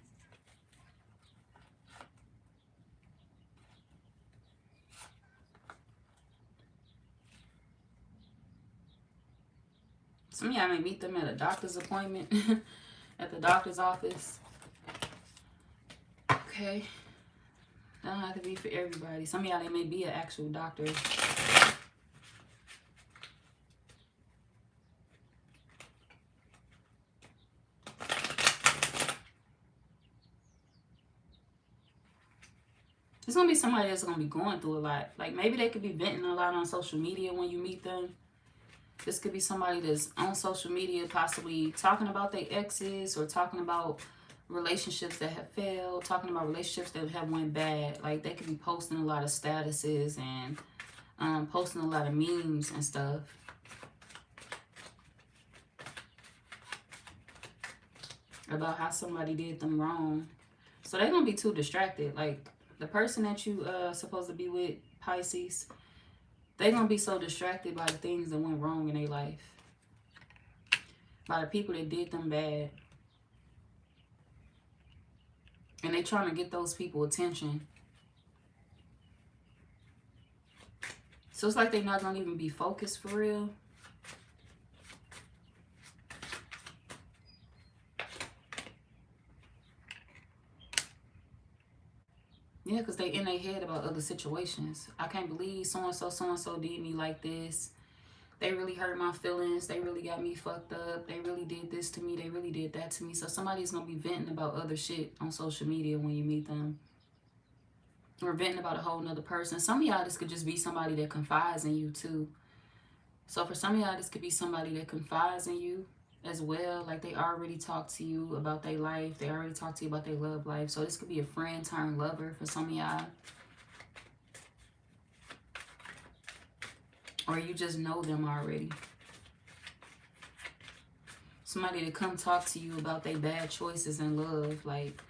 Some of y'all may meet them at a doctor's appointment, at the doctor's office. Okay. That don't have to be for everybody. Some of y'all, they may be an actual doctor. It's going to be somebody that's going to be going through a lot. Like, maybe they could be venting a lot on social media when you meet them. This could be somebody that's on social media possibly talking about their exes or talking about relationships that have failed, talking about relationships that have went bad. Like, they could be posting a lot of statuses and posting a lot of memes and stuff. About how somebody did them wrong. So they're going to be too distracted. Like, the person that you supposed to be with, Pisces, they're going to be so distracted by the things that went wrong in their life. By the people that did them bad. And they trying to get those people attention. So it's like they're not going to even be focused for real. Yeah, because they in their head about other situations. I can't believe so-and-so did me like this. They really hurt my feelings. They really got me fucked up. They really did this to me. They really did that to me. So somebody's going to be venting about other shit on social media when you meet them. Or venting about a whole nother person. Some of y'all, this could just be somebody that confides in you too. So for some of y'all, this could be somebody that confides in you as well. Like they already talked to you about their life. They already talked to you about their love life. So this could be a friend turned lover for some of y'all. Or you just know them already. Somebody to come talk to you about their bad choices in love. Like,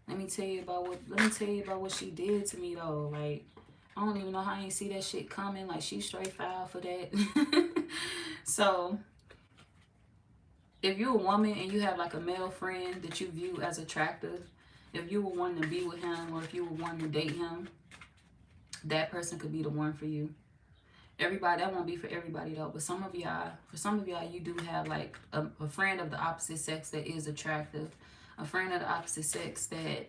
let me tell you about what she did to me though. Like, I don't even know how I ain't see that shit coming. Like, she straight foul for that. So if you're a woman and you have like a male friend that you view as attractive, if you were wanting to be with him or if you were wanting to date him, that person could be the one for you. Everybody, that won't be for everybody though. But some of y'all, for some of y'all, you do have like a friend of the opposite sex that is attractive. A friend of the opposite sex that,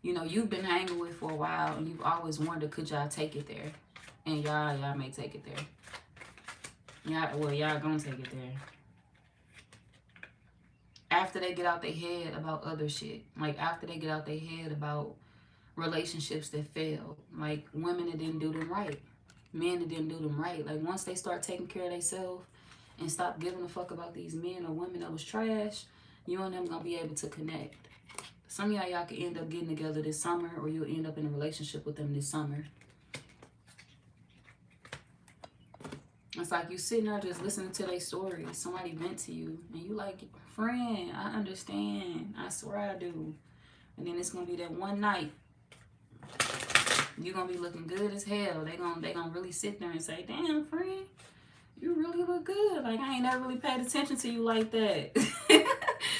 you know, you've been hanging with for a while and you've always wondered, could y'all take it there? And y'all may take it there. Y'all gonna take it there. After they get out their head about other shit. Like, after they get out their head about relationships that failed. Like, women that didn't do them right. Men that didn't do them right. Like, once they start taking care of themselves and stop giving a fuck about these men or women that was trash, you and them gonna be able to connect. Some of y'all could end up getting together this summer, or you'll end up in a relationship with them this summer. It's like you sitting there just listening to their story. Somebody vent to you, and you like, friend, I understand. I swear I do. And then it's gonna be that one night. You're gonna be looking good as hell. They gonna really sit there and say, damn, friend, you really look good. Like, I ain't never really paid attention to you like that.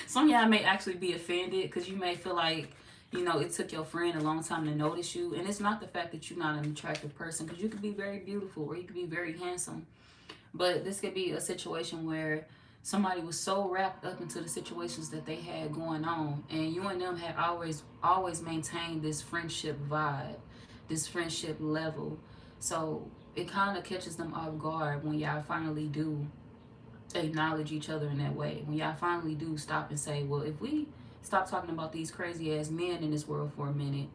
Some of y'all may actually be offended because you may feel like, you know, it took your friend a long time to notice you. And it's not the fact that you're not an attractive person, because you could be very beautiful or you could be very handsome. But this could be a situation where somebody was so wrapped up into the situations that they had going on, and you and them had always maintained this friendship vibe, this friendship level. So it kind of catches them off guard when y'all finally do acknowledge each other in that way. When y'all finally do stop and say, well, if we stop talking about these crazy ass men in this world for a minute,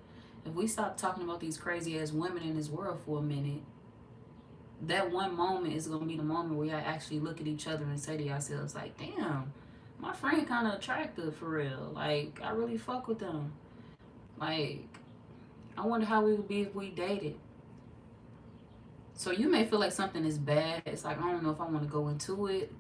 if we stop talking about these crazy ass women in this world for a minute, that one moment is going to be the moment where y'all actually look at each other and say to yourselves, like, damn, my friend kind of attractive for real. Like, I really fuck with them. Like, I wonder how we would be if we dated. So you may feel like something is bad. It's like, I don't know if I want to go into it.